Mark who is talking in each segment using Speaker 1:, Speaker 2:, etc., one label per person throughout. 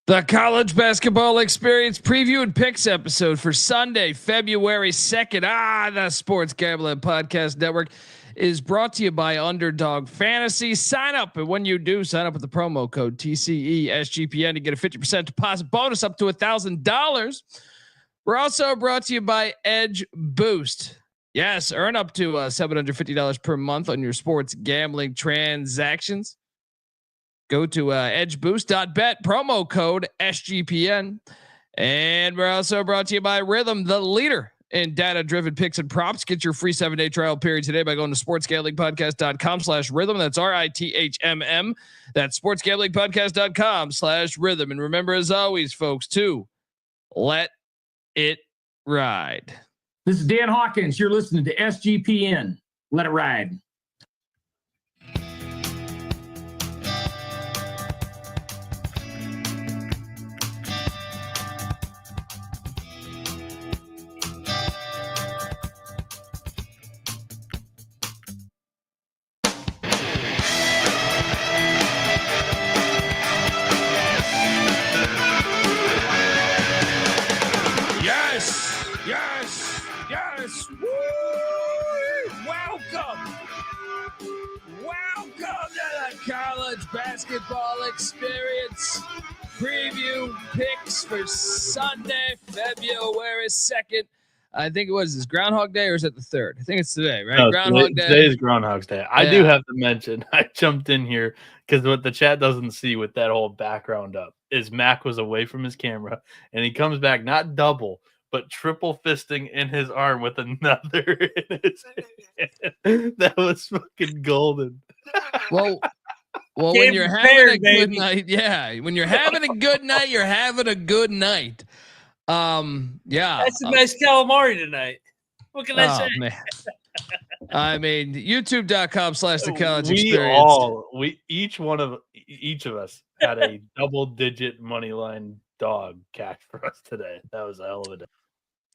Speaker 1: The college basketball experience preview and picks episode for Sunday, February 2nd. The Sports Gambling Podcast Network is brought to you by Underdog Fantasy. Sign up, and when you do, sign up with the promo code TCESGPN to get a 50% deposit bonus up to $1,000. We're also brought to you by Edge Boost. Yes, earn up to $750 per month on your sports gambling transactions. Go to edgeboost.bet, promo code SGPN. And we're also brought to you by Rhythm, the leader in data-driven picks and props. Get your free 7-day trial period today by going to sportsgamblingpodcast.com/rhythm. That's RITHMM. That's sportsgamblingpodcast.com/rhythm. And remember, as always, folks, to let it ride.
Speaker 2: This is Dan Hawkins. You're listening to SGPN. Let it ride.
Speaker 1: Yes. Woo! Welcome to the college basketball experience preview picks for Sunday, February 2nd. I think it was this Groundhog Day, or is it the 3rd? I think it's today, right?
Speaker 3: No,
Speaker 1: Groundhog Day.
Speaker 3: Today is Groundhog's Day. I do have to mention, I jumped in here because what the chat doesn't see with that whole background up is Mac was away from his camera and he comes back not double, but triple fisting in his arm with another in his hand. That was fucking golden.
Speaker 1: Well, when you're having a good night, when you're having a good night, you're having a good night.
Speaker 4: That's a nice calamari tonight. What can I say?
Speaker 1: Man. I mean, youtube.com/the college experience.
Speaker 3: Each of us had a double-digit money line dog catch for us today. That was a hell of a day.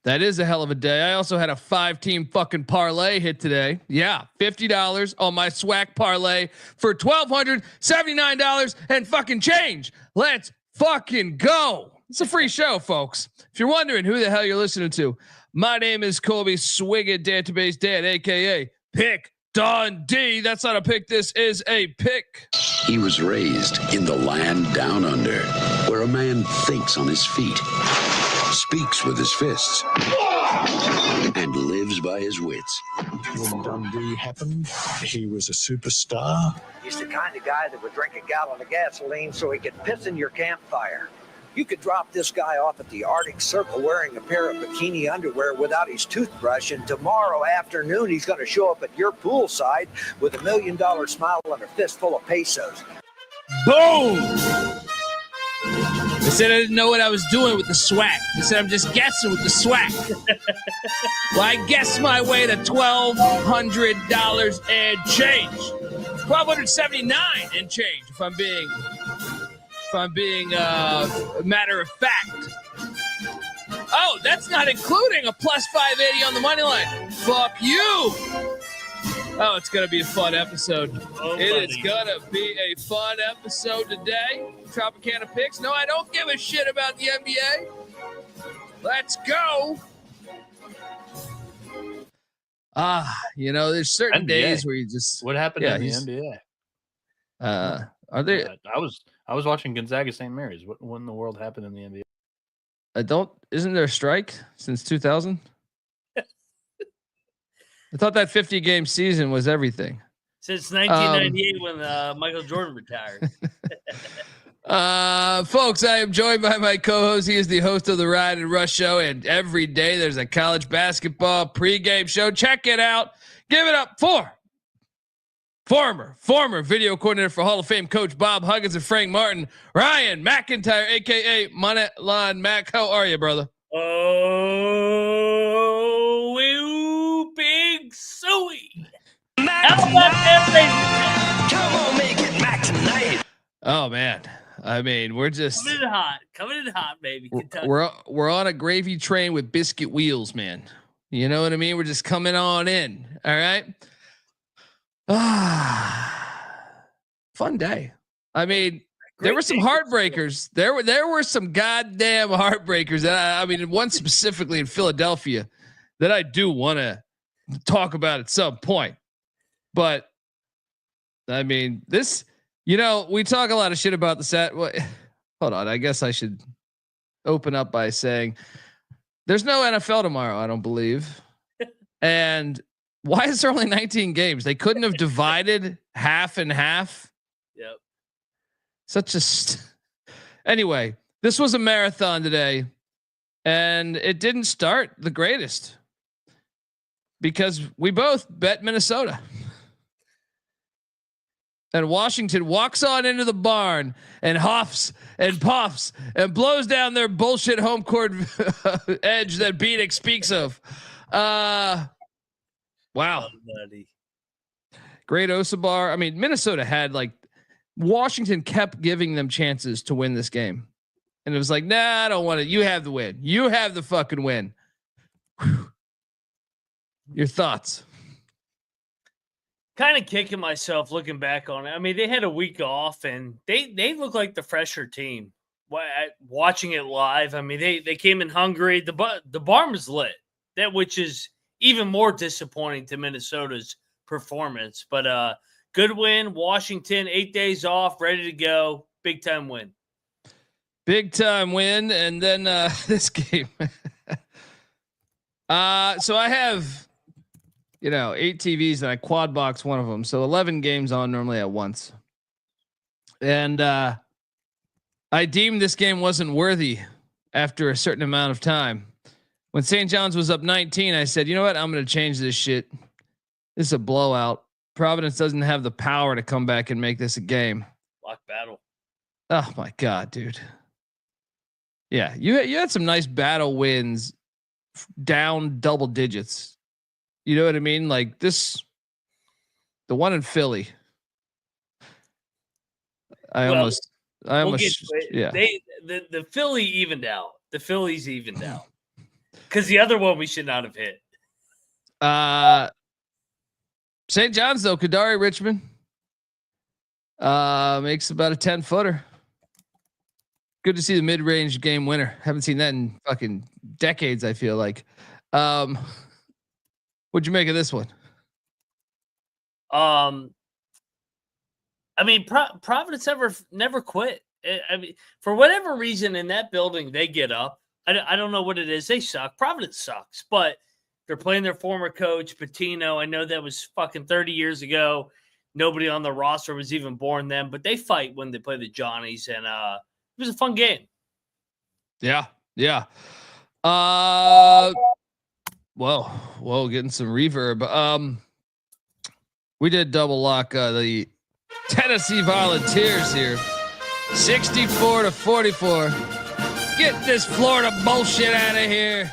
Speaker 1: That is a hell of a day. I also had a 5-team fucking parlay hit today. Yeah, $50 on my SWAC parlay for $1,279 and fucking change. Let's fucking go. It's a free show, folks. If you're wondering who the hell you're listening to, my name is Colby Swigget Database Dan, aka Pick Dundee. That's not a pick. This is a pick.
Speaker 5: He was raised in the land down under, where a man thinks on his feet, speaks with his fists, and lives by his wits.
Speaker 6: When Dundee happened, he was a superstar.
Speaker 7: He's the kind of guy that would drink a gallon of gasoline so he could piss in your campfire. You could drop this guy off at the Arctic Circle wearing a pair of bikini underwear without his toothbrush, and tomorrow afternoon he's going to show up at your poolside with $1 million smile and a fistful of pesos.
Speaker 4: Boom!
Speaker 1: They said I didn't know what I was doing with the SWAC. They said I'm just guessing with the SWAC. Well, I guessed my way to $1,200 and change. $1,279 and change, if I'm being matter of fact. Oh, that's not including a plus 580 on the money line. Fuck you. Oh, it's going to be a fun episode. It is going to be a fun episode today. Tropicana picks. No, I don't give a shit about the NBA. Let's go. There's certain
Speaker 3: NBA.
Speaker 1: Days where you just...
Speaker 3: What happened in the NBA?
Speaker 1: Are they...
Speaker 3: I was watching Gonzaga St. Mary's. What in the world happened in the NBA?
Speaker 1: Isn't there a strike since 2000? I thought that 50-game season was everything.
Speaker 4: Since 1998 when Michael Jordan retired.
Speaker 1: Folks, I am joined by my co-host. He is the host of the Ride and Rush Show, and every day there's a college basketball pregame show. Check it out. Give it up for former video coordinator for Hall of Fame coach Bob Huggins and Frank Martin, Ryan McIntyre, a.k.a. Moneyline Mac. How are you, brother?
Speaker 4: Oh, you big suey.
Speaker 1: Come on, make it Mac tonight. Oh, man. I mean, we're just...
Speaker 4: Coming in hot, baby.
Speaker 1: We're on a gravy train with biscuit wheels, man. You know what I mean? We're just coming on in. All right? Fun day. I mean, There were some heartbreakers. There were some goddamn heartbreakers. I mean, one specifically in Philadelphia that I do want to talk about at some point. But I mean, this, we talk a lot of shit about the set. Well, hold on. I guess I should open up by saying there's no NFL tomorrow, I don't believe. And why is there only 19 games? They couldn't have divided half and half.
Speaker 4: Yep.
Speaker 1: Anyway, this was a marathon today, and it didn't start the greatest because we both bet Minnesota. And Washington walks on into the barn and huffs and puffs and blows down their bullshit home court edge that Bieniek speaks of. Wow. Great Osabar. I mean, Minnesota had Washington kept giving them chances to win this game. And it was like, nah, I don't want it. You have the win. You have the fucking win. Whew. Your thoughts?
Speaker 4: Kind of kicking myself looking back on it. I mean, they had a week off and they look like the fresher team. Watching it live, I mean, they came in hungry. The barn was lit. Which is even more disappointing to Minnesota's performance. But good win. Washington, 8 days off, ready to go. Big time win.
Speaker 1: Big time win. And then this game. So I have 8 TVs and I quad box one of them. So 11 games on normally at once. And I deemed this game wasn't worthy after a certain amount of time. When St. John's was up 19, I said, you know what? I'm going to change this shit. This is a blowout. Providence doesn't have the power to come back and make this a game.
Speaker 4: Lock battle.
Speaker 1: Oh my God, dude. Yeah. You had some nice battle wins down double digits. You know what I mean? Like the one in Philly. I almost, yeah.
Speaker 4: The Philly evened out. The Phillies evened out. Because the other one we should not have hit.
Speaker 1: St. John's though, Kadari Richmond makes about a 10-footer. Good to see the mid-range game winner. Haven't seen that in fucking decades, I feel like. What'd you make of this one?
Speaker 4: I mean, Providence never quit. I mean, for whatever reason in that building, they get up. I don't know what it is. They suck. Providence sucks, but they're playing their former coach, Patino. I know that was fucking 30 years ago. Nobody on the roster was even born then, but they fight when they play the Johnnies, and it was a fun game.
Speaker 1: Yeah. Yeah. Whoa, getting some reverb. We did double lock the Tennessee Volunteers here. 64-44. Get this Florida bullshit out of here.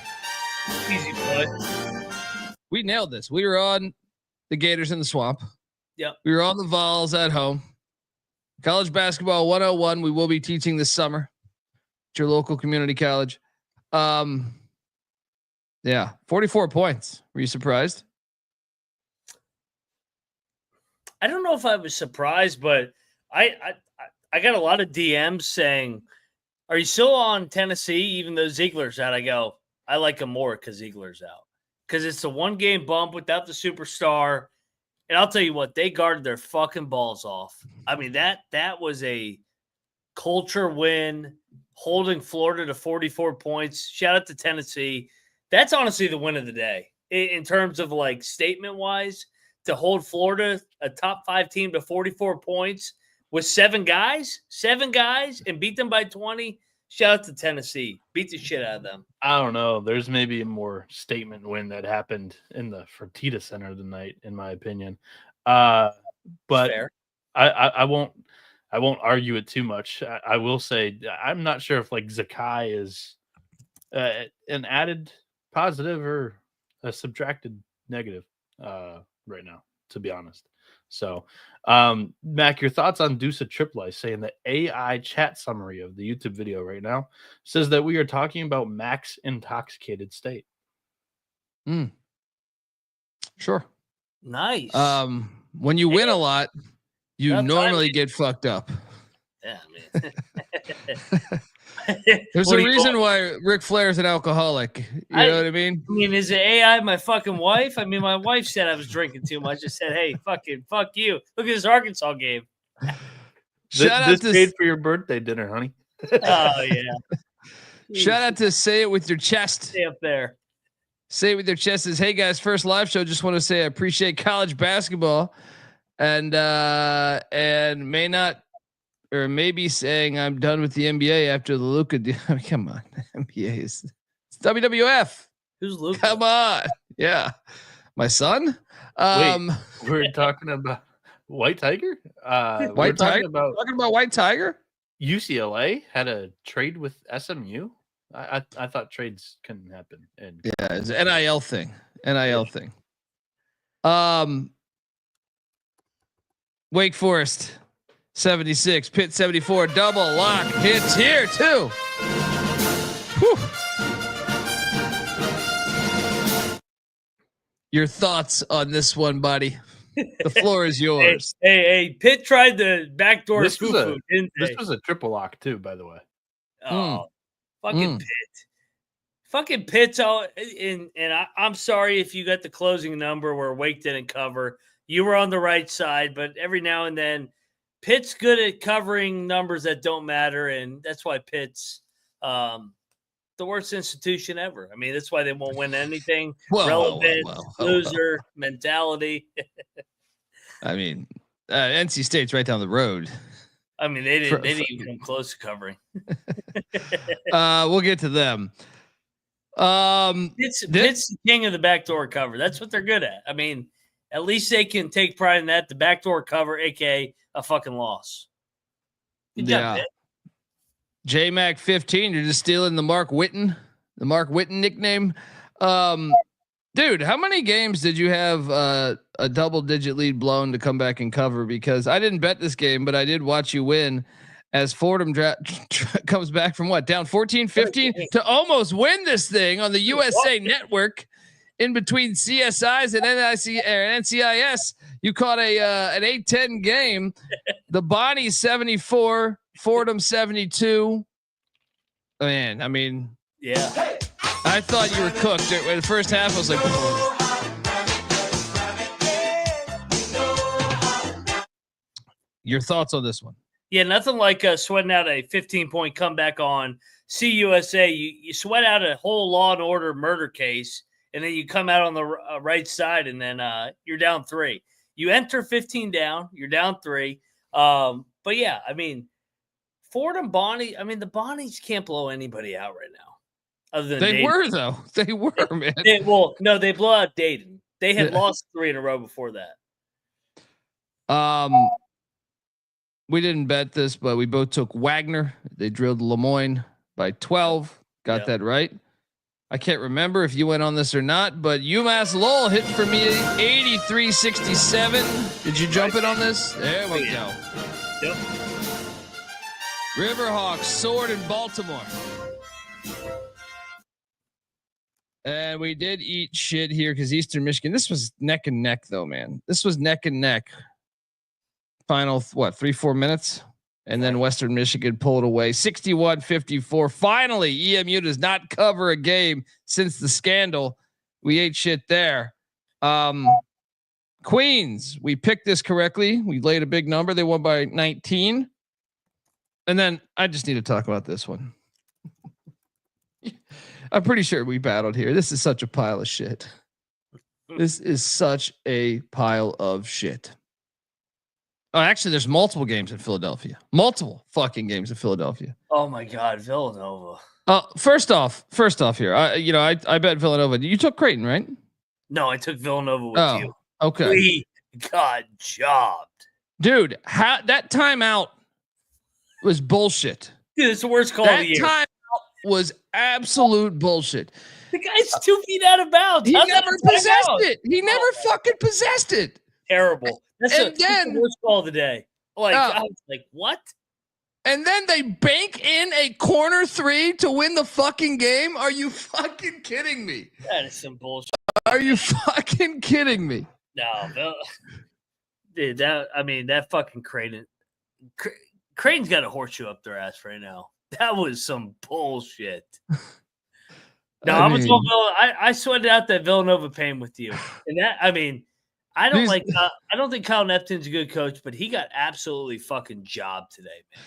Speaker 4: Easy boy.
Speaker 1: We nailed this. We were on the Gators in the swamp.
Speaker 4: Yep.
Speaker 1: We were on the Vols at home. College basketball 101. We will be teaching this summer at your local community college. Yeah, 44 points. Were you surprised?
Speaker 4: I don't know if I was surprised, but I got a lot of DMs saying, "Are you still on Tennessee even though Ziegler's out?" I go, I like him more because Ziegler's out. Because it's a one-game bump without the superstar. And I'll tell you what, they guarded their fucking balls off. I mean, that was a culture win, holding Florida to 44 points. Shout out to Tennessee. That's honestly the win of the day in terms of statement-wise, to hold Florida, a top 5 team, to 44 points with 7 guys, and beat them by 20. Shout out to Tennessee. Beat the shit out of them.
Speaker 3: I don't know. There's maybe a more statement win that happened in the Fertitta Center tonight, in my opinion. But fair. I won't argue it too much. I will say I'm not sure if Zakai is an added positive or a subtracted negative right now, to be honest. So, Mac, your thoughts on Deuce Tripley saying the AI chat summary of the YouTube video right now says that we are talking about Mac's intoxicated state.
Speaker 1: Sure.
Speaker 4: Nice.
Speaker 1: When you win a lot, you normally get fucked up.
Speaker 4: Yeah, man.
Speaker 1: There's
Speaker 4: What
Speaker 1: a
Speaker 4: do you
Speaker 1: reason
Speaker 4: want?
Speaker 1: why Ric Flair's an alcoholic. You know what I mean?
Speaker 4: I mean, is it AI my fucking wife? I mean, my wife said I was drinking too much. I said, hey, fuck you. Look at this Arkansas game.
Speaker 1: Shout out
Speaker 3: This
Speaker 1: to
Speaker 3: paid for your birthday dinner, honey.
Speaker 4: Oh, yeah.
Speaker 1: shout out to Say It With Your Chest.
Speaker 4: Stay up there.
Speaker 1: Say It With Your Chest says, hey guys, first live show. Just want to say I appreciate college basketball and may not or maybe saying I'm done with the NBA after the Luka deal. I mean, come on. The NBA is it's WWF.
Speaker 4: Who's Luke?
Speaker 1: Come on. Yeah. My son?
Speaker 3: We're talking about White Tiger?
Speaker 1: White Tiger?
Speaker 3: About
Speaker 1: Talking about White Tiger?
Speaker 3: UCLA had a trade with SMU. I thought trades couldn't happen. And
Speaker 1: Yeah, it's an NIL thing. NIL thing. Wake Forest 76, Pitt 74, double lock hits here too. Whew. Your thoughts on this one, buddy? The floor is yours.
Speaker 4: Hey, Pitt tried the backdoor
Speaker 3: this
Speaker 4: food, didn't they?
Speaker 3: this was a triple lock too, by the way.
Speaker 4: Oh, fucking Pitt. Fucking Pitt's all and I'm sorry if you got the closing number where Wake didn't cover. You were on the right side, but every now and then Pitt's good at covering numbers that don't matter, and that's why Pitt's the worst institution ever. I mean, that's why they won't win anything. Relevant loser mentality.
Speaker 1: I mean, NC State's right down the road.
Speaker 4: I mean, they didn't even come close to covering.
Speaker 1: We'll get to them.
Speaker 4: Pitt's the king of the backdoor cover. That's what they're good at. I mean, at least they can take pride in that. The backdoor cover, aka a fucking loss. Good job, Pitt.
Speaker 1: JMac 15, you're just stealing the Mark Whitten nickname. Dude, how many games did you have a double-digit lead blown to come back and cover? Because I didn't bet this game, but I did watch you win as Fordham comes back from down 14-15 to almost win this thing on the USA Network. In between CSIs and NCIS, you caught an 8-10 game. The Bonnie 74, Fordham 72. Man, I mean,
Speaker 4: yeah.
Speaker 1: I thought you were cooked. In the first half, I was like, your thoughts on this one?
Speaker 4: Yeah, nothing like sweating out a 15-point comeback on CUSA. You sweat out a whole Law and Order murder case, and then you come out on the right side, and then you're down 3. You enter 15 down, you're down 3. But yeah, I mean, Fordham Bonnie. I mean, the Bonnies can't blow anybody out right now. Other than
Speaker 1: they
Speaker 4: Dayton.
Speaker 1: were though. They were, man.
Speaker 4: They blow out Dayton. They had lost 3 in a row before that.
Speaker 1: We didn't bet this, but we both took Wagner. They drilled Lemoyne by 12. Got that right. I can't remember if you went on this or not, but UMass Lowell hit for me 83-67. Did you jump in on this? There we go.
Speaker 4: Yep.
Speaker 1: Riverhawks soared in Baltimore. And we did eat shit here because Eastern Michigan. This was neck and neck, though, man. This was neck and neck. Final 3-4 minutes, and then Western Michigan pulled away 61-54. Finally, EMU does not cover a game since the scandal. We ate shit there. Queens, we picked this correctly. We laid a big number. They won by 19. And then I just need to talk about this one. I'm pretty sure we battled here. This is such a pile of shit. This is such a pile of shit. Oh, actually, there's multiple games in Philadelphia. Multiple fucking games in Philadelphia.
Speaker 4: Oh my God, Villanova.
Speaker 1: First off here, I bet Villanova. You took Creighton, right?
Speaker 4: No, I took Villanova with you.
Speaker 1: Okay.
Speaker 4: We got jobbed,
Speaker 1: dude. That timeout was bullshit.
Speaker 4: Dude, it's the worst call of the year.
Speaker 1: That timeout was absolute bullshit.
Speaker 4: The guy's 2 feet out of bounds.
Speaker 1: He never possessed it. He never fucking possessed it.
Speaker 4: Terrible. That's the worst call of the day. I was like, what?
Speaker 1: And then they bank in a corner 3 to win the fucking game. Are you fucking kidding me?
Speaker 4: That is some bullshit.
Speaker 1: Are you fucking kidding me?
Speaker 4: No, dude. That fucking Creighton Creighton's got a horseshoe up their ass right now. That was some bullshit. No, I sweated out that Villanova pain with you. And that, I mean, I don't think Kyle Neptune's a good coach, but he got absolutely fucking jobbed today, man.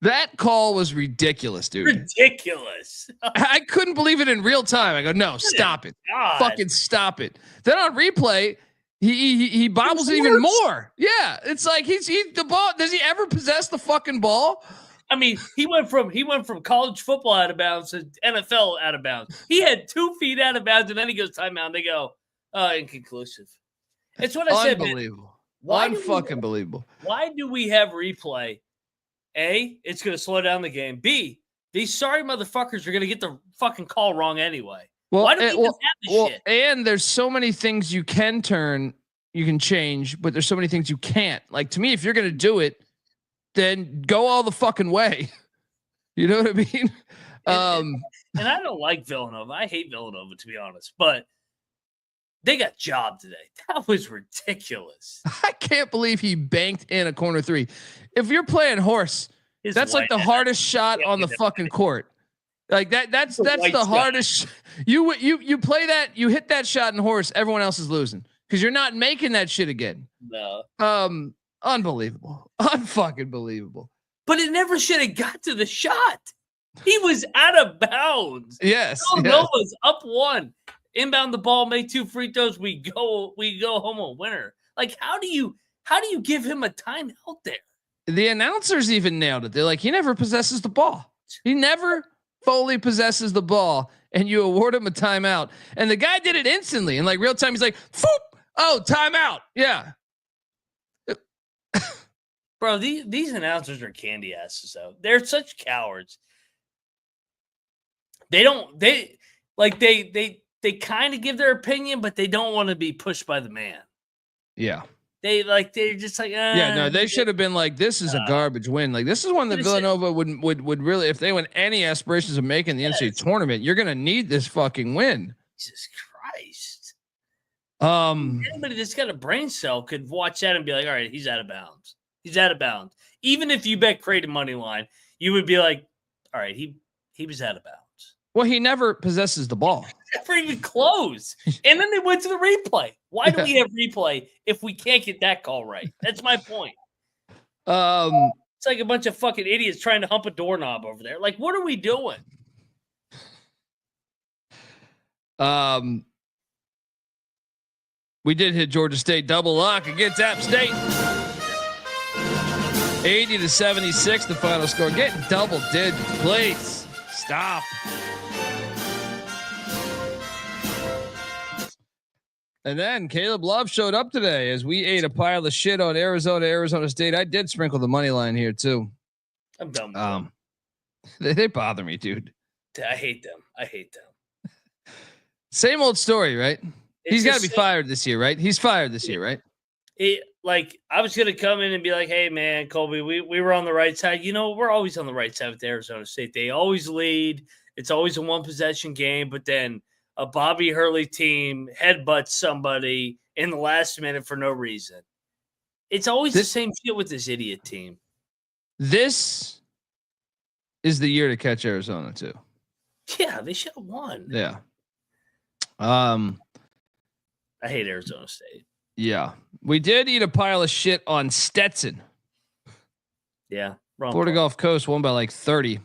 Speaker 1: That call was ridiculous, dude.
Speaker 4: Ridiculous.
Speaker 1: I couldn't believe it in real time. I go, no, stop it.
Speaker 4: God.
Speaker 1: Fucking stop it. Then on replay, he bobbles it even more. Yeah. It's like he's the ball. Does he ever possess the fucking ball?
Speaker 4: I mean, he went from college football out of bounds to NFL out of bounds. He had 2 feet out of bounds, and then he goes timeout. And they go, inconclusive. It's what I said.
Speaker 1: Unbelievable.
Speaker 4: Unbelievable. Why do we have replay? A, it's going to slow down the game. B, these sorry motherfuckers are going to get the fucking call wrong anyway.
Speaker 1: Well,
Speaker 4: why do we have this shit?
Speaker 1: And there's so many things you can change, but there's so many things you can't. Like, to me, if you're going to do it, then go all the fucking way. You know what I mean?
Speaker 4: And I don't like Villanova. I hate Villanova, to be honest, but they got jobbed today. That was ridiculous.
Speaker 1: I can't believe he banked in a corner 3. If you're playing horse, that's like the hardest shot on the fucking court. Like that's the hardest. You play that, you hit that shot in horse, everyone else is losing because you're not making that shit again.
Speaker 4: No.
Speaker 1: Unbelievable. Unfucking believable.
Speaker 4: But it never should have got to the shot. He was out of bounds.
Speaker 1: Yes.
Speaker 4: Villanova's up 1. Inbound the ball, make 2 free throws. We go home a winner. Like, how do you give him a timeout there?
Speaker 1: The announcers even nailed it. They're like, he never possesses the ball. He never fully possesses the ball, and you award him a timeout. And the guy did it instantly in like real time. He's like, "Foop! Oh, timeout." Yeah.
Speaker 4: Bro, these announcers are candy asses, though. They're such cowards. They kind of give their opinion, but they don't want to be pushed by the man.
Speaker 1: Yeah.
Speaker 4: They're just like,
Speaker 1: yeah, no, they should have been like, this is a garbage win. Like, this is one that Villanova would really, if they want any aspirations of making the NCAA tournament, you're going to need this fucking win.
Speaker 4: Jesus Christ. Anybody that's got a brain cell could watch that and be like, all right, he's out of bounds. He's out of bounds. Even if you bet Creighton money line, you would be like, all right, he was out of bounds.
Speaker 1: Well, he never possesses the ball.
Speaker 4: Never even close. And then they went to the replay. Why do we have replay if we can't get that call right? That's my point. It's like a bunch of fucking idiots trying to hump a doorknob over there. Like, what are we doing?
Speaker 1: We did hit Georgia State double lock against App State. 80-76, the final score. Get double digits, please. Stop. And then Caleb Love showed up today as we ate a pile of shit on Arizona State. I did sprinkle the money line here too.
Speaker 4: I'm done.
Speaker 1: They bother me, dude.
Speaker 4: I hate them.
Speaker 1: Same old story, right? He's got to be fired this year, right? He's fired this year, right?
Speaker 4: I was gonna come in and be like, "Hey, man, Colby, we were on the right side. You know, we're always on the right side with Arizona State. They always lead. It's always a 1-possession game, but then a Bobby Hurley team headbutts somebody in the last minute for no reason. It's always the same shit with this idiot team.
Speaker 1: This is the year to catch Arizona too.
Speaker 4: Yeah, they should have won.
Speaker 1: Yeah.
Speaker 4: I hate Arizona State.
Speaker 1: Yeah. We did eat a pile of shit on Stetson.
Speaker 4: Yeah.
Speaker 1: Florida Gulf Coast won by like 30.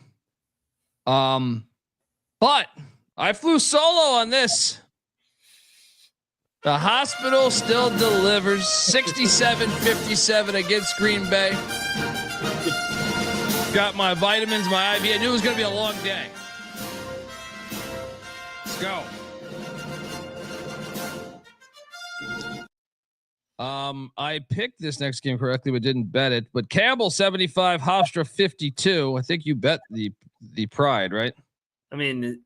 Speaker 1: But I flew solo on this. The hospital still delivers 67-57 against Green Bay. Got my vitamins, my IV. I knew it was going to be a long day. Let's go. I picked this next game correctly, but didn't bet it. But Campbell 75, Hofstra 52. I think you bet the Pride, right?
Speaker 4: I mean,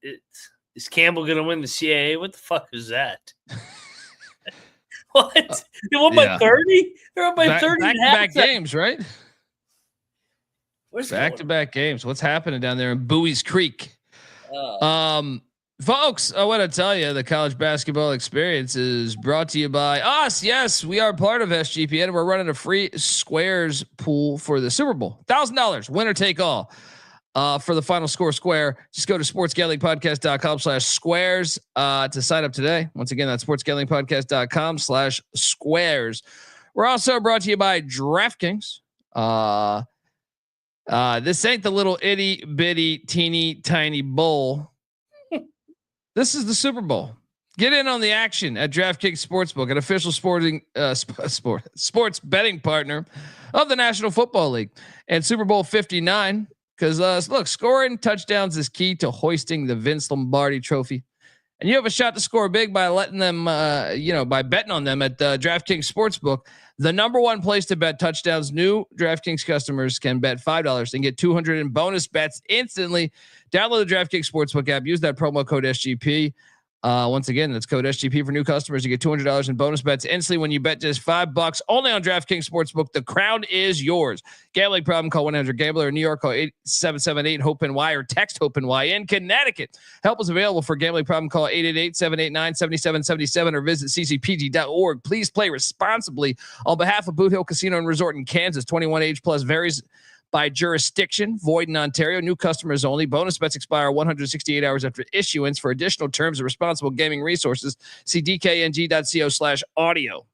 Speaker 4: is Campbell going to win the CAA? What the fuck is that? What? They won by 30? They're up by 30
Speaker 1: back-to-back games, right?
Speaker 4: Where's
Speaker 1: back-to-back games. What's happening down there in Bowie's Creek? Folks, I want to tell you the college basketball experience is brought to you by us. Yes, we are part of SGPN. We're running a free Squares pool for the Super Bowl. $1,000, winner take all. For the final score square, just go to sportsgamblingpodcast.com/squares to sign up today. Once again, that's sportsgamblingpodcast.com/squares. We're also brought to you by DraftKings. This ain't the little itty bitty teeny tiny bowl. This is the Super Bowl. Get in on the action at DraftKings Sportsbook, an official sports betting partner of the National Football League and Super Bowl 59. Because look, scoring touchdowns is key to hoisting the Vince Lombardi Trophy, and you have a shot to score big by letting them, by betting on them at DraftKings Sportsbook, the number one place to bet touchdowns. New DraftKings customers can bet $5 and get $200 in bonus bets instantly. Download the DraftKings Sportsbook app. Use that promo code SGP. Once again, that's code SGP for new customers. You get $200 in bonus bets instantly when you bet just $5 only on DraftKings Sportsbook. The crown is yours. Gambling problem? Call 1-800-GAMBLER. In New York, call 877-8-HOPE-NY or text HOPE-NY. In Connecticut, help is available for gambling problem. Call 888-789-7777 or visit ccpg.org. Please play responsibly. On behalf of Boot Hill Casino and Resort in Kansas, 21 age plus, varies by jurisdiction, void in Ontario, new customers only. Bonus bets expire 168 hours after issuance. For additional terms of responsible gaming resources, see dkng.co/audio.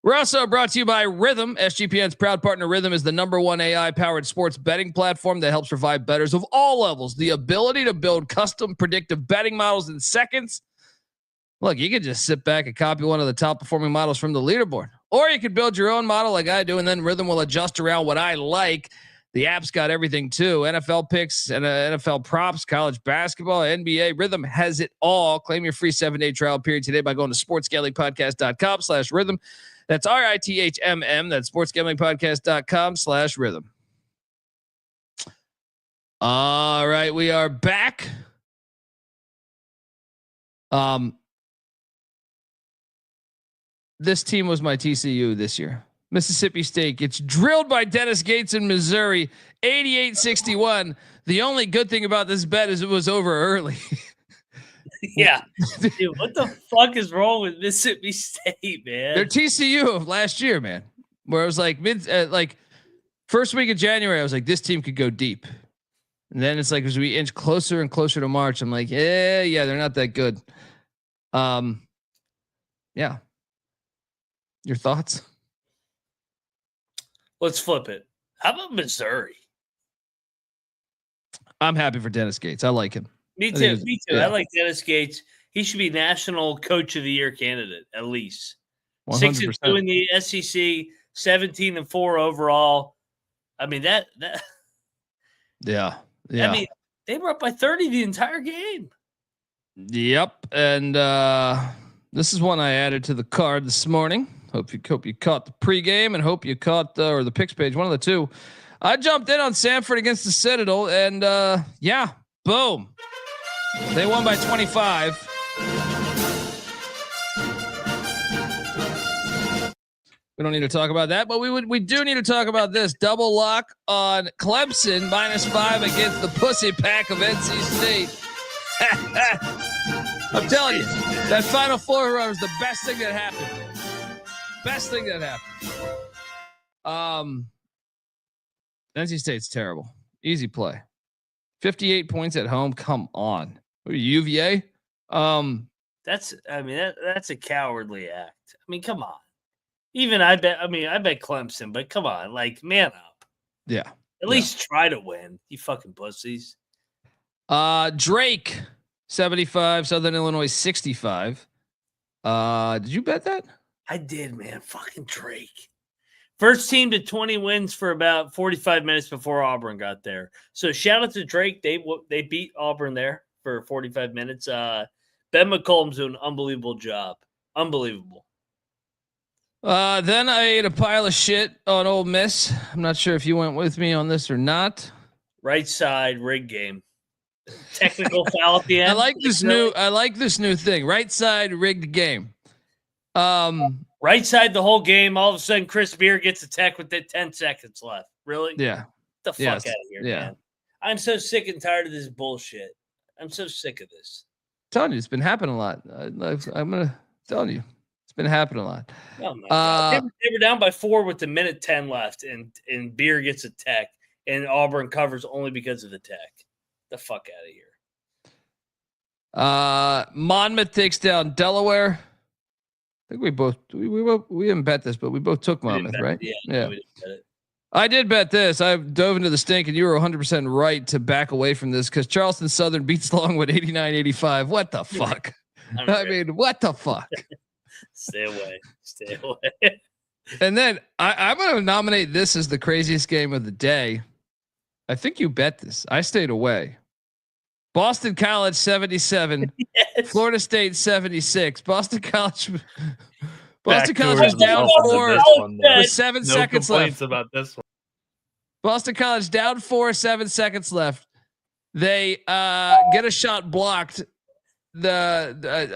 Speaker 1: We're also brought to you by Rhythm. SGPN's proud partner Rhythm is the #1 AI-powered sports betting platform that helps provide bettors of all levels the ability to build custom predictive betting models in seconds. Look, you could just sit back and copy one of the top performing models from the leaderboard, or you could build your own model like I do, and then Rhythm will adjust around what I like. The app's got everything too: NFL picks and NFL props, college basketball, NBA. Rhythm has it all. Claim your free 7-day trial period today by going to sportsgamblingpodcast.com/rhythm. That's RITHMM. That's sportsgamblingpodcast.com/rhythm. All right, we are back. This team was my TCU this year. Mississippi State gets drilled by Dennis Gates in Missouri, 88-61. The only good thing about this bet is it was over early.
Speaker 4: Yeah. Dude, what the fuck is wrong with Mississippi State, man?
Speaker 1: They're TCU of last year, man. Where it was like first week of January, I was like, this team could go deep. And then it's like as we inch closer and closer to March, I'm like, yeah, they're not that good. Yeah. Your thoughts?
Speaker 4: Let's flip it. How about Missouri?
Speaker 1: I'm happy for Dennis Gates. I like him.
Speaker 4: Me too.
Speaker 1: Yeah.
Speaker 4: I like Dennis Gates. He should be National Coach of the Year candidate at least.
Speaker 1: 100%.
Speaker 4: 6-2 in the SEC, 17-4 overall. I mean that.
Speaker 1: Yeah.
Speaker 4: I mean, they were up by 30 the entire game.
Speaker 1: Yep. And this is one I added to the card this morning. Hope you caught the pregame and hope you caught or the picks page, one of the two. I jumped in on Samford against the Citadel, and boom, they won by 25. We don't need to talk about that, but we do need to talk about this double lock on Clemson -5 against the pussy pack of NC State. I'm telling you, that Final Four run was the best thing that happened. Best thing that happened. NC State's terrible. Easy play. 58 points at home. Come on. What are you, UVA?
Speaker 4: That's a cowardly act. I mean, come on. Even I bet Clemson, but come on, like, man up.
Speaker 1: Yeah.
Speaker 4: At least try to win, you fucking pussies.
Speaker 1: Drake, 75, Southern Illinois 65. Did you bet that?
Speaker 4: I did, man. Fucking Drake. First team to 20 wins for about 45 minutes before Auburn got there. So shout out to Drake. They beat Auburn there for 45 minutes. Ben McCollum's doing an unbelievable job. Unbelievable.
Speaker 1: Then I ate a pile of shit on Ole Miss. I'm not sure if you went with me on this or not.
Speaker 4: Right side rig game. Technical foul at the end.
Speaker 1: I like this new thing. Right side rigged game.
Speaker 4: Right side the whole game. All of a sudden, Chris Beer gets a tech with 10 seconds left. Really?
Speaker 1: Yeah.
Speaker 4: Get the fuck out of here, man. I'm so sick and tired of this bullshit. I'm so sick of this.
Speaker 1: I'm telling you, it's been happening a lot. Telling you, it's been happening a lot.
Speaker 4: Oh my God. They were down by 4 with the minute 10 left, and Beer gets a tech, and Auburn covers only because of the tech. The fuck out of here.
Speaker 1: Monmouth takes down Delaware. I think we didn't bet this, but we both took Monmouth, right?
Speaker 4: Yeah. We didn't bet it.
Speaker 1: I did bet this. I dove into the stink, and you were 100% right to back away from this because Charleston Southern beats Longwood 89-85. What the fuck? I mean, what the fuck?
Speaker 4: Stay away.
Speaker 1: And then I'm going to nominate this as the craziest game of the day. I think you bet this. I stayed away. Boston College 77, yes. Florida State 76. Boston College was down 4 with 7 seconds left.
Speaker 3: About this one.
Speaker 1: Boston College down 4, 7 seconds left. They get a shot blocked. The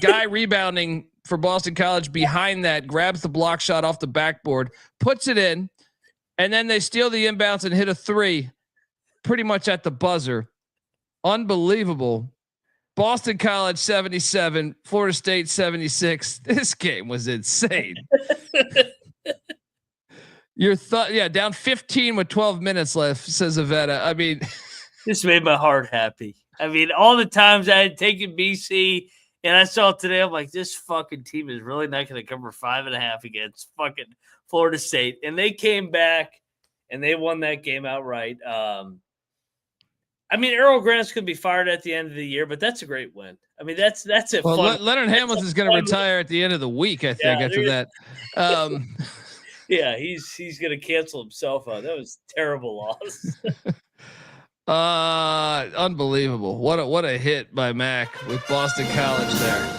Speaker 1: guy rebounding for Boston College behind that grabs the block shot off the backboard, puts it in, and then they steal the inbounds and hit a 3 pretty much at the buzzer. Unbelievable. Boston College 77, Florida State 76. This game was insane. Your thought, down 15 with 12 minutes left, says Avetta. I mean,
Speaker 4: this made my heart happy. I mean, all the times I had taken BC and I saw it today, I'm like, this fucking team is really not going to cover 5.5 against fucking Florida State. And they came back and they won that game outright. I mean, Errol Grant's going to be fired at the end of the year, but that's a great win. I mean, that's it.
Speaker 1: Well, Leonard Hamilton is going to retire at the end of the week, I think, after that.
Speaker 4: Yeah, he's going to cancel himself out. That was a terrible
Speaker 1: loss. Unbelievable. What a hit by Mac with Boston College there.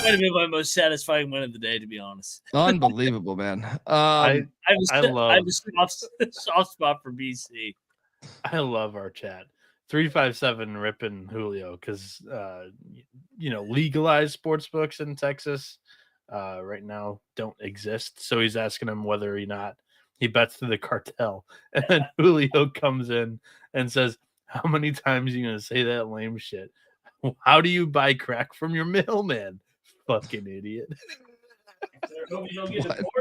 Speaker 4: Might have been my most satisfying win of the day, to be honest.
Speaker 1: Unbelievable, man.
Speaker 3: I
Speaker 4: have a soft spot for BC.
Speaker 3: I love our chat. 357 ripping Julio because legalized sports books in Texas right now don't exist. So he's asking him whether or not he bets through the cartel. And then Julio comes in and says, "How many times are you gonna say that lame shit? How do you buy crack from your mailman? Fucking idiot."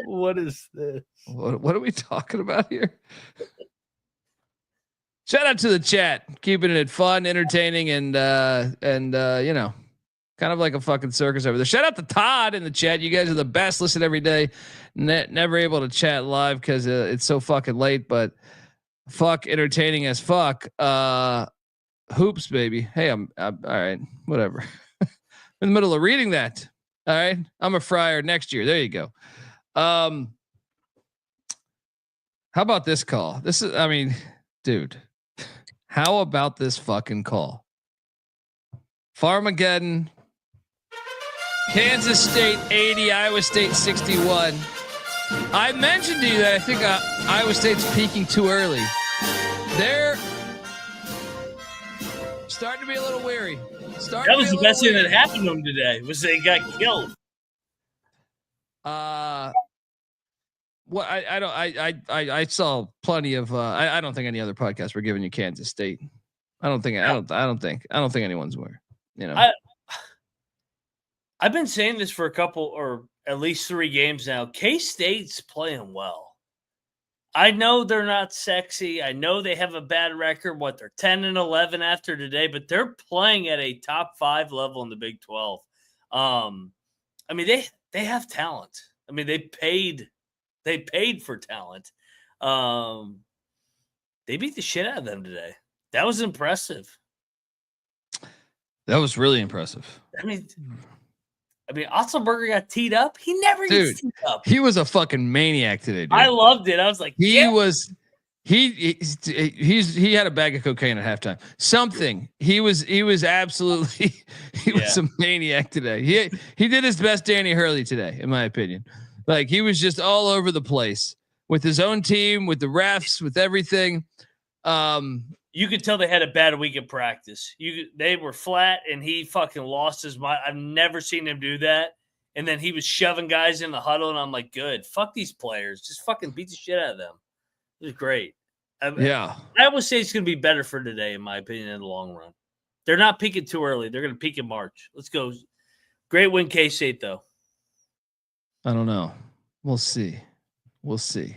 Speaker 3: What is this?
Speaker 1: What are we talking about here? Shout out to the chat, keeping it fun, entertaining, and kind of like a fucking circus over there. Shout out to Todd in the chat. You guys are the best. Listen every day. Never able to chat live because it's so fucking late, but fuck entertaining as fuck. Hoops, baby. Hey, I'm all right. Whatever. I'm in the middle of reading that. All right. I'm a friar next year. There you go. How about this call? Dude, how about this fucking call? Farmageddon, Kansas State 80, Iowa State 61. I mentioned to you that I think Iowa State's peaking too early. They're starting to be a little weary.
Speaker 4: That was the best thing that happened to them today. Was they got killed.
Speaker 1: Well, I saw plenty of. I don't think any other podcasts were giving you Kansas State. I don't think anyone's were.
Speaker 4: I've been saying this for a couple or at least 3 games now. K-State's playing well. I know they're not sexy. I know they have a bad record. They're 10-11 after today, but they're playing at a top 5 level in the Big 12. I mean, they have talent. I mean, they paid for talent. They beat the shit out of them today. That was impressive.
Speaker 1: That was really impressive.
Speaker 4: I mean, Otzelberger got teed up. He never gets teed up.
Speaker 1: He was a fucking maniac today, dude.
Speaker 4: I loved it. I was like,
Speaker 1: he had a bag of cocaine at halftime. Something. He was absolutely was a maniac today. He did his best Danny Hurley today, in my opinion. Like he was just all over the place with his own team, with the refs, with everything.
Speaker 4: You could tell they had a bad week of practice. They were flat, and he fucking lost his mind. I've never seen him do that. And then he was shoving guys in the huddle, and I'm like, good. Fuck these players. Just fucking beat the shit out of them. It was great.
Speaker 1: Yeah.
Speaker 4: Iowa State's going to be better for today, in my opinion, in the long run. They're not peaking too early. They're going to peak in March. Let's go. Great win, K-State, though.
Speaker 1: I don't know. We'll see. We'll see.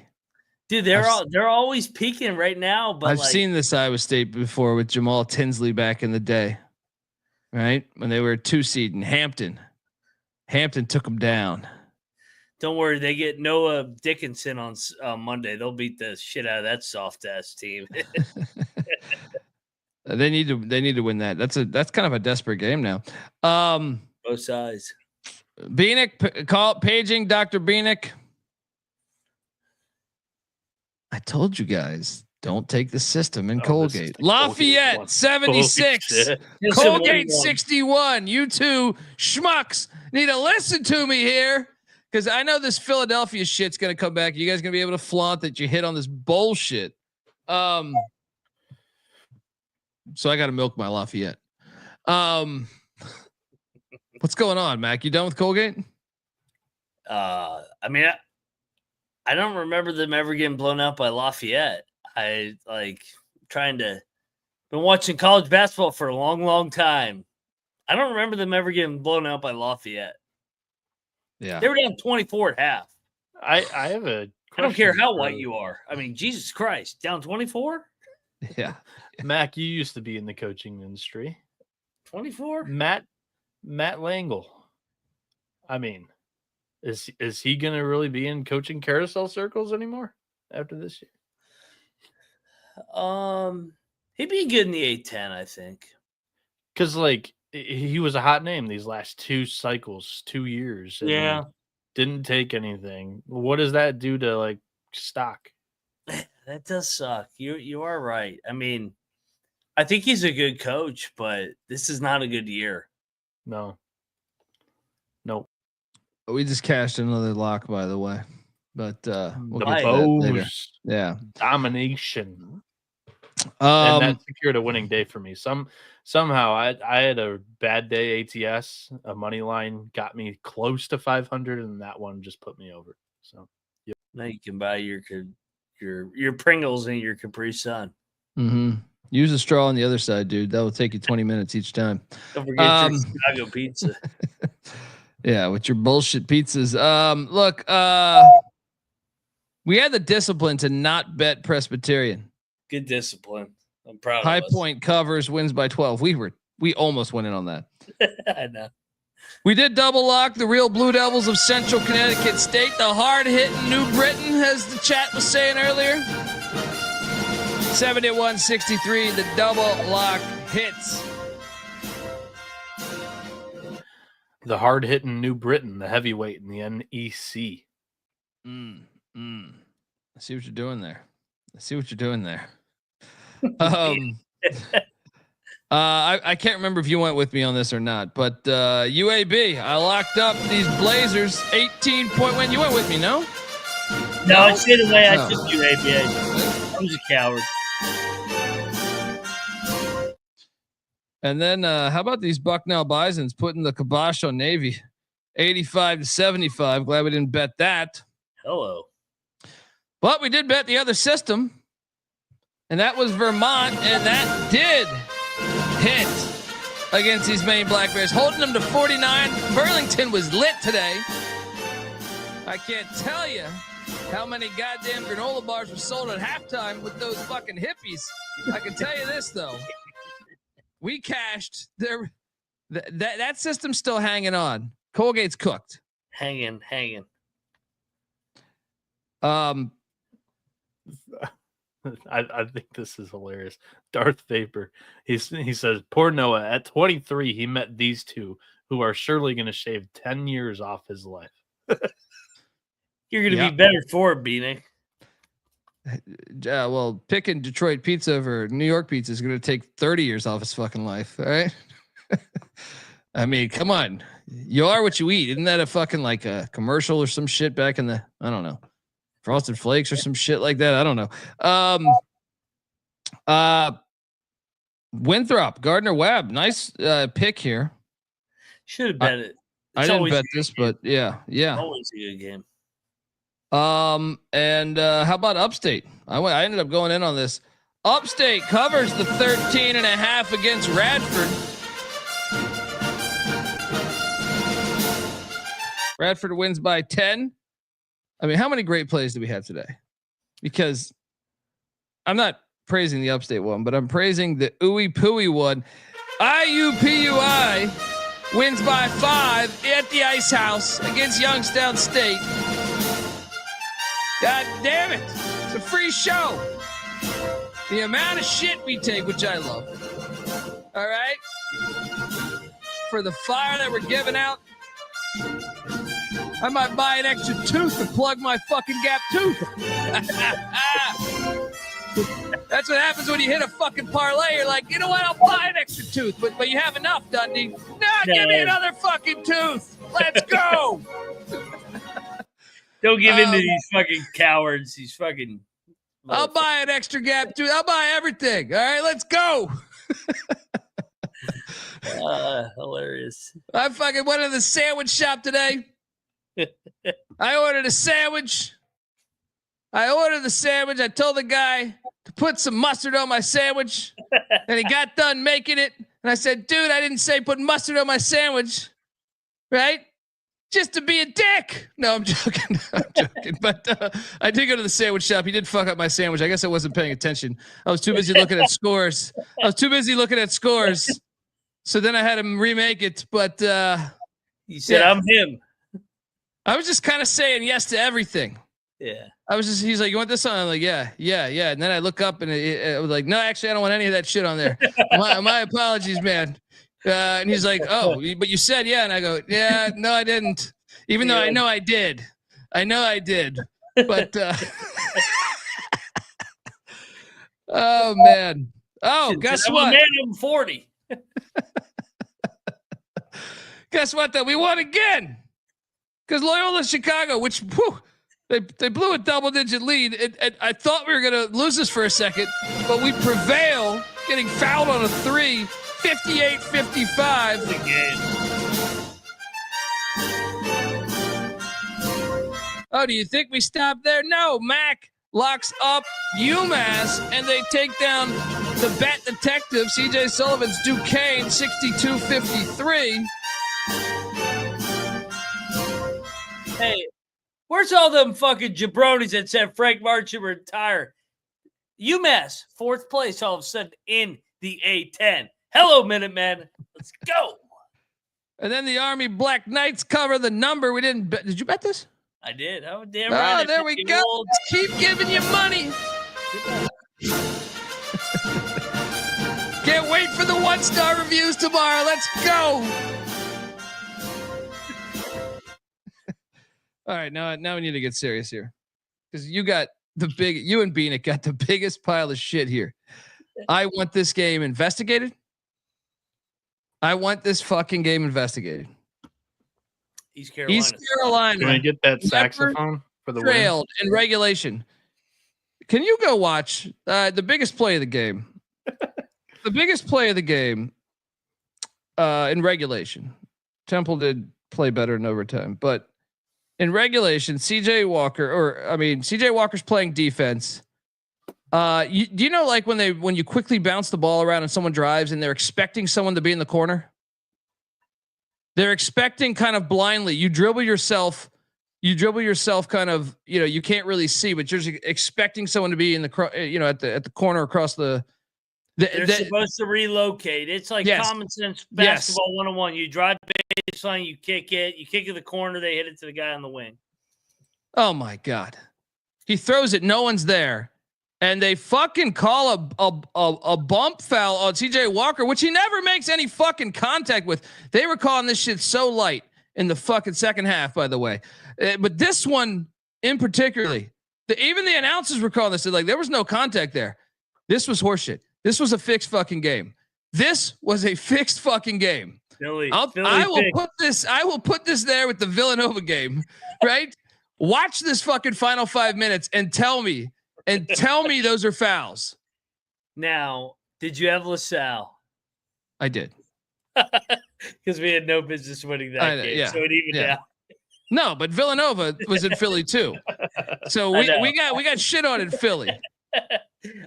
Speaker 4: Dude, they're always peaking right now. But
Speaker 1: I've seen this Iowa State before with Jamal Tinsley back in the day, right? When they were a 2 seed in Hampton. Hampton took them down.
Speaker 4: Don't worry, they get Noah Dickinson on Monday. They'll beat the shit out of that soft ass team.
Speaker 1: They need to win that. That's kind of a desperate game now.
Speaker 4: Both sides.
Speaker 1: Bieniek paging Dr. Bieniek. I told you guys, don't take the system in Colgate. Lafayette 76, Colgate 61. You two schmucks need to listen to me here. Because I know this Philadelphia shit's gonna come back. You guys gonna be able to flaunt that you hit on this bullshit. So I gotta milk my Lafayette. What's going on, Mac? You done with Colgate?
Speaker 4: I mean, I don't remember them ever getting blown out by Lafayette. I been watching college basketball for a long, long time. I don't remember them ever getting blown out by Lafayette.
Speaker 1: Yeah,
Speaker 4: they were down 24 at half.
Speaker 3: I have a.
Speaker 4: I don't care how white you are. I mean, Jesus Christ, down 24.
Speaker 1: Yeah,
Speaker 3: Mac, you used to be in the coaching industry.
Speaker 4: 24.
Speaker 3: Matt Langle. I mean, is he going to really be in coaching carousel circles anymore after this year?
Speaker 4: He'd be good in the A10, I think.
Speaker 3: Because he was a hot name these last 2 cycles, 2 years.
Speaker 4: Yeah.
Speaker 3: Didn't take anything. What does that do to stock?
Speaker 4: That does suck. You are right. I mean, I think he's a good coach, but this is not a good year.
Speaker 3: No.
Speaker 1: We just cashed another lock, by the way. But we'll
Speaker 3: the
Speaker 1: get to that later.
Speaker 3: Yeah. Domination.
Speaker 1: And
Speaker 3: that secured a winning day for me. Somehow I had a bad day ATS. A money line got me close to 500, and that one just put me over. So yeah.
Speaker 4: Now you can buy your Pringles and your Capri Sun.
Speaker 1: Mm-hmm. Use a straw on the other side, dude. That will take you 20 minutes each time.
Speaker 4: Don't forget your Chicago pizza.
Speaker 1: Yeah, with your bullshit pizzas. Look, we had the discipline to not bet Presbyterian.
Speaker 4: Good discipline. I'm proud
Speaker 1: High
Speaker 4: of us.
Speaker 1: Point covers, wins by 12. We almost went in on that.
Speaker 4: I know.
Speaker 1: We did double lock the real Blue Devils of Central Connecticut State. The hard-hitting New Britain, as the chat was saying earlier. 71-63, the double lock hits.
Speaker 3: The hard-hitting New Britain, the heavyweight in the NEC.
Speaker 1: I see what you're doing there. I can't remember if you went with me on this or not, but UAB, I locked up these Blazers 18-point win. You went with me, no?
Speaker 4: No, I stayed away. I took UAB. I was a coward.
Speaker 1: And then how about these Bucknell Bisons putting the kibosh on Navy 85-75. Glad we didn't bet that.
Speaker 4: Hello.
Speaker 1: But we did bet the other system, and that was Vermont, and that did hit against these Maine Black Bears, holding them to 49. Burlington was lit today. I can't tell you how many goddamn granola bars were sold at halftime with those fucking hippies. I can tell you this, though. We cashed there. That system's still hanging on. Colgate's cooked.
Speaker 4: Hanging.
Speaker 3: I think this is hilarious. Darth Vapor. He says, poor Noah. At 23, he met these two who are surely going to shave 10 years off his life.
Speaker 4: You're going to be better for it, Bieniek.
Speaker 1: Well, picking Detroit pizza over New York pizza is going to take 30 years off his fucking life. All right. I mean, come on. You are what you eat. Isn't that a fucking like a commercial or some shit back in the, I don't know, Frosted Flakes or some shit like that? I don't know. Winthrop, Gardner Webb. Nice pick here.
Speaker 4: Should have bet it.
Speaker 1: I didn't bet this, but yeah.
Speaker 4: Always a good game.
Speaker 1: And how about Upstate? I ended up going in on this. Upstate covers the 13.5 against Radford. Radford wins by 10. I mean, how many great plays do we have today? Because I'm not praising the Upstate one, but I'm praising the Ooey Pooey one. IUPUI wins by 5 at the Ice House against Youngstown State. God damn it. It's a free show. The amount of shit we take, which I love. All right. For the fire that we're giving out, I might buy an extra tooth to plug my fucking gap tooth. That's what happens when you hit a fucking parlay. You're like, you know what? I'll buy an extra tooth, but you have enough, Dundee. Give me another fucking tooth. Let's go.
Speaker 4: Don't give in to these fucking cowards. These fucking.
Speaker 1: I'll buy an extra gap tooth. I'll buy everything. All right, let's go.
Speaker 4: Hilarious.
Speaker 1: I fucking went to the sandwich shop today. I ordered a sandwich. I told the guy to put some mustard on my sandwich. And he got done making it. And I said, dude, I didn't say put mustard on my sandwich. Right? Just to be a dick. No, I'm joking. But I did go to the sandwich shop. He did fuck up my sandwich. I guess I wasn't paying attention. I was too busy looking at scores. So then I had him remake it. But
Speaker 4: he said, I'm him.
Speaker 1: I was just kind of saying yes to everything.
Speaker 4: Yeah.
Speaker 1: He's like, you want this on? I'm like, yeah. And then I look up and it was like, no, actually, I don't want any of that shit on there. my apologies, man. And he's like, oh, but you said, yeah. And I go, yeah, no, I didn't. Even though I know I did. But, oh man. Oh, guess what?
Speaker 4: I'm 40.
Speaker 1: Guess what though? We won again. Because Loyola Chicago, which they blew a double-digit lead. I thought we were going to lose this for a second, but we prevail, getting fouled on a 3, 58-55.
Speaker 4: Again.
Speaker 1: Oh, do you think we stopped there? No, Mac locks up UMass, and they take down the Bet Detective, CJ Sullivan's Duquesne, 62-53.
Speaker 4: Hey, where's all them fucking jabronis that said Frank Martin should retire? UMass, 4th place, all of a sudden in the A-10. Hello, Minutemen. Let's go.
Speaker 1: And then the Army Black Knights cover the number. We didn't bet. Did you bet this?
Speaker 4: I did. Oh, damn right.
Speaker 1: Oh, there we go. Let's keep giving you money. Can't wait for the 1-star reviews tomorrow. Let's go. All right, now we need to get serious here, because you and Bieniek got the biggest pile of shit here. I want this game investigated. I want this fucking game investigated.
Speaker 4: East Carolina.
Speaker 3: Can I get that saxophone for the
Speaker 1: trailed in regulation? Can you go watch the biggest play of the game? The biggest play of the game in regulation. Temple did play better in overtime, but in regulation, CJ Walker's playing defense. Do you know, like when you quickly bounce the ball around and someone drives and they're expecting someone to be in the corner? They're expecting kind of blindly. You dribble yourself kind of, you can't really see, but you're just expecting someone to be in the, at the corner across the.
Speaker 4: They're supposed to relocate. It's like common sense basketball 101. You drive baseline, you kick it to the corner, they hit it to the guy on the wing.
Speaker 1: Oh my God. He throws it, no one's there. And they fucking call a bump foul on CJ Walker, which he never makes any fucking contact with. They were calling this shit so light in the fucking second half, by the way. But this one in particularly, even the announcers were calling this, like, there was no contact there. This was horseshit. This was a fixed fucking game. I will put this there with the Villanova game, right? Watch this fucking final 5 minutes and tell me those are fouls.
Speaker 4: Now, did you have LaSalle?
Speaker 1: I did.
Speaker 4: Because we had no business winning that game.
Speaker 1: Yeah,
Speaker 4: so it evened out.
Speaker 1: No, but Villanova was in Philly too. So we got shit on in Philly.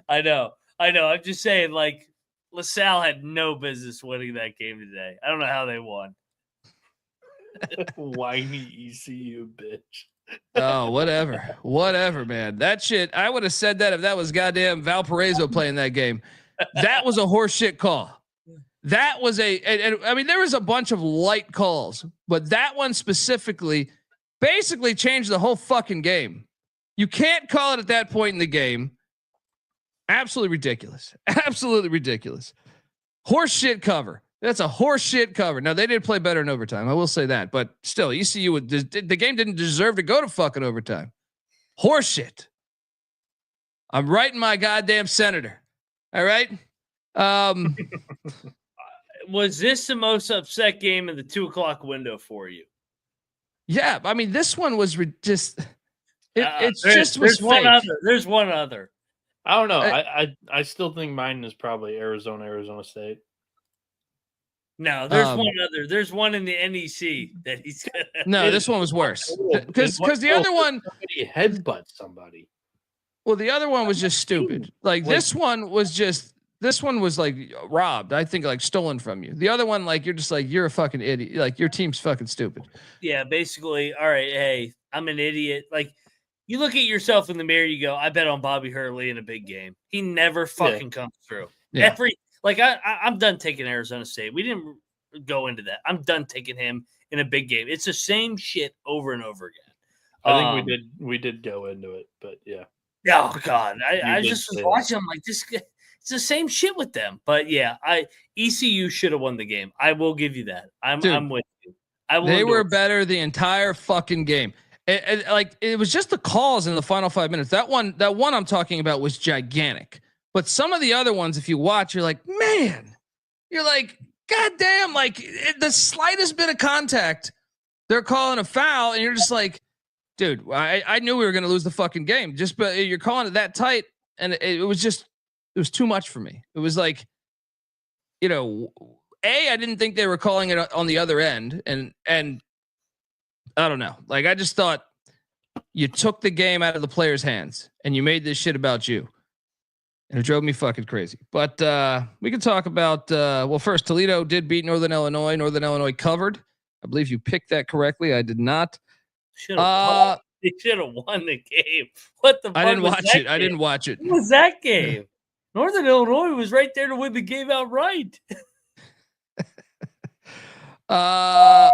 Speaker 4: I know. I'm just saying, like, LaSalle had no business winning that game today. I don't know how they won.
Speaker 3: Whiny ECU bitch.
Speaker 1: Oh, whatever, man. That shit. I would have said that if that was goddamn Valparaiso playing that game. That was a horseshit call. That was I mean, there was a bunch of light calls, but that one specifically basically changed the whole fucking game. You can't call it at that point in the game. Absolutely ridiculous. Absolutely ridiculous. Horse shit cover. That's a horse shit cover. Now they did play better in overtime. I will say that, but still, ECU the game didn't deserve to go to fucking overtime. Horse shit. I'm writing my goddamn senator. All right.
Speaker 4: Was this the most upset game in the 2:00 window for you?
Speaker 1: Yeah, I mean, this one was just.
Speaker 4: There's one other. There's one other.
Speaker 3: I don't know. I still think mine is probably Arizona State.
Speaker 4: No, there's one other. There's one in the NEC that he's.
Speaker 1: No, this one was worse because the other one
Speaker 3: headbutt somebody.
Speaker 1: Well, the other one was just stupid. Like this one was like robbed. I think like stolen from you. The other one, like you're just like you're a fucking idiot. Like your team's fucking stupid.
Speaker 4: Yeah, basically. All right, hey, I'm an idiot. Like you look at yourself in the mirror, you go, I bet on Bobby Hurley in a big game. He never fucking comes through. Yeah. I'm done taking Arizona State. We didn't go into that. I'm done taking him in a big game. It's the same shit over and over again.
Speaker 3: I think we did go into it, but yeah.
Speaker 4: Oh God, I just was watching. I'm like, this. It's the same shit with them. But yeah, ECU should have won the game. I will give you that. I'm with you.
Speaker 1: They were better the entire fucking game. It was just the calls in the final 5 minutes. That one I'm talking about was gigantic. But some of the other ones, if you watch, you're like, man, you're like, goddamn, like the slightest bit of contact, they're calling a foul, and you're just like, dude, I knew we were going to lose the fucking game. But you're calling it that tight, and it was too much for me. It was like, I didn't think they were calling it on the other end, and I don't know. Like I just thought you took the game out of the players' hands, and you made this shit about you. And it drove me fucking crazy. But we can talk about, first, Toledo did beat Northern Illinois. Northern Illinois covered. I believe you picked that correctly. I did not.
Speaker 4: They should have won the game. What the fuck?
Speaker 1: I didn't watch it.
Speaker 4: What was that game? Northern Illinois was right there to win the game outright.
Speaker 1: All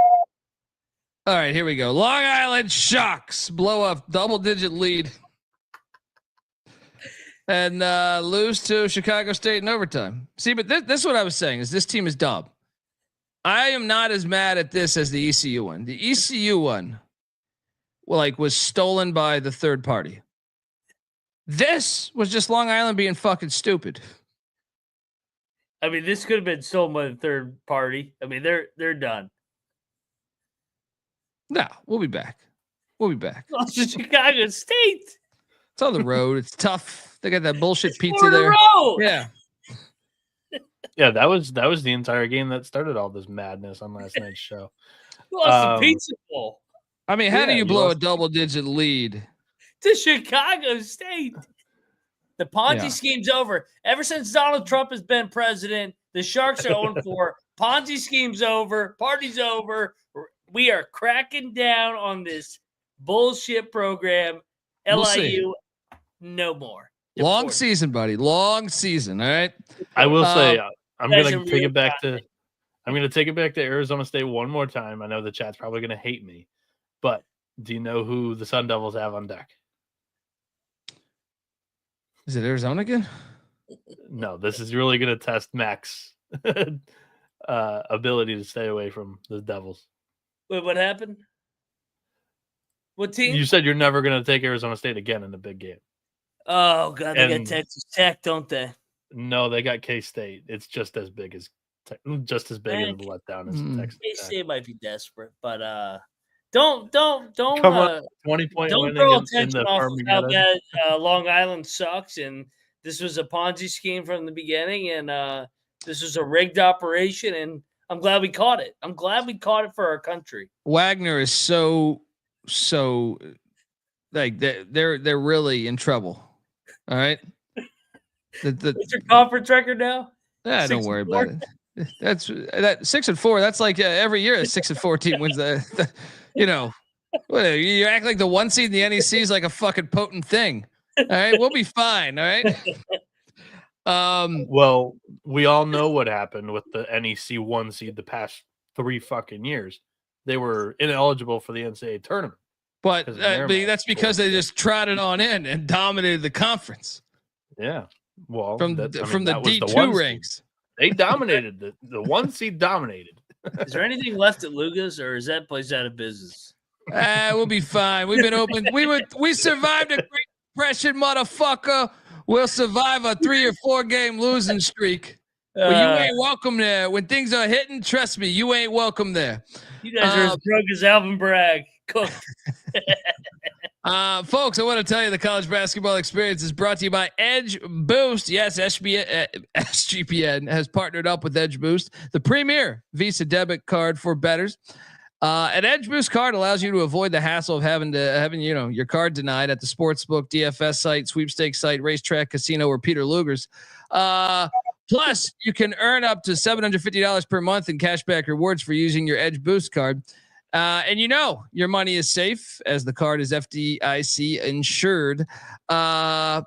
Speaker 1: right, here we go. Long Island Sharks blow up double-digit lead. And lose to Chicago State in overtime. See, but this is what I was saying is this team is dumb. I am not as mad at this as the ECU one. The ECU one, was stolen by the third party. This was just Long Island being fucking stupid.
Speaker 4: I mean, this could have been stolen by the third party. I mean, they're done.
Speaker 1: No, we'll be back.
Speaker 4: Lost to Chicago State.
Speaker 1: It's on the road. It's tough. They got that bullshit pizza there. Yeah.
Speaker 3: Yeah, that was the entire game that started all this madness on last night's show.
Speaker 4: Lost the pizza bowl.
Speaker 1: I mean, how do you blow a double-digit lead
Speaker 4: to Chicago State? The Ponzi scheme's over. Ever since Donald Trump has been president, the Sharks are 0-4. Ponzi scheme's over. Party's over. We are cracking down on this bullshit program. LIU, no more.
Speaker 1: Long season, buddy. Long season. All right.
Speaker 3: I will say I'm going to take it back to. I'm going to take it back to Arizona State one more time. I know the chat's probably going to hate me, but do you know who the Sun Devils have on deck?
Speaker 1: Is it Arizona again?
Speaker 3: No, this is really going to test Mac's ability to stay away from the Devils.
Speaker 4: Wait, what happened? What team?
Speaker 3: You said you're never going to take Arizona State again in the big game.
Speaker 4: Oh, God, they got Texas Tech, don't they?
Speaker 3: No, they got K-State. It's just as big as just as big of a letdown as Texas Tech.
Speaker 4: K-State might be desperate, but don't
Speaker 3: come on, 20-point
Speaker 4: don't
Speaker 3: win
Speaker 4: throw
Speaker 3: against in
Speaker 4: attention
Speaker 3: the
Speaker 4: off of how
Speaker 3: Armageddon.
Speaker 4: bad Long Island sucks, and this was a Ponzi scheme from the beginning, and this was a rigged operation, and I'm glad we caught it. I'm glad we caught it for our country.
Speaker 1: Wagner is so like they're really in trouble. All right.
Speaker 4: What's your conference record now?
Speaker 1: Don't worry about it. That's that 6-4. That's like every year a 6-4 team wins the you act like the 1 seed in the NEC is like a fucking potent thing. All right, we'll be fine. All right.
Speaker 3: Well, we all know what happened with the NEC 1 seed the past 3 fucking years. They were ineligible for the NCAA tournament.
Speaker 1: But that's because they just trotted on in and dominated the conference.
Speaker 3: Yeah. Well,
Speaker 1: from the D2 ranks.
Speaker 3: They dominated the 1 seed dominated.
Speaker 4: Is there anything left at Luga's, or is that place out of business?
Speaker 1: We'll be fine. We've been open. We survived a Great Depression, motherfucker. We'll survive a 3 or 4 game losing streak. But you ain't welcome there. When things are hitting, trust me, you ain't welcome there.
Speaker 4: You guys are as drunk as Alvin Bragg. Cooked.
Speaker 1: Folks, I want to tell you the college basketball experience is brought to you by Edge Boost. Yes, SGPN has partnered up with Edge Boost, the premier Visa debit card for bettors. An Edge Boost card allows you to avoid the hassle of having your card denied at the sportsbook, DFS site, sweepstakes site, racetrack, casino, or Peter Luger's. Plus, you can earn up to $750 per month in cashback rewards for using your Edge Boost card. And your money is safe as the card is FDIC insured. The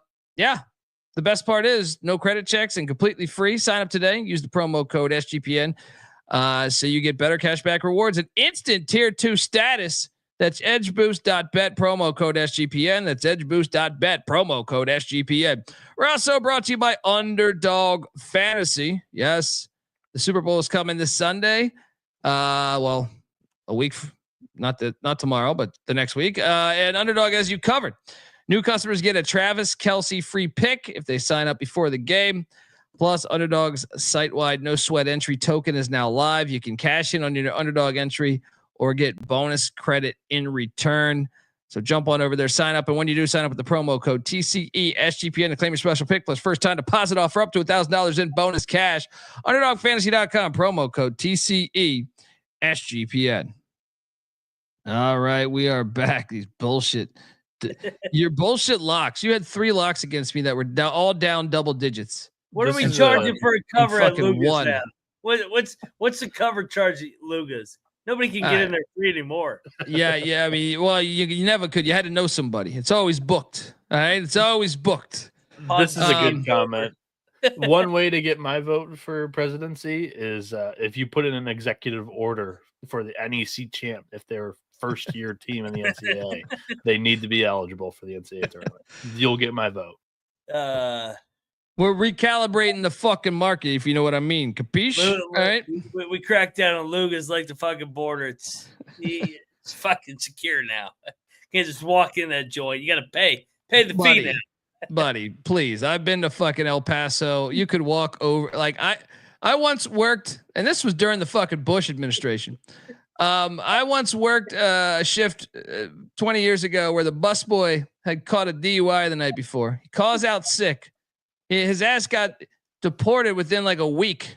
Speaker 1: best part is no credit checks and completely free. Sign up today. Use the promo code SGPN. So you get better cashback rewards and instant tier 2 status. That's edgeboost.bet, promo code SGPN. That's edgeboost.bet, promo code SGPN. We're also brought to you by Underdog Fantasy. Yes, the Super Bowl is coming this Sunday. A week, not tomorrow, but the next week. And Underdog has you covered. New customers get a Travis Kelce free pick if they sign up before the game. Plus, Underdog's site-wide no sweat entry token is now live. You can cash in on your Underdog entry or get bonus credit in return. So jump on over there, sign up, and when you do, sign up with the promo code TCE SGPN to claim your special pick plus first time deposit offer up to $1,000 in bonus cash. UnderdogFantasy.com, promo code TCE SGPN. All right, we are back. These bullshit, your bullshit locks. You had 3 locks against me that were all down double digits.
Speaker 4: What are we charging for a cover at Luga's now? What's the cover charge at Luga's? Nobody can get in there free anymore.
Speaker 1: Yeah. I mean, well, you never could. You had to know somebody. It's always booked. All right, it's always booked.
Speaker 3: This is a good comment. One way to get my vote for presidency is if you put in an executive order for the NEC champ, if they're first-year team in the NCAA, they need to be eligible for the NCAA tournament. You'll get my vote.
Speaker 1: We're recalibrating the fucking market, if you know what I mean. Capiche? All right.
Speaker 4: We cracked down on Luga's like the fucking border. It's fucking secure now. You can't just walk in that joint. You got to pay the fee now.
Speaker 1: Buddy, please. I've been to fucking El Paso. You could walk over. Like I once worked, and this was during the fucking Bush administration. I once worked a shift 20 years ago where the busboy had caught a DUI the night before. He calls out sick. His ass got deported within like a week,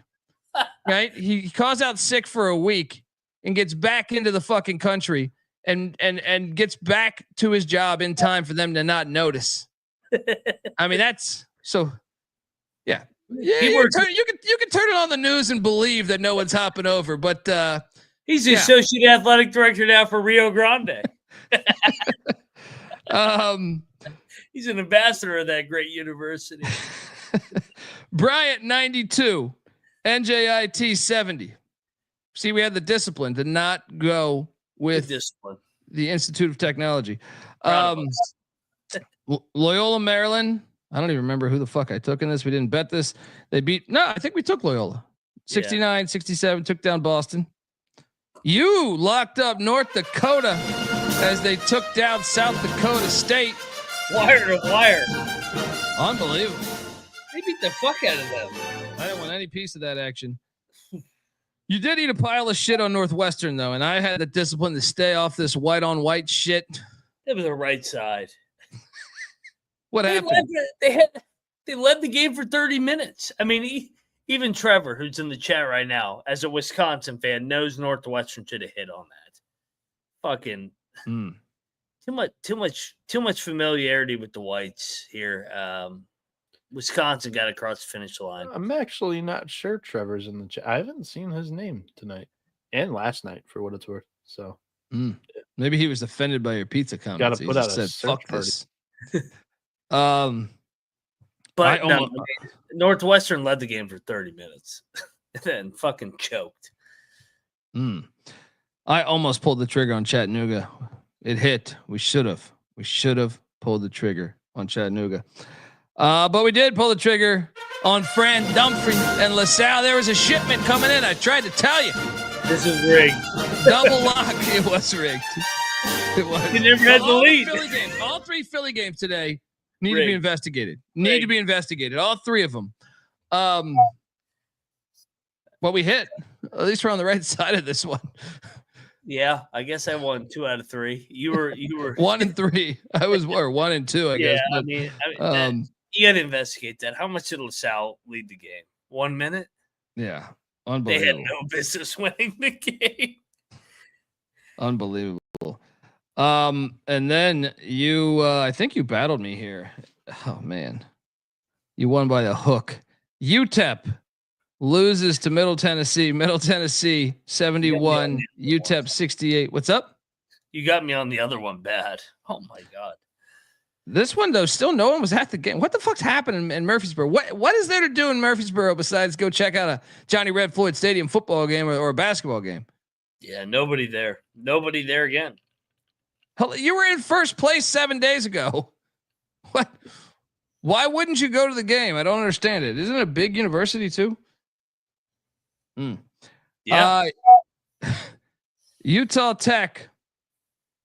Speaker 1: right? He calls out sick for a week and gets back into the fucking country and gets back to his job in time for them to not notice. I mean, that's so. Yeah. You can turn it on the news and believe that no one's hopping over, but
Speaker 4: he's the associate athletic director now for Rio Grande. He's an ambassador of that great university.
Speaker 1: Bryant 92, NJIT 70. See, we had the discipline to not go with the Institute of Technology. Loyola, Maryland. I don't even remember who the fuck I took in this. We didn't bet this. I think we took Loyola. 69, 67, took down Boston. You locked up North Dakota as they took down South Dakota State.
Speaker 4: Wire to wire.
Speaker 1: Unbelievable.
Speaker 4: They beat the fuck out of them.
Speaker 1: I didn't want any piece of that action. You did eat a pile of shit on Northwestern, though, and I had the discipline to stay off this white-on-white shit.
Speaker 4: It was the right side.
Speaker 1: What happened?
Speaker 4: They led the game for 30 minutes. I mean, even Trevor, who's in the chat right now, as a Wisconsin fan, knows Northwestern should have hit on that. Fucking Too much familiarity with the whites here. Wisconsin got across the finish line.
Speaker 3: I'm actually not sure Trevor's in the chat. I haven't seen his name tonight and last night for what it's worth. So
Speaker 1: maybe he was offended by your pizza comments.
Speaker 3: Got to put out a
Speaker 1: said,
Speaker 3: search
Speaker 1: "Fuck
Speaker 3: party."
Speaker 1: this."
Speaker 4: But Northwestern led the game for 30 minutes and then fucking choked.
Speaker 1: I almost pulled the trigger on Chattanooga. It hit. We should have pulled the trigger on Chattanooga. But we did pull the trigger on Fran Dumfries and LaSalle. There was a shipment coming in. I tried to tell you.
Speaker 4: This is rigged.
Speaker 1: Double lock. It was rigged. It was.
Speaker 4: You never had the lead.
Speaker 1: All three Philly games today need to be investigated. Need to be investigated. All three of them. Well, we hit. At least we're on the right side of this one.
Speaker 4: Yeah, I guess I won 2 out of 3. You were
Speaker 1: 1 and 3. I was 1 and 2. I guess.
Speaker 4: But,
Speaker 1: I
Speaker 4: mean you got to investigate that. How much did LaSalle lead the game? 1 minute?
Speaker 1: Yeah,
Speaker 4: They
Speaker 1: unbelievable.
Speaker 4: had no business winning the game.
Speaker 1: Unbelievable. And then you, I think you battled me here. Oh man, you won by a hook. UTEP loses to Middle Tennessee. Middle Tennessee 71. UTEP 68. What's up?
Speaker 4: You got me on the other one bad. Oh my god.
Speaker 1: This one though, still no one was at the game. What the fuck's happening in Murfreesboro? What is there to do in Murfreesboro besides go check out a Johnny Red Floyd Stadium football game or a basketball game?
Speaker 4: Yeah, nobody there. Nobody there again.
Speaker 1: Hell, you were in first place 7 days ago. What? Why wouldn't you go to the game? I don't understand it. Isn't it a big university too?
Speaker 4: Yeah.
Speaker 1: Utah Tech.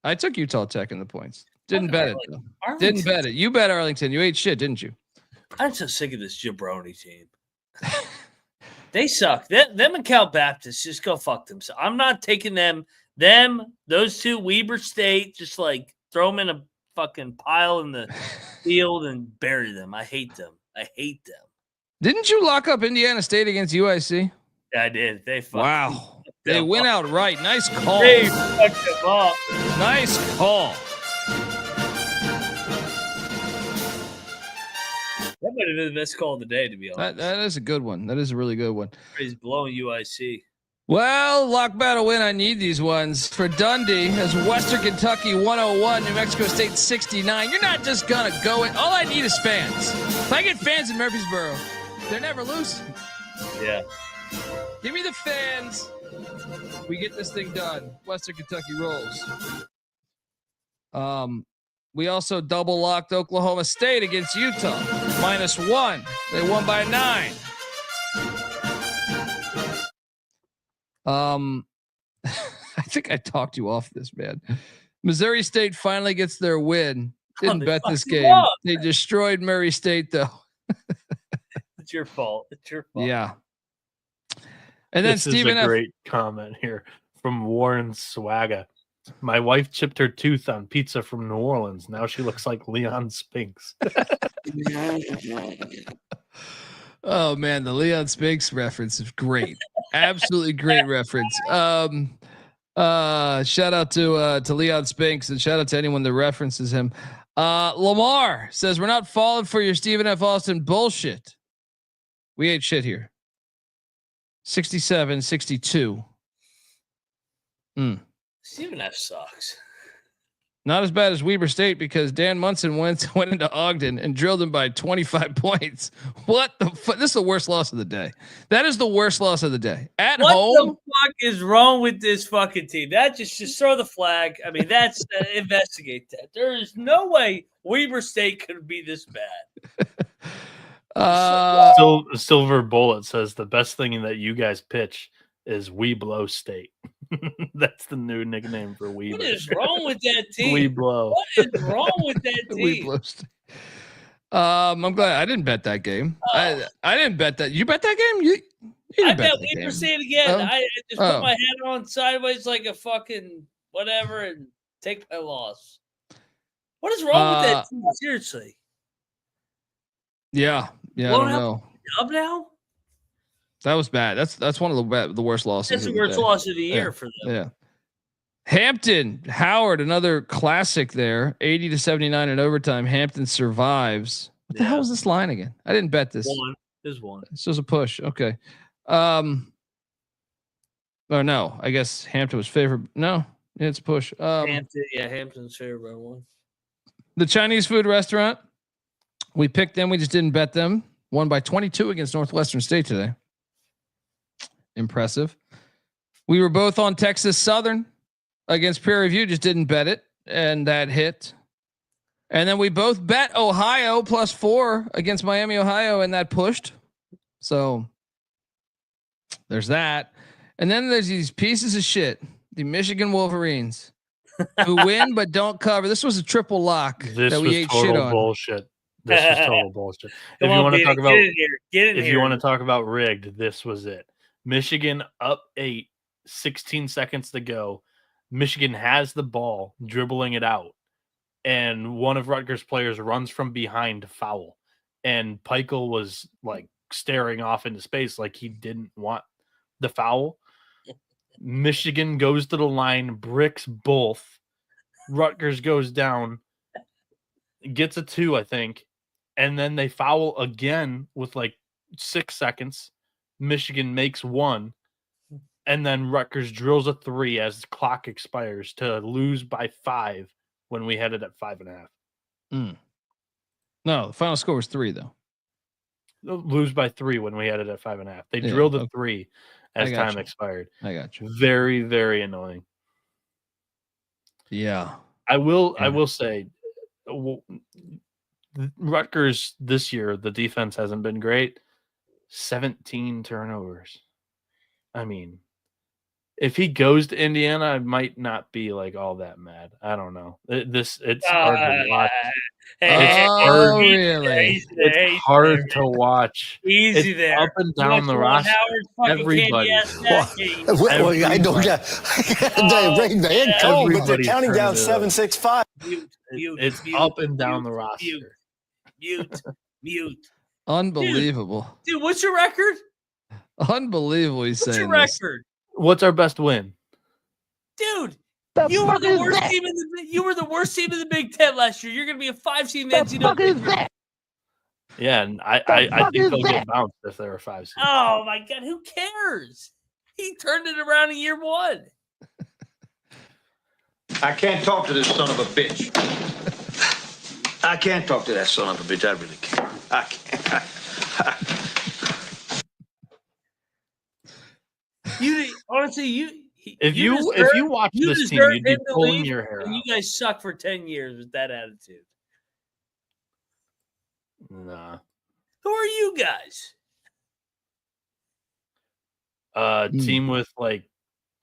Speaker 1: I took Utah Tech in the points. Didn't bet it though. Didn't bet it. You bet Arlington. You ate shit, didn't you?
Speaker 4: I'm so sick of this jabroni team. They suck. Them and Cal Baptist just go fuck themselves. I'm not taking them. Those two, Weber State, just like throw them in a fucking pile in the field and bury them. I hate them.
Speaker 1: Didn't you lock up Indiana State against UIC?
Speaker 4: Yeah, I did.
Speaker 1: Wow. They went out right. Nice call.
Speaker 4: They fucked them up.
Speaker 1: Nice call.
Speaker 4: That might have been the best call of the day, to be honest.
Speaker 1: That is a good one. That is a really good one.
Speaker 4: He's blowing UIC.
Speaker 1: Well, lock battle win. I need these ones for Dundee as Western Kentucky 101, New Mexico State 69. You're not just gonna go in. All I need is fans. If I get fans in Murfreesboro, they're never losing.
Speaker 4: Yeah.
Speaker 1: Give me the fans. We get this thing done. Western Kentucky rolls. We also double locked Oklahoma State against Utah. -1. They won by 9. I think I talked you off this, man. Missouri State finally gets their win. Didn't bet this game. They destroyed Murray State, though.
Speaker 4: It's your fault.
Speaker 1: Yeah. And then
Speaker 3: this
Speaker 1: Stephen
Speaker 3: is a great comment here from Warren Swaga. My wife chipped her tooth on pizza from New Orleans. Now she looks like Leon Spinks.
Speaker 1: Oh man, the Leon Spinks reference is great. Absolutely great reference. Shout out to Leon Spinks and shout out to anyone that references him. Lamar says we're not falling for your Stephen F. Austin bullshit. We ate shit here. 67-62.
Speaker 4: Stephen F. sucks.
Speaker 1: Not as bad as Weber State because Dan Munson went into Ogden and drilled him by 25 points. What the fuck? This is the worst loss of the day. That is the worst loss of the day. At
Speaker 4: what
Speaker 1: home.
Speaker 4: What the fuck is wrong with this fucking team? That just throw the flag. I mean, that's investigate that. There is no way Weber State could be this bad.
Speaker 3: Silver Bullet says the best thing that you guys pitch is We Blow State. That's the new nickname for Weber.
Speaker 4: What is wrong with that team?
Speaker 3: We blow.
Speaker 4: What is wrong with that team?
Speaker 1: We blow State. I'm glad I didn't bet that game. I didn't bet that. You bet that game? You
Speaker 4: I bet Weber State again.
Speaker 1: Oh.
Speaker 4: I just put my head on sideways like a fucking whatever and take my loss. What is wrong with that team? Seriously.
Speaker 1: Yeah. I don't know.
Speaker 4: Up now?
Speaker 1: That was bad. That's one of the worst losses.
Speaker 4: That's the worst loss of the year for them.
Speaker 1: Yeah. Hampton, Howard, another classic there. 80-79 in overtime. Hampton survives. What the hell was this line again? I didn't bet this.
Speaker 4: There's one.
Speaker 1: This was a push. Okay. Or no, I guess Hampton was favored. No, it's a push.
Speaker 4: Hampton's favored by 1.
Speaker 1: The Chinese food restaurant. We picked them. We just didn't bet them. Won by 22 against Northwestern State today. Impressive. We were both on Texas Southern against Prairie View. Just didn't bet it. And that hit. And then we both bet Ohio +4 against Miami, Ohio. And that pushed. So there's that. And then there's these pieces of shit. The Michigan Wolverines who win, but don't cover. This was a triple lock that we ate shit on.
Speaker 3: Bullshit. This was total bullshit. If you want to talk about, if you want to talk about rigged, this was it. Michigan up 8, 16 seconds to go. Michigan has the ball, dribbling it out, and one of Rutgers' players runs from behind to foul. And Peichel was like staring off into space like he didn't want the foul. Michigan goes to the line, bricks both. Rutgers goes down, gets a 2, I think. And then they foul again with like 6 seconds. Michigan makes 1. And then Rutgers drills a 3 as the clock expires to lose by 5 when we had it at 5.5.
Speaker 1: No, the final score was 3 though.
Speaker 3: Lose by 3 when we had it at 5.5. They drilled a 3 as time expired.
Speaker 1: I got you.
Speaker 3: Very, very annoying.
Speaker 1: Yeah.
Speaker 3: I will say Rutgers this year, the defense hasn't been great. 17 turnovers. I mean, if he goes to Indiana, I might not be like all that mad. I don't know. It's hard to watch.
Speaker 1: Really?
Speaker 3: It's hard to watch.
Speaker 4: Easy
Speaker 3: it's
Speaker 4: there.
Speaker 3: Up and down the roster. Everybody.
Speaker 6: I don't get the head coach, but they're counting down 7-6-5.
Speaker 3: It's up and down the roster.
Speaker 4: Mute.
Speaker 1: Unbelievable.
Speaker 4: Dude, what's your record?
Speaker 1: Unbelievable. He's
Speaker 4: what's
Speaker 1: saying
Speaker 4: your
Speaker 1: this.
Speaker 4: record?
Speaker 3: What's our best win?
Speaker 4: Dude, you were the worst team in the Big Ten last year. You're going to be a 5 seed in the NCAA.
Speaker 3: Yeah, and I think they'll get bounced if they're a 5 seed.
Speaker 4: Oh my God, who cares? He turned it around in year 1.
Speaker 8: I can't talk to this son of a bitch. I can't talk to that son of a bitch. I really can't. I can't.
Speaker 3: If you watch this team, you'd be pulling your hair out.
Speaker 4: You guys suck for 10 years with that attitude.
Speaker 3: Nah.
Speaker 4: Who are you guys?
Speaker 3: Team with like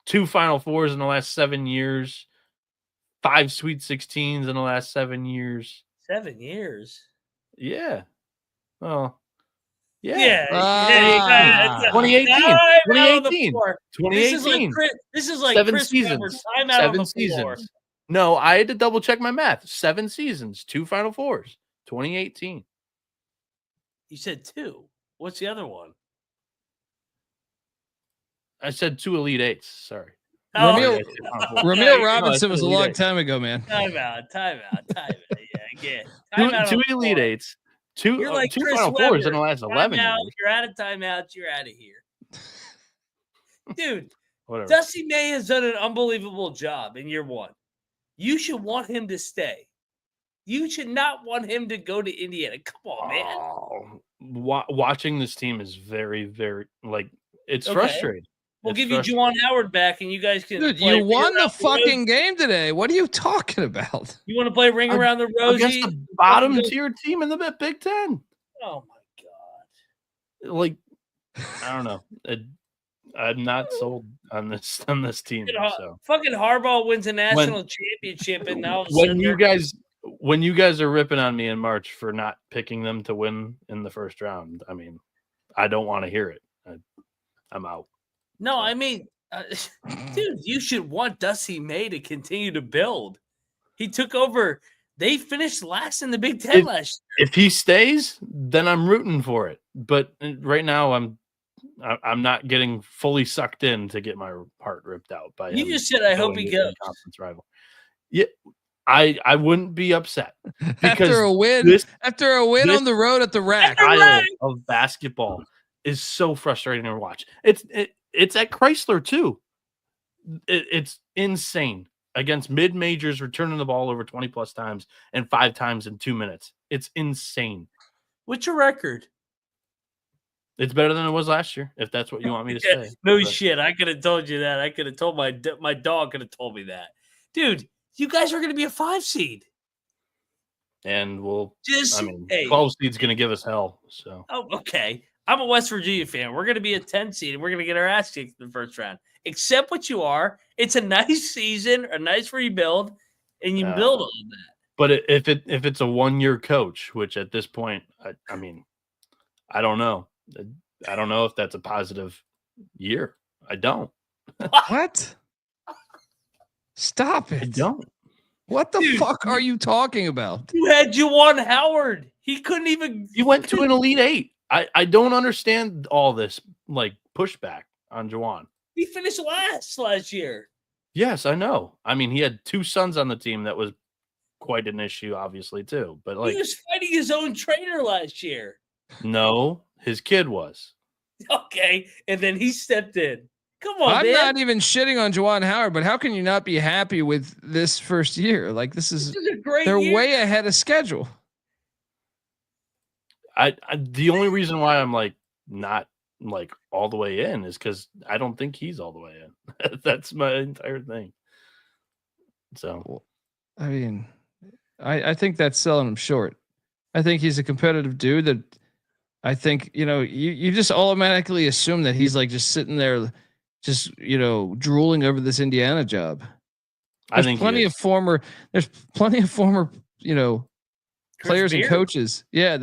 Speaker 3: 2 Final Fours in the last 7 years, 5 Sweet 16s in the last 7 years.
Speaker 4: 7 years?
Speaker 3: Yeah. Well,
Speaker 4: yeah.
Speaker 3: 2018. 2018.
Speaker 4: This is like
Speaker 3: 7
Speaker 4: Chris
Speaker 3: seasons.
Speaker 4: Webber, time out
Speaker 3: 7
Speaker 4: on the floor.
Speaker 3: seasons. No, I had to double check my math. 7 seasons, 2 Final Fours. 2018.
Speaker 4: You said 2. What's the other one?
Speaker 3: I said 2 Elite Eights. Sorry.
Speaker 1: Ramil Robinson was a long time ago, man.
Speaker 4: Time out. Yeah, again.
Speaker 3: 2 Elite Eights. You're like 2 Final Fours in the last 11 years.
Speaker 4: You're out of timeouts. You're out of here. Dude,
Speaker 3: whatever.
Speaker 4: Dusty May has done an unbelievable job in year 1. You should want him to stay. You should not want him to go to Indiana. Come on, man.
Speaker 3: Watching this team is very, very, it's frustrating.
Speaker 4: We'll give you Juwan Howard back, and you guys can.
Speaker 1: Dude, you won the fucking game today. What are you talking about?
Speaker 4: You want to play Ring Around the Rosie
Speaker 3: against the bottom tier team in the Big Ten?
Speaker 4: Oh my God!
Speaker 3: I don't know. I'm not sold on this team. So.
Speaker 4: Fucking Harbaugh wins a national championship, and now
Speaker 3: when you guys are ripping on me in March for not picking them to win in the first round, I mean, I don't want to hear it. I'm out.
Speaker 4: No, I mean, dude, you should want Dusty May to continue to build. He took over. They finished last in the Big Ten last year.
Speaker 3: If he stays, then I'm rooting for it. But right now, I'm not getting fully sucked in to get my heart ripped out by him.
Speaker 4: You just said, I hope he goes.
Speaker 3: Conference rival. Yeah, I wouldn't be upset because
Speaker 1: after a win on the road at the rack.
Speaker 3: Style of basketball is so frustrating to watch. It's at Chrysler too. It's insane against mid majors returning the ball over 20 plus times and 5 times in 2 minutes. It's insane.
Speaker 4: What's your record?
Speaker 3: It's better than it was last year, if that's what you want me to say.
Speaker 4: No shit. I could have told you that. I could have told my dog could have told me that. Dude, you guys are going to be a 5 seed.
Speaker 3: And 12 seed's going to give us hell. So.
Speaker 4: Oh, okay. I'm a West Virginia fan. We're going to be a 10 seed, and we're going to get our ass kicked in the first round. Accept what you are. It's a nice season, a nice rebuild, and you build on that.
Speaker 3: But if it's a 1-year coach, which at this point, I mean, I don't know. I don't know if that's a positive year. I don't.
Speaker 1: What? Stop it.
Speaker 3: I don't.
Speaker 1: What the fuck are you talking about?
Speaker 4: You had Juwan Howard. He couldn't even.
Speaker 3: You went to an Elite 8. I don't understand all this like pushback on Juwan.
Speaker 4: He finished last year.
Speaker 3: Yes, I know. I mean, he had 2 sons on the team. That was quite an issue, obviously, too. But like,
Speaker 4: he was fighting his own trainer last year.
Speaker 3: No, his kid was.
Speaker 4: Okay, and then he stepped in. Come on,
Speaker 1: I'm not even shitting on Juwan Howard, but how can you not be happy with this first year? Like this is
Speaker 4: a great
Speaker 1: they're
Speaker 4: year.
Speaker 1: Way ahead of schedule.
Speaker 3: The only reason why I'm like not like all the way in is because I don't think he's all the way in. That's my entire thing. So,
Speaker 1: I mean, I think that's selling him short. I think he's a competitive dude that I think, you just automatically assume that he's like just sitting there, just, drooling over this Indiana job. There's plenty of former, players and coaches. Yeah.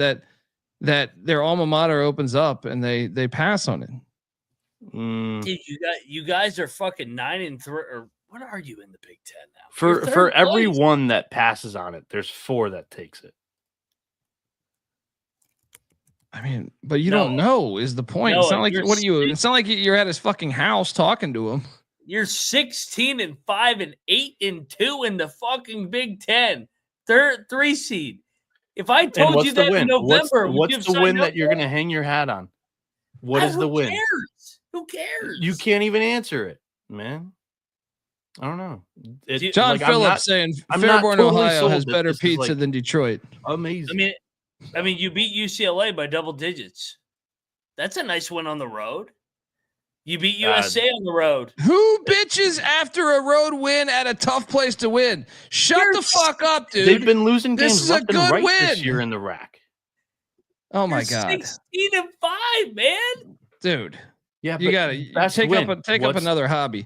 Speaker 1: That their alma mater opens up and they pass on it.
Speaker 4: Dude, you guys are fucking 9-3, or what are you in the Big Ten now?
Speaker 3: For every one that passes on it, there's 4 that takes it.
Speaker 1: I mean, but you don't know is the point. It's not like it's not like you're at his fucking house talking to him.
Speaker 4: You're 16-5 and 8-2 in the fucking Big Ten, 3 seed. If I told you that in November,
Speaker 3: what's the win that you're going to hang your hat on? What is the win?
Speaker 4: Who cares?
Speaker 3: You can't even answer it, man. I don't know.
Speaker 1: John Phillips saying Fairborn, Ohio has better pizza than Detroit.
Speaker 3: Amazing.
Speaker 4: I mean, you beat UCLA by double digits. That's a nice win on the road. You beat USA on the road.
Speaker 1: Who bitches after a road win at a tough place to win? Shut the fuck up, dude.
Speaker 3: They've been losing games
Speaker 1: this is a good win
Speaker 3: this year in the rack.
Speaker 1: Oh my God.
Speaker 4: 16-5, man.
Speaker 1: Dude.
Speaker 3: Yeah,
Speaker 1: you gotta take up another hobby.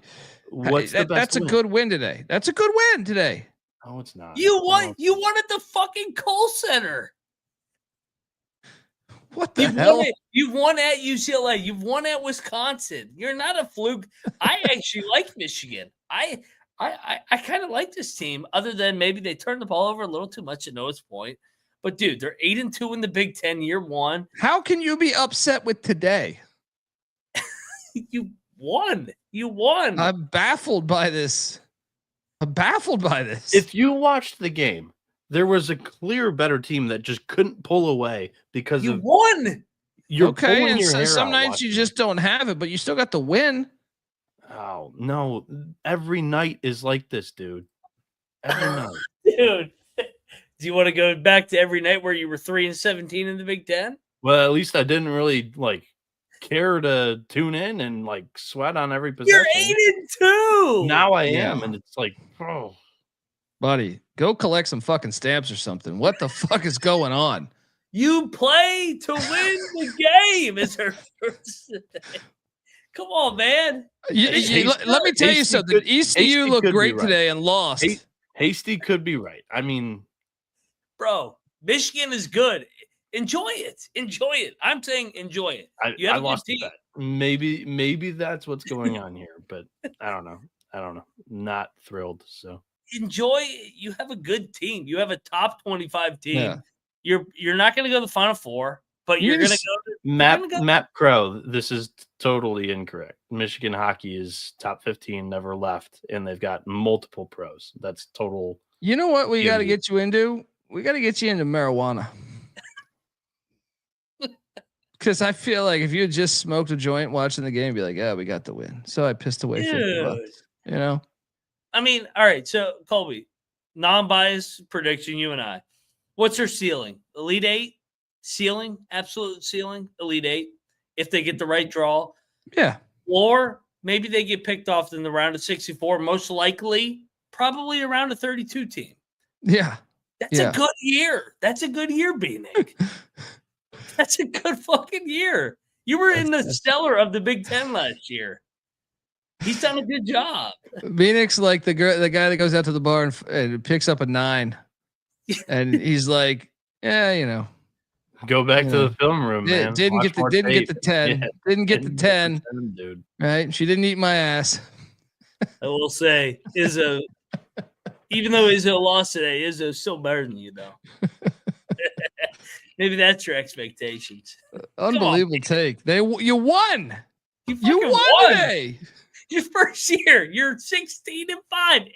Speaker 1: That's a good win today. That's a good win today.
Speaker 3: No, it's not.
Speaker 4: You won at the fucking Kohl Center.
Speaker 1: What the hell?
Speaker 4: You've won at UCLA. You've won at Wisconsin. You're not a fluke. I actually like Michigan. I kind of like this team, other than maybe they turned the ball over a little too much at Noah's point. But dude, they're 8-2 in the Big Ten year 1.
Speaker 1: How can you be upset with today?
Speaker 4: You won. You won.
Speaker 1: I'm baffled by this.
Speaker 3: If you watched the game, there was a clear better team that just couldn't pull away because
Speaker 4: you won.
Speaker 3: You're
Speaker 1: okay, and some nights you just don't have it, but you still got the win.
Speaker 3: Oh no! Every night is like this, dude. Every night,
Speaker 4: dude. Do you want to go back to every night where you were 3-17 in the Big Ten?
Speaker 3: Well, at least I didn't really care to tune in and sweat on every possession.
Speaker 4: You're 8-2.
Speaker 3: Now I am, and it's oh.
Speaker 1: Buddy, go collect some fucking stamps or something. What the fuck is going on?
Speaker 4: You play to win the game. Is her first. Come on, man.
Speaker 1: Let me tell you something. ECU looked great today and lost.
Speaker 3: Hasty could be right. I mean,
Speaker 4: bro, Michigan is good. Enjoy it. Enjoy it. I'm saying enjoy it.
Speaker 3: I lost that. Maybe that's what's going on here, but I don't know. Not thrilled. So.
Speaker 4: Enjoy. You have a good team. You have a top 25 team.
Speaker 1: Yeah.
Speaker 4: You're not going to go to the Final Four, but you're going to go.
Speaker 3: Matt Crow, this is totally incorrect. Michigan hockey is top 15, never left, and they've got multiple pros. That's total.
Speaker 1: You know what we got to get you into? We got to get you into marijuana. Because I feel like if you had just smoked a joint watching the game, be like, yeah, we got the win. So I pissed away $50. You know?
Speaker 4: I mean, all right. So Colby, non-biased prediction, you and I. What's her ceiling? Elite 8? Ceiling? Absolute ceiling? Elite 8. If they get the right draw.
Speaker 1: Yeah.
Speaker 4: Or maybe they get picked off in the round of 64. Most likely, probably around a 32 team.
Speaker 1: Yeah.
Speaker 4: That's a good year. That's a good year, Bieniek. That's a good fucking year. You were in the stellar of the Big Ten last year. He's done a good job.
Speaker 1: Bieniek's like the guy that goes out to the bar and picks up a 9, and he's like, yeah, you know,
Speaker 3: go back to the film room, man.
Speaker 1: Didn't get the 10.
Speaker 3: Yeah.
Speaker 1: Didn't get the 10,
Speaker 3: dude.
Speaker 1: Right? She didn't eat my ass.
Speaker 4: I will say, Izzo, even though Izzo lost today, Izzo's still better than you, though. Maybe that's your expectations.
Speaker 1: Unbelievable take. You won. You won today.
Speaker 4: Your first year. You're 16-5, 8-2 in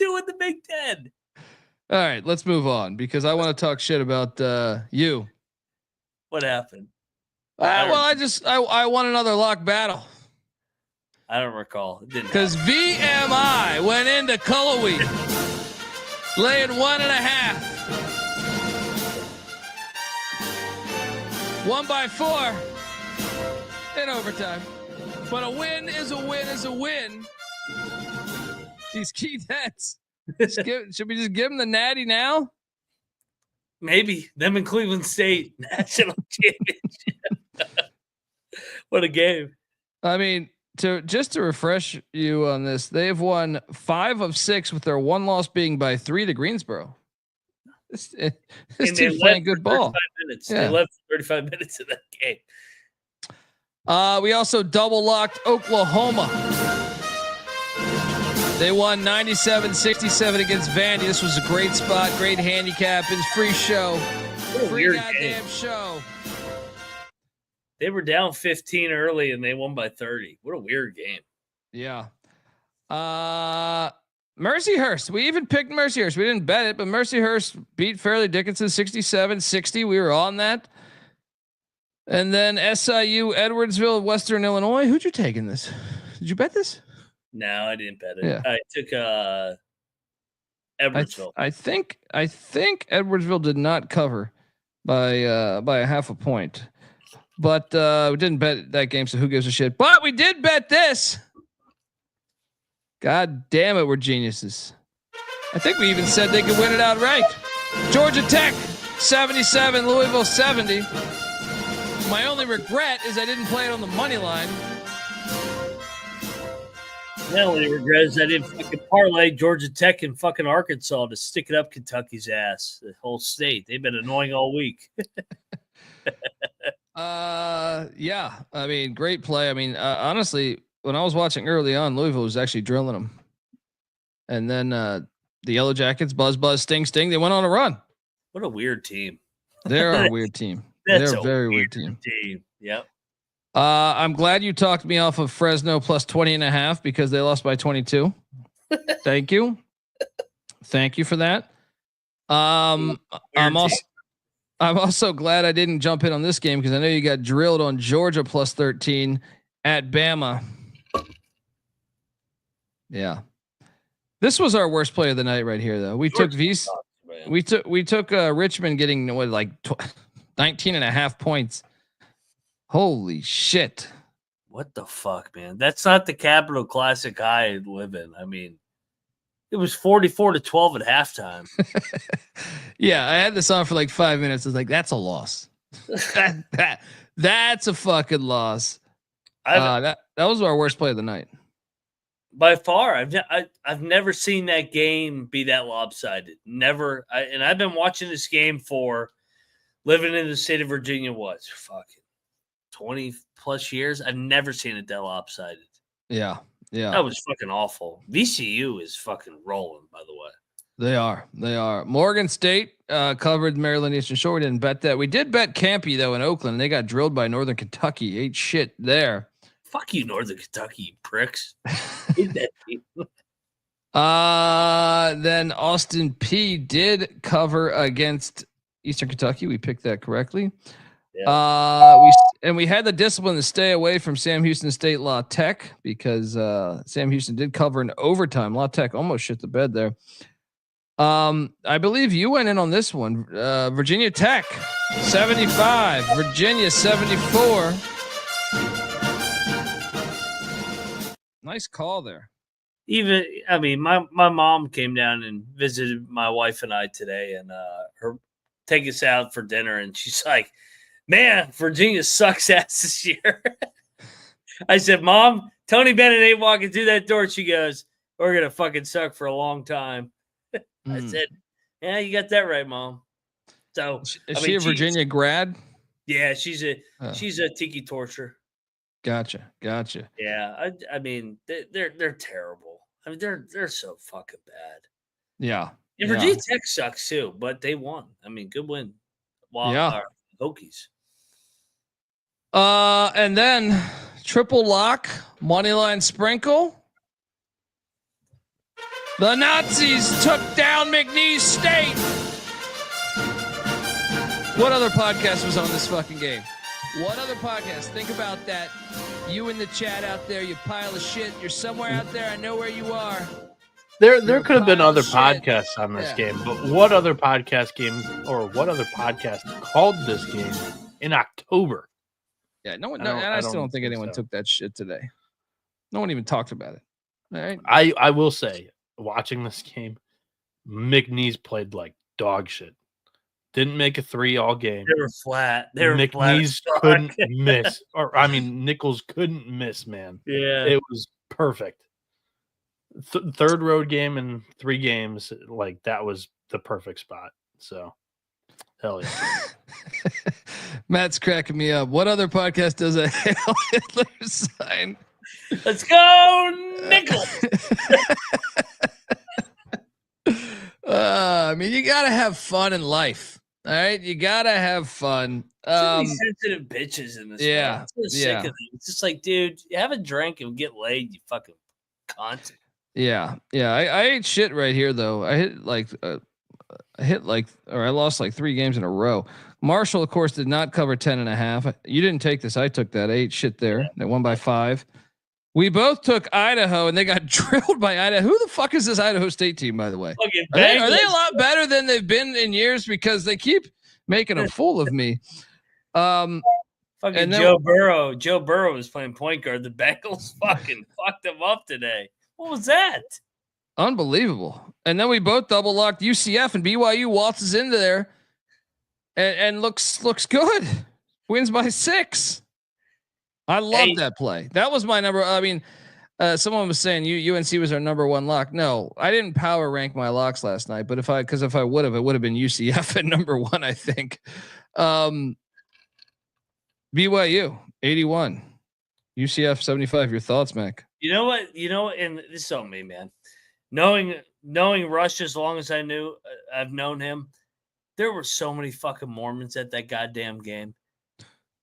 Speaker 4: the Big Ten.
Speaker 1: All right, let's move on because I want to talk shit about you.
Speaker 4: What happened?
Speaker 1: I won another lock battle.
Speaker 4: I don't recall. It didn't
Speaker 1: because VMI went into Color Week laying 1.5. Won by 4 in overtime. But a win is a win is a win. These key nets. Should we just give them the natty now?
Speaker 4: Maybe. Them in Cleveland State National Championship. What a game.
Speaker 1: I mean, to refresh you on this, they've won 5 of 6 with their one loss being by 3 to Greensboro. This team's playing good ball.
Speaker 4: They left 35 minutes of that game.
Speaker 1: We also double locked Oklahoma. They won 97-67 against Vandy. This was a great spot, great handicap. It's free show. Free goddamn show.
Speaker 4: They were down 15 early and they won by 30. What a weird game.
Speaker 1: Yeah. Mercyhurst. We even picked Mercyhurst. We didn't bet it, but Mercyhurst beat Fairleigh Dickinson 67-60. We were on that. And then SIU, Edwardsville, Western Illinois. Who'd you take in this? Did you bet this?
Speaker 4: No, I didn't bet it.
Speaker 1: Yeah.
Speaker 4: I took Edwardsville.
Speaker 1: I think Edwardsville did not cover by a half a point. But we didn't bet that game, so who gives a shit? But we did bet this. God damn it, we're geniuses. I think we even said they could win it outright. Georgia Tech, 77, Louisville 70. My only regret is I didn't play it on the money line.
Speaker 4: My only regret is I didn't fucking parlay Georgia Tech and fucking Arkansas to stick it up Kentucky's ass. The whole state. They've been annoying all week.
Speaker 1: Yeah. I mean, great play. I mean, honestly, when I was watching early on, Louisville was actually drilling them. And then the Yellow Jackets, buzz, sting. They went on a run.
Speaker 4: What a weird team.
Speaker 1: They're a weird team.
Speaker 4: That's
Speaker 1: They're a very weird team.
Speaker 4: Yep.
Speaker 1: I'm glad you talked me off of Fresno plus 20.5 because they lost by 22. Thank you. Thank you for that. I'm also glad I didn't jump in on this game because I know you got drilled on Georgia plus 13 at Bama. Yeah. This was our worst play of the night right here, though. We took Richmond getting 19.5 points. Holy shit.
Speaker 4: What the fuck, man? That's not the Capital Classic I live in. I mean, it was 44-12 at halftime.
Speaker 1: Yeah, I had this on for like 5 minutes. I was like, that's a loss. That's a fucking loss. That was our worst play of the night.
Speaker 4: By far, I've never seen that game be that lopsided. Never. And I've been watching this game for living in the state of Virginia. What fucking 20 plus years? I've never seen it that lopsided.
Speaker 1: Yeah.
Speaker 4: That was fucking awful. VCU is fucking rolling, by the way.
Speaker 1: They are. Morgan State covered Maryland Eastern Shore. We didn't bet that. We did bet Campy though in Oakland. And they got drilled by Northern Kentucky. Ate shit there.
Speaker 4: Fuck you, Northern Kentucky, you pricks.
Speaker 1: Then Austin P did cover against Eastern Kentucky. We picked that correctly. Yeah. We had the discipline to stay away from Sam Houston State La Tech because Sam Houston did cover in overtime. La Tech almost shit the bed there. I believe you went in on this one. Virginia Tech 75, Virginia 74. Nice call there.
Speaker 4: My mom came down and visited my wife and I today, and her take us out for dinner, and she's like, "Man, Virginia sucks ass this year." I said, "Mom, Tony Bennett ain't walking through that door." She goes, "We're gonna fucking suck for a long time." I said, "Yeah, you got that right, Mom." So
Speaker 1: is she a Virginia grad?
Speaker 4: Yeah, she's a tiki torture.
Speaker 1: Gotcha.
Speaker 4: Yeah, I mean they're terrible. I mean they're so fucking bad.
Speaker 1: Yeah.
Speaker 4: And Virginia Tech sucks too, but they won. I mean, good win. Hokies.
Speaker 1: And then triple lock money line sprinkle. The Nazis took down McNeese State. What other podcast was on this fucking game? What other podcast? Think about that. You in the chat out there, you pile of shit. You're somewhere out there. I know where you are.
Speaker 3: There could have been other podcasts on this game, but what other podcast game or what other podcast called this game in October?
Speaker 1: Yeah, no one. I still don't think anyone took that shit today. No one even talked about it. All right.
Speaker 3: I will say, watching this game, McNeese played like dog shit. Didn't make a 3 all game.
Speaker 4: They were flat.
Speaker 3: McNeese couldn't miss. Nichols couldn't miss, man.
Speaker 4: Yeah.
Speaker 3: It was perfect. Third road game in 3 games, like that was the perfect spot. So, hell yeah.
Speaker 1: Matt's cracking me up. What other podcast does a Hail Hitler sign?
Speaker 4: Let's go, Nichols.
Speaker 1: I mean, you got to have fun in life. All right, you gotta have fun.
Speaker 4: So many sensitive bitches in this.
Speaker 1: Yeah,
Speaker 4: I'm so sick of them. It's just like, dude, you have a drink and get laid, you fucking cunt.
Speaker 1: Yeah. I ate shit right here though. I lost like 3 games in a row. Marshall, of course, did not cover 10.5. You didn't take this. I took that. I ate shit there. They won by 5. We both took Idaho, and they got drilled by Idaho. Who the fuck is this Idaho State team, by the way? Are they a lot better than they've been in years? Because they keep making a fool of me.
Speaker 4: Fucking Joe Burrow. Joe Burrow was playing point guard. The Bengals fucking fucked him up today. What was that?
Speaker 1: Unbelievable. And then we both double locked UCF, and BYU waltzes into there and looks good. Wins by 6. I love that play. That was my number. I mean, someone was saying UNC was our number 1 lock. No, I didn't power rank my locks last night, but if I would have, it would have been UCF at number 1, I think. BYU 81, UCF 75. Your thoughts, Mac?
Speaker 4: You know what, and this is on me, man. Knowing Rush as long as I've known him, there were so many fucking Mormons at that goddamn game.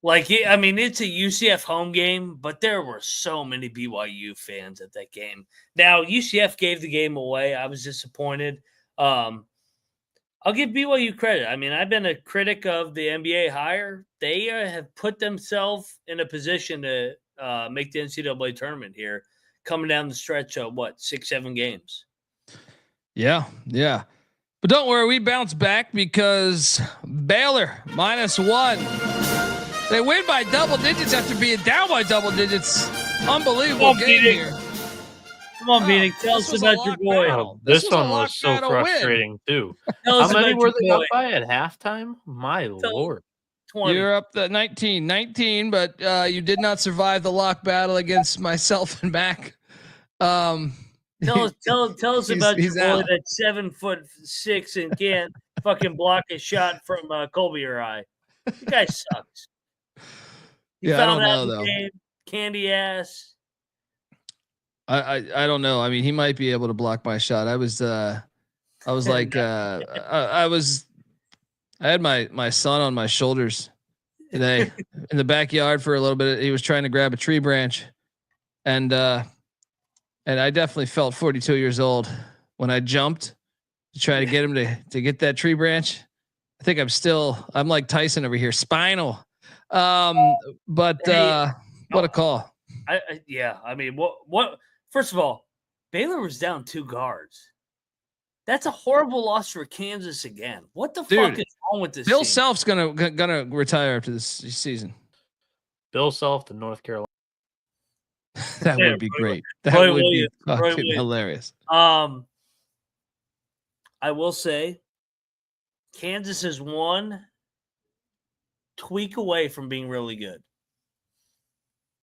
Speaker 4: Like, I mean, it's a UCF home game, but there were so many BYU fans at that game. Now, UCF gave the game away. I was disappointed. I'll give BYU credit. I mean, I've been a critic of the NBA hire. They have put themselves in a position to make the NCAA tournament here, coming down the stretch of, 6-7 games.
Speaker 1: Yeah. But don't worry, we bounce back because Baylor -1. They win by double digits after being down by double digits. Unbelievable game here.
Speaker 4: Come on, Bieniek. Tell us about your boy.
Speaker 3: Oh, this one was so frustrating, too. How many were they up by at halftime? My Lord.
Speaker 1: 20. You're up to 19, but you did not survive the lock battle against myself and Mac.
Speaker 4: Tell us about your boy that's 7'6" and can't fucking block a shot from Colby or I. You guy sucks.
Speaker 1: I don't know though.
Speaker 4: Candy ass.
Speaker 1: I don't know. I mean, he might be able to block my shot. I was I was like, I had my son on my shoulders today in the backyard for a little bit. He was trying to grab a tree branch, and I definitely felt 42 years old when I jumped to try to get him to get that tree branch. I think I'm like Tyson over here, spinal. But what a call.
Speaker 4: I mean, what? First of all, Baylor was down 2 guards. That's a horrible loss for Kansas again. What the fuck is wrong with this?
Speaker 1: Bill
Speaker 4: team?
Speaker 1: Self's gonna retire after this season.
Speaker 3: Bill Self to North Carolina.
Speaker 1: That would be great. That would be fucking hilarious.
Speaker 4: I will say, Kansas is one tweak away from being really good.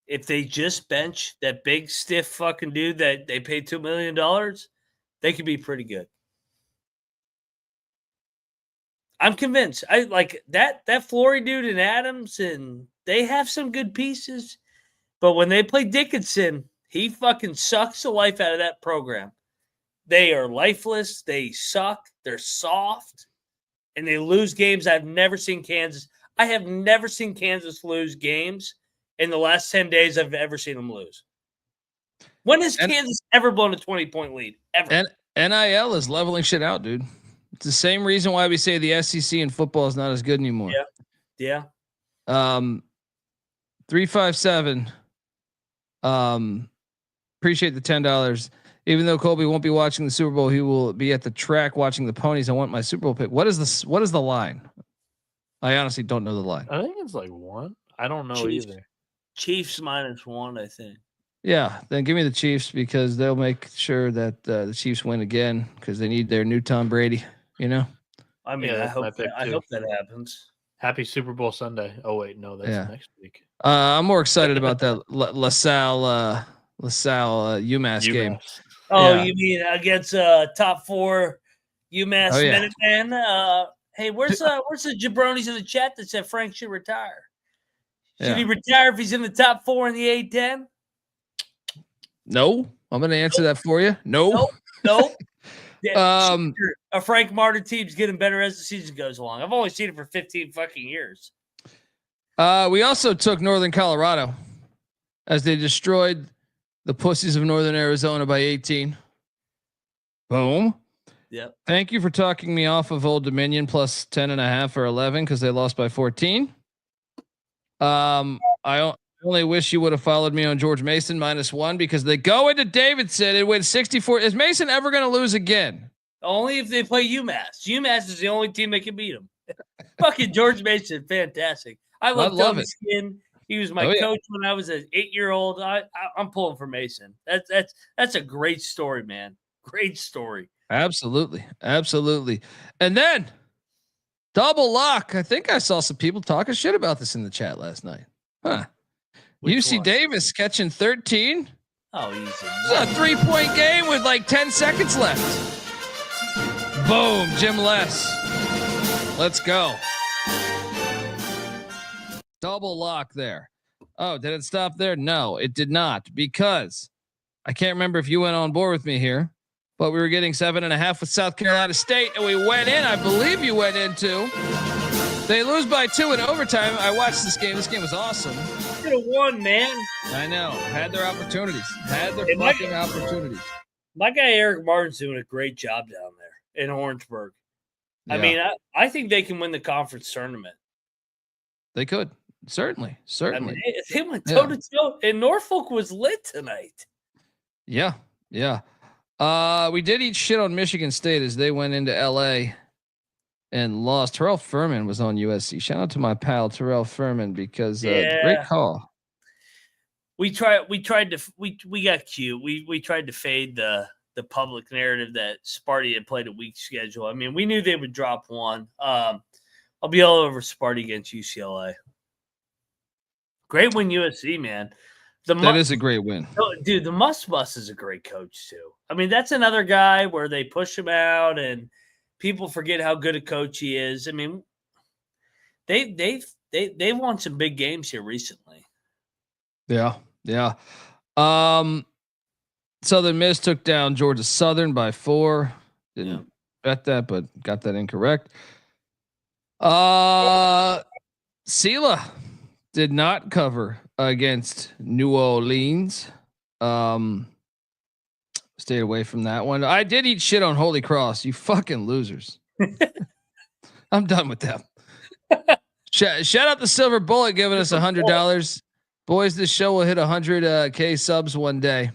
Speaker 4: If they just bench that big stiff fucking dude that they paid $2 million, they could be pretty good. I'm convinced. I like that Flory dude and Adams, and they have some good pieces. But when they play Dickinson, he fucking sucks the life out of that program. They are lifeless. They suck. They're soft. And they lose games. I've never seen Kansas. I have never seen Kansas lose games in the last 10 days I've ever seen them lose. When has Kansas ever blown a 20-point lead? Ever.
Speaker 1: And NIL is leveling shit out, dude. It's the same reason why we say the SEC in football is not as good anymore.
Speaker 4: Yeah.
Speaker 1: 357. Appreciate the $10. Even though Colby won't be watching the Super Bowl, he will be at the track watching the ponies. I want my Super Bowl pick. What is the line? I honestly don't know the line.
Speaker 3: I think it's like 1. I don't know either.
Speaker 4: Chiefs -1, I think.
Speaker 1: Yeah, then give me the Chiefs because they'll make sure that the Chiefs win again because they need their new Tom Brady. You know.
Speaker 4: I mean, I hope that happens.
Speaker 3: Happy Super Bowl Sunday. Oh wait, no, that's next week.
Speaker 1: I'm more excited about that LaSalle UMass game.
Speaker 4: Oh, you mean against top 4 UMass Minutemen? Hey, where's the jabronis in the chat that said Frank should retire? Should he retire if he's in the top 4 in the A10?
Speaker 1: No, I'm going to answer that for you. No.
Speaker 4: A Frank Martin team's getting better as the season goes along. I've only seen it for 15 fucking years.
Speaker 1: We also took Northern Colorado as they destroyed the pussies of Northern Arizona by 18. Boom.
Speaker 4: Yep.
Speaker 1: Thank you for talking me off of Old Dominion plus 10.5 or 11 because they lost by 14. I only wish you would have followed me on George Mason -1 because they go into Davidson and win 64. Is Mason ever going to lose again?
Speaker 4: Only if they play UMass. UMass is the only team that can beat them. Fucking George Mason, fantastic. I love Tony Skin. He was my coach when I was an 8-year-old. I'm pulling for Mason. That's a great story, man. Great story.
Speaker 1: Absolutely. And then double lock. I think I saw some people talking shit about this in the chat last night. Huh. UC Davis catching 13.
Speaker 4: Oh, easy.
Speaker 1: It's a 3-point game with like 10 seconds left. Boom, Jim Les. Let's go. Double lock there. Oh, did it stop there? No, it did not, because I can't remember if you went on board with me here, but we were getting 7.5 with South Carolina State, and we went in. I believe you went into. They lose by 2 in overtime. I watched this game. This game was awesome.
Speaker 4: Could have won, man.
Speaker 1: I know. Had their opportunities. Opportunities.
Speaker 4: My guy Eric Martin's doing a great job down there in Orangeburg. Yeah. I mean, I think they can win the conference tournament.
Speaker 1: They could. Certainly.
Speaker 4: I mean, they went toe to toe, and Norfolk was lit tonight.
Speaker 1: Yeah. We did eat shit on Michigan State as they went into LA and lost. Terrell Furman was on USC. Shout out to my pal Terrell Furman because great call.
Speaker 4: We got cute. We tried to fade the public narrative that Sparty had played a weak schedule. I mean, we knew they would drop one. I'll be all over Sparty against UCLA. Great win, USC, man.
Speaker 1: That is a great win.
Speaker 4: Dude, the Bus is a great coach, too. I mean, that's another guy where they push him out and people forget how good a coach he is. I mean, they've won some big games here recently.
Speaker 1: Yeah. Southern Miss took down Georgia Southern by 4. Didn't bet that, but got that incorrect. Sela did not cover against New Orleans. Stayed away from that one. I did eat shit on Holy Cross. You fucking losers. I'm done with them. Shout out to Silver Bullet giving us $100. Boys, this show will hit 100K subs one day.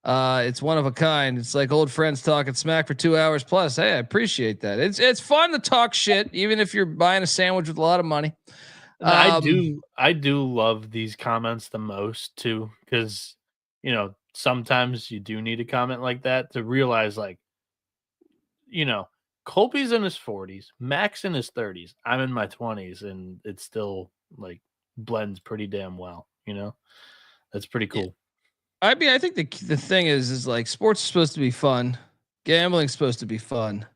Speaker 1: It's one of a kind. It's like old friends talking smack for 2 hours plus. Hey, I appreciate that. It's fun to talk shit, even if you're buying a sandwich with a lot of money.
Speaker 3: I do love these comments the most too, because sometimes you do need a comment like that to realize, like, Colby's in his 40s, Mac's in his 30s, I'm in my 20s, and it still like blends pretty damn well. That's pretty cool.
Speaker 1: I mean, I think the thing is like sports is supposed to be fun, gambling's supposed to be fun,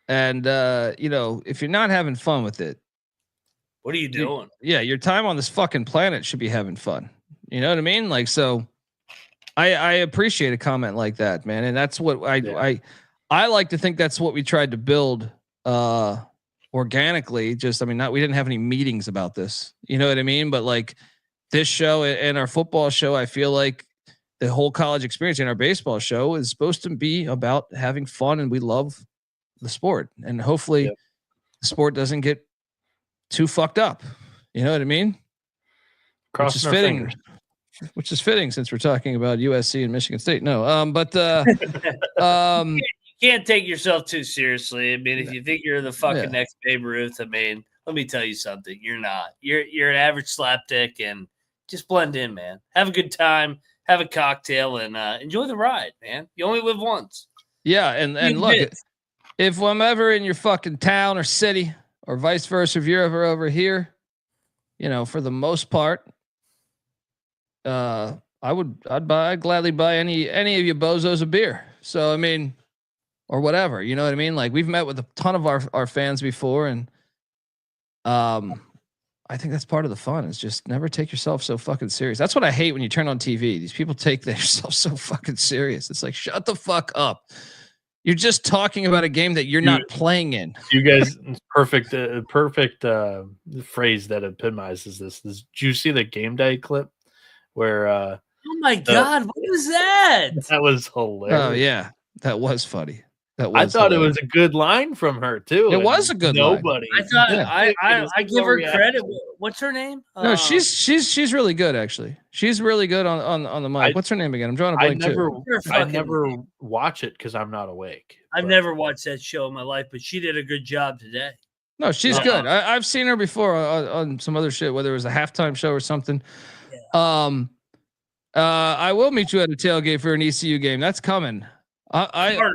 Speaker 1: and if you're not having fun with it,
Speaker 4: what are you doing?
Speaker 1: Your time on this fucking planet should be having fun. You know what I mean? Like, so I appreciate a comment like that, man, and that's what I like to think that's what we tried to build organically. Just, we didn't have any meetings about this. You know what I mean? But like this show and our football show, I feel like the whole college experience and our baseball show is supposed to be about having fun, and we love the sport, and hopefully the sport doesn't get too fucked up. You know what I mean?
Speaker 3: Crossing our fingers.
Speaker 1: Which is fitting since we're talking about USC and Michigan State. No,
Speaker 4: you can't take yourself too seriously. I mean, if you think you're the fucking next Babe Ruth, let me tell you something. You're not. You're an average slapdick, and just blend in, man. Have a good time, have a cocktail, and enjoy the ride, man. You only live once.
Speaker 1: Yeah, and look, if I'm ever in your fucking town or city, or vice versa, if you're ever over here, for the most part, I'd gladly buy any of you bozos a beer. So or whatever, you know what I mean? Like, we've met with a ton of our fans before, and I think that's part of the fun, is just never take yourself so fucking serious. That's what I hate when you turn on TV. These people take themselves so fucking serious. It's like, shut the fuck up. You're just talking about a game that you're not playing in.
Speaker 3: You guys, perfect phrase that epitomizes this. Did you see the game day clip where?
Speaker 4: Oh my god, what was that?
Speaker 3: That was hilarious.
Speaker 1: Oh yeah, that was funny.
Speaker 3: I thought it was a good line from her too.
Speaker 1: It was a good line.
Speaker 4: I thought I give her credit. What's her name?
Speaker 1: No, she's really good, actually. She's really good on the mic. What's her name again? I'm drawing a blank too.
Speaker 3: I never watch it because I'm not awake.
Speaker 4: I've never watched that show in my life, but she did a good job today.
Speaker 1: No, she's good. I've seen her before on some other shit, whether it was a halftime show or something. Yeah. I will meet you at a tailgate for an ECU game. That's coming.
Speaker 4: Carter.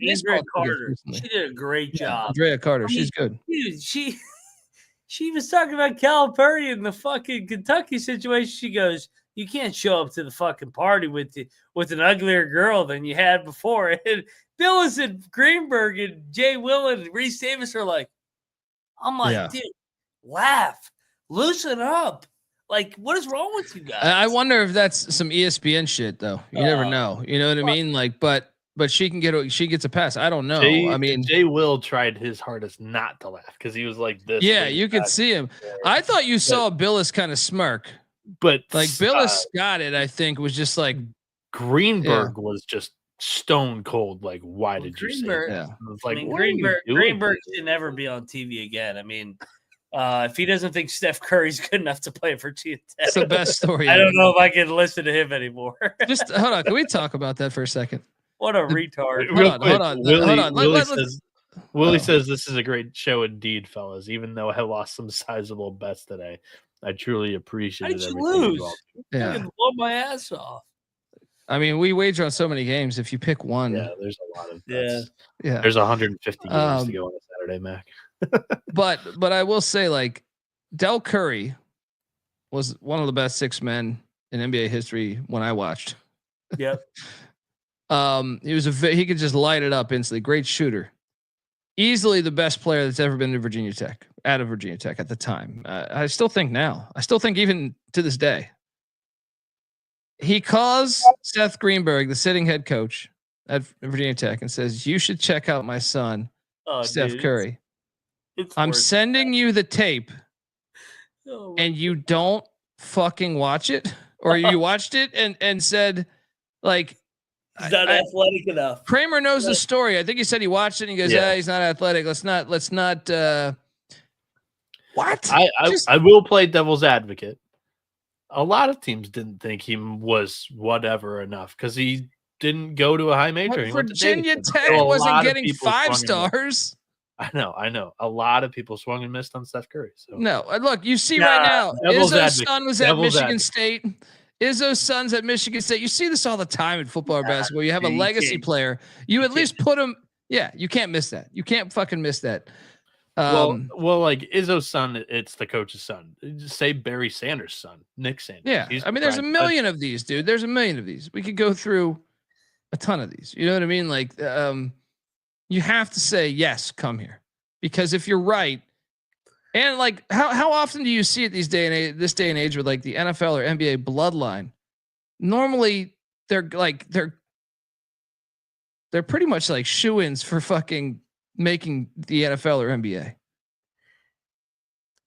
Speaker 4: She did a great job.
Speaker 1: Andrea Carter, she's good.
Speaker 4: Dude, she was talking about Calipari in the fucking Kentucky situation. She goes, "You can't show up to the fucking party with an uglier girl than you had before." And Billis and Greenberg and Jay Will and Reese Davis are like, I'm like, dude, laugh, loosen up. Like, what is wrong with you guys?
Speaker 1: I wonder if that's some ESPN shit, though. You never know. You know what I mean? Like, but she gets a pass. I don't know.
Speaker 3: Jay Will tried his hardest not to laugh because he was like this.
Speaker 1: Yeah, you could see him. I thought you saw Billis kind of smirk,
Speaker 3: but
Speaker 1: like Billis got it. I think was just like
Speaker 3: Greenberg was just stone cold. Like, why did you say that?
Speaker 1: Yeah.
Speaker 3: It's like,
Speaker 4: Greenberg should never be on TV again. I mean. If he doesn't think Steph Curry's good enough to play for G,
Speaker 1: that's the best story.
Speaker 4: I don't know if I can listen to him anymore.
Speaker 1: Just hold on. Can we talk about that for a second?
Speaker 4: What a retard.
Speaker 1: Hold on.
Speaker 3: Willie says this is a great show indeed, fellas. Even though I lost some sizable bets today, I truly appreciate it.
Speaker 4: How did you lose?
Speaker 1: Yeah,
Speaker 4: I can blow my ass off.
Speaker 1: I mean, we wager on so many games. If you pick one,
Speaker 3: there's a lot of bets.
Speaker 1: Yeah.
Speaker 3: There's 150 games to go on a Saturday, Mac.
Speaker 1: but I will say, like, Del Curry was one of the best 6 men in NBA history when I watched.
Speaker 4: Yep.
Speaker 1: He could just light it up instantly. Great shooter. Easily the best player that's ever been to Virginia Tech, out of Virginia Tech at the time. I still think now. I still think even to this day. He caused Seth Greenberg, the sitting head coach, at Virginia Tech and says, "You should check out my son, Steph Curry. I'm sending you the tape, and you don't fucking watch it, or you watched it and said, like,
Speaker 4: he's not athletic enough."
Speaker 1: Kramer knows the story. I think he said he watched it and he goes, "Yeah, he's not athletic. Let's not." What?
Speaker 3: I will play devil's advocate. A lot of teams didn't think he was whatever enough because he didn't go to a high major.
Speaker 1: Virginia Tech wasn't getting 5 stars.
Speaker 3: I know. A lot of people swung and missed on Steph Curry. So
Speaker 1: no, look, you see right now, Izzo's son was at Michigan State. Izzo's son's at Michigan State. You see this all the time in football or basketball. You have a legacy player. You at least put him. Yeah, you can't miss that. You can't fucking miss that.
Speaker 3: Well, like Izzo's son, it's the coach's son. Just say Barry Sanders' son, Nick Sanders.
Speaker 1: Yeah, I mean, there's a million of these, dude. There's a million of these. We could go through a ton of these. You know what I mean? Like, you have to say yes, come here, because if you're right, and like, how often do you see it this day and age with like the NFL or NBA bloodline? Normally, they're pretty much like shoo-ins for fucking making the NFL or NBA.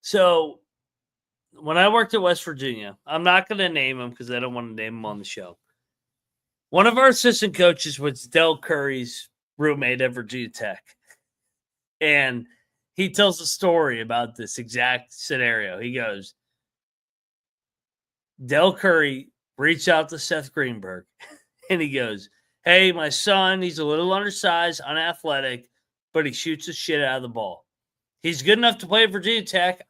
Speaker 4: So when I worked at West Virginia, I'm not going to name him because I don't want to name him on the show. One of our assistant coaches was Del Curry's roommate at Virginia Tech. And he tells a story about this exact scenario. He goes, Del Curry reached out to Seth Greenberg and he goes, "Hey, my son, he's a little undersized, unathletic, but he shoots the shit out of the ball. He's good enough to play at Virginia Tech.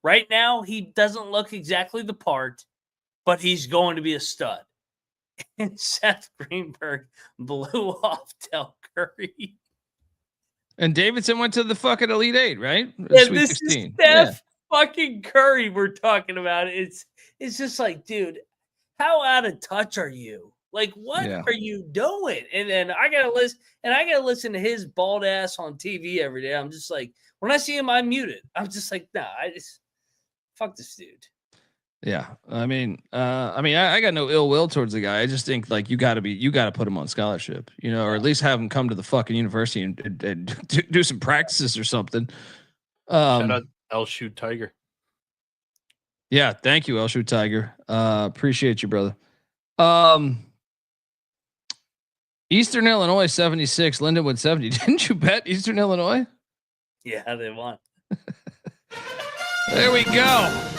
Speaker 4: Right now, he doesn't look exactly the part, but he's going to be a stud." And Seth Greenberg blew off Del Curry.
Speaker 1: And Davidson went to the fucking Elite Eight, right?
Speaker 4: Yeah, this 16. Is Steph fucking Curry we're talking about. It's just like, dude, how out of touch are you? Like, what are you doing? And then I gotta listen to his bald ass on TV every day. I'm just like, when I see him, I'm muted. I'm just like, nah, fuck this dude.
Speaker 1: Yeah, I mean, I got no ill will towards the guy. I just think like you got to put him on scholarship, you know, or at least have him come to the fucking university and do some practices or something.
Speaker 3: Shout out El Shoot Tiger.
Speaker 1: Yeah, thank you, El Shoot Tiger. Appreciate you, brother. Eastern Illinois 76, Lindenwood 70. Didn't you bet Eastern Illinois?
Speaker 4: Yeah, they won.
Speaker 1: There we go.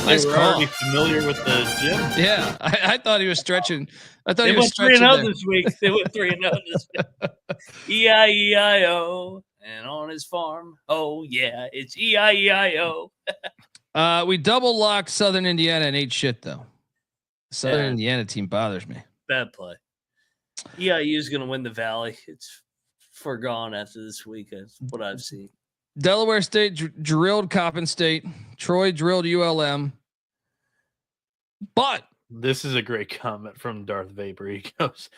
Speaker 3: Nice call. Already familiar with the gym.
Speaker 1: Yeah, I thought he was stretching. I thought
Speaker 4: he
Speaker 1: was stretching.
Speaker 4: They went 3-0 this week. They went 3-0 this week. E-I-E-I-O. And on his farm, oh yeah, it's E-I-E-I-O.
Speaker 1: We double locked Southern Indiana and ate shit though. Southern Indiana team bothers me.
Speaker 4: Bad play. EIU is going to win the Valley. It's foregone after this week. That's what I've seen.
Speaker 1: Delaware State drilled Coppin State. Troy drilled ULM. But
Speaker 3: this is a great comment from Darth Vapor. He goes,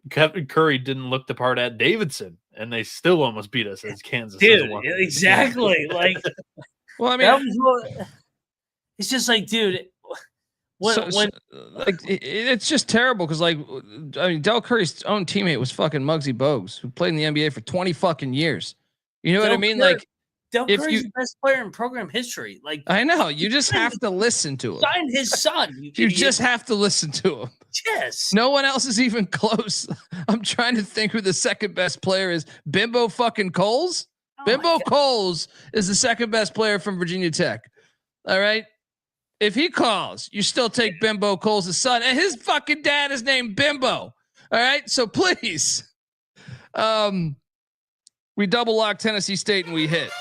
Speaker 3: Kevin Curry didn't look the part at Davidson, and they still almost beat us as Kansas.
Speaker 4: Dude, exactly. Like,
Speaker 1: well, I mean,
Speaker 4: it's just like, dude,
Speaker 1: it's just terrible because, like, I mean, Del Curry's own teammate was fucking Muggsy Bogues, who played in the NBA for 20 fucking years. You know what I mean? Like,
Speaker 4: Del Curry's the best player in program history. Like,
Speaker 1: I know, you just have to listen to him.
Speaker 4: Sign his son.
Speaker 1: You just have to listen to him.
Speaker 4: Yes.
Speaker 1: No one else is even close. I'm trying to think who the second best player is. Bimbo fucking Coles? Bimbo Coles is the second best player from Virginia Tech. All right. If he calls, you still take Bimbo Coles' son, and his fucking dad is named Bimbo. All right. So please. We double lock Tennessee State and we hit.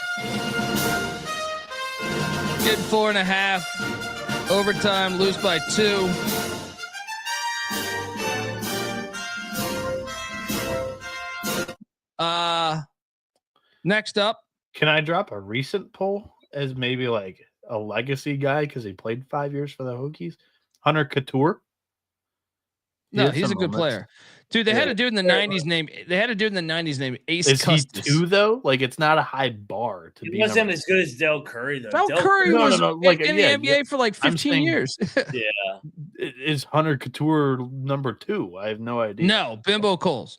Speaker 1: Get 4.5. Overtime, lose by 2. Next up.
Speaker 3: Can I drop a recent poll as maybe like a legacy guy because he played 5 years for the Hokies? Hunter Couture.
Speaker 1: No, he's a good player. Dude, they had a dude in the 90s named Ace Custis.
Speaker 3: He too, though? Like, it's not a high bar to be.
Speaker 4: He wasn't as good as Del Curry, though.
Speaker 1: Del Curry was in the NBA for like 15 years.
Speaker 4: Yeah.
Speaker 3: Is Hunter Couture number 2? I have no idea.
Speaker 1: No, Bimbo Coles.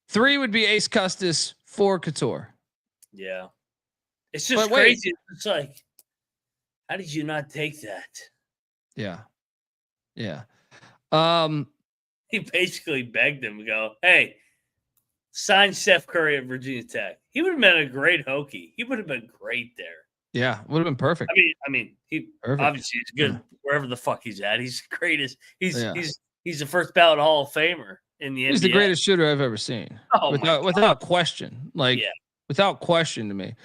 Speaker 1: 3 would be Ace Custis, 4 Couture.
Speaker 4: Yeah. It's just crazy. It's like, how did you not take that?
Speaker 1: Yeah. Yeah.
Speaker 4: He basically begged him to go, hey, sign Steph Curry at Virginia Tech. He would have been a great Hokie. He would have been great there.
Speaker 1: Yeah, would have been perfect.
Speaker 4: I mean, he obviously is good wherever the fuck he's at. He's the greatest. He's the first ballot Hall of Famer in the NBA.
Speaker 1: He's the greatest shooter I've ever seen.
Speaker 4: Oh,
Speaker 1: without question. Without question to me.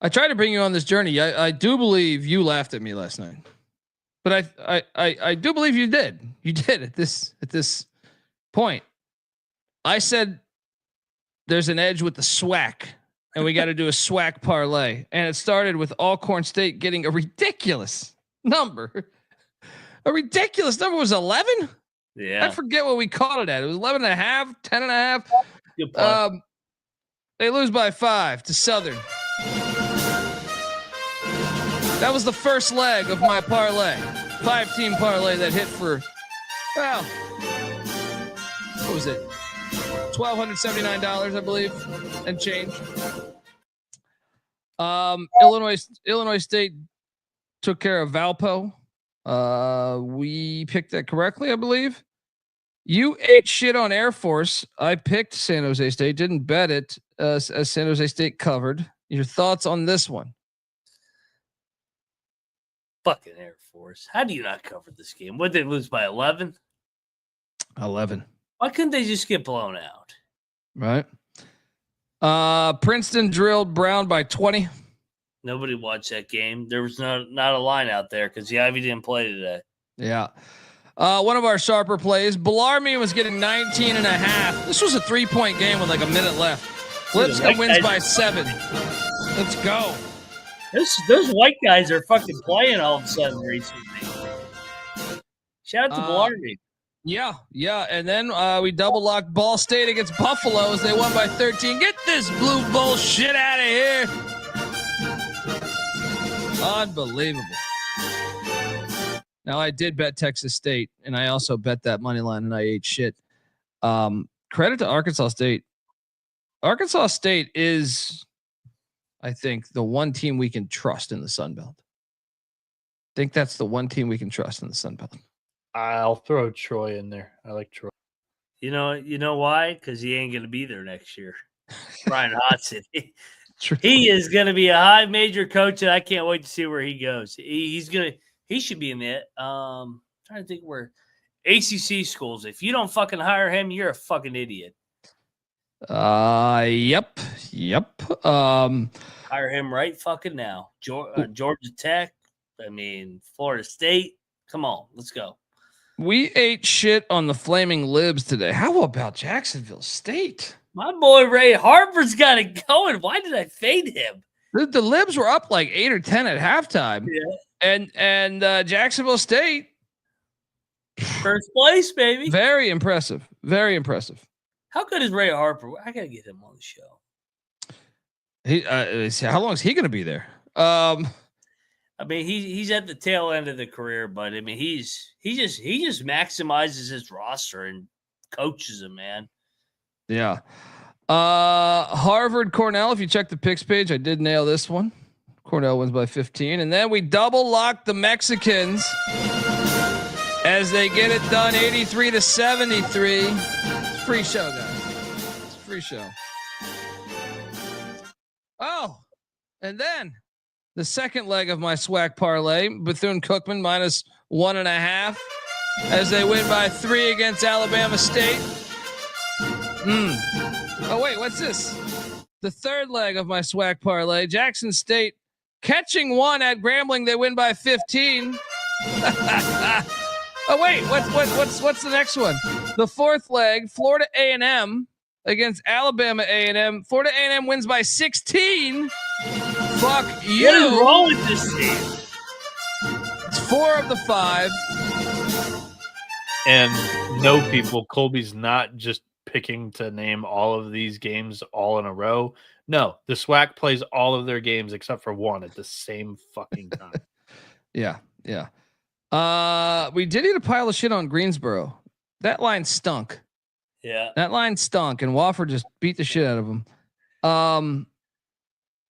Speaker 1: I tried to bring you on this journey. I do believe you laughed at me last night, but I do believe you did. You did at this point. I said there's an edge with the SWAC, and we got to do a SWAC parlay. And it started with Alcorn State getting a ridiculous number. A ridiculous number was 11.
Speaker 4: Yeah,
Speaker 1: I forget what we called it at. It was 11 and a half, 10 and a half. They lose by 5 to Southern. That was the first leg of my parlay. 5-team parlay that hit for, well, what was it? $1,279, I believe, and change. Illinois State took care of Valpo. We picked that correctly, I believe. You ate shit on Air Force. I picked San Jose State, didn't bet it as San Jose State covered. Your thoughts on this one?
Speaker 4: Fucking Air Force. How do you not cover this game? What did they lose by 11?
Speaker 1: 11.
Speaker 4: Why couldn't they just get blown out?
Speaker 1: Right. Princeton drilled Brown by 20.
Speaker 4: Nobody watched that game. There was not a line out there because the Ivy didn't play today.
Speaker 1: Yeah. One of our sharper plays, Bellarmine was getting 19 and a half. This was a 3-point game with like a minute left. Lipscomb wins by 7. Let's go.
Speaker 4: Those white guys are fucking playing all of a sudden recently. Shout out to Bellarmine.
Speaker 1: Yeah. And then we double locked Ball State against Buffalo as they won by 13. Get this blue bullshit out of here. Unbelievable. Now I did bet Texas State, and I also bet that money line, and I ate shit. Credit to Arkansas State. Arkansas State is, I think, the one team we can trust in the Sun Belt. I think that's the one team we can trust in the Sun Belt.
Speaker 3: I'll throw Troy in there. I like Troy.
Speaker 4: You know why? Because he ain't going to be there next year. Brian Hodson. He is going to be a high major coach, and I can't wait to see where he goes. He should be in the trying to think where ACC schools. If you don't fucking hire him, you're a fucking idiot.
Speaker 1: Yep.
Speaker 4: Hire him right fucking now. Georgia Tech. I mean, Florida State. Come on, let's go.
Speaker 1: We ate shit on the Flaming Libs today. How about Jacksonville State?
Speaker 4: My boy Ray Harper's got it going. Why did I fade him?
Speaker 1: The Libs were up like 8 or 10 at halftime.
Speaker 4: Yeah.
Speaker 1: And Jacksonville State.
Speaker 4: First place, baby.
Speaker 1: Very impressive. Very impressive.
Speaker 4: How good is Ray Harper? I got to get him on the show.
Speaker 1: How long is he going to be there?
Speaker 4: I mean, he's at the tail end of the career, but I mean, he just maximizes his roster and coaches him, man.
Speaker 1: Yeah. Harvard Cornell. If you check the picks page, I did nail this one. Cornell wins by 15, and then we double locked the Mexicans as they get it done, 83-73. It's a free show, guys. It's a free show. Oh, and then the second leg of my SWAC parlay, Bethune-Cookman minus 1.5 as they win by 3 against Alabama State. Oh, wait, what's this? The third leg of my SWAC parlay, Jackson State catching 1 at Grambling. They win by 15. Oh, wait, what's the next one? The fourth leg, Florida A&M against Alabama A&M. Florida A&M wins by 16. Fuck you.
Speaker 4: What is wrong with this team?
Speaker 1: It's 4 of the 5.
Speaker 3: And no, people, Colby's not just picking to name all of these games all in a row. No, the SWAC plays all of their games except for one at the same fucking time.
Speaker 1: Yeah. We did eat a pile of shit on Greensboro. That line stunk.
Speaker 4: Yeah.
Speaker 1: That line stunk, and Wofford just beat the shit out of them.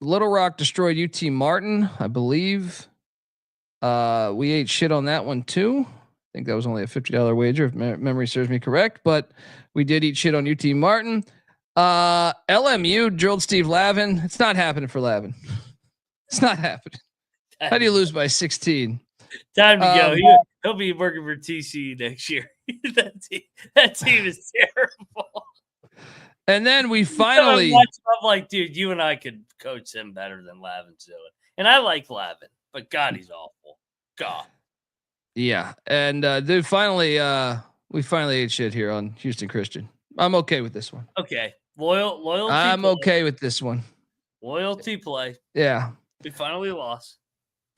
Speaker 1: Little Rock destroyed UT Martin, I believe. We ate shit on that one too. I think that was only a $50 wager, if memory serves me correct. But we did eat shit on UT Martin. LMU drilled Steve Lavin. It's not happening for Lavin. It's not happening. How do you lose by 16?
Speaker 4: Time to go. He'll be working for TCU next year. that team is terrible.
Speaker 1: And then we finally,
Speaker 4: I'm like, dude, you and I could coach him better than Lavin's doing. And I like Lavin, but God, he's awful. God.
Speaker 1: Yeah. And dude, finally, we finally ate shit here on Houston Christian. I'm okay with this one.
Speaker 4: Okay. Loyalty.
Speaker 1: I'm
Speaker 4: play.
Speaker 1: okay with this one.
Speaker 4: Loyalty play.
Speaker 1: Yeah.
Speaker 4: We finally lost.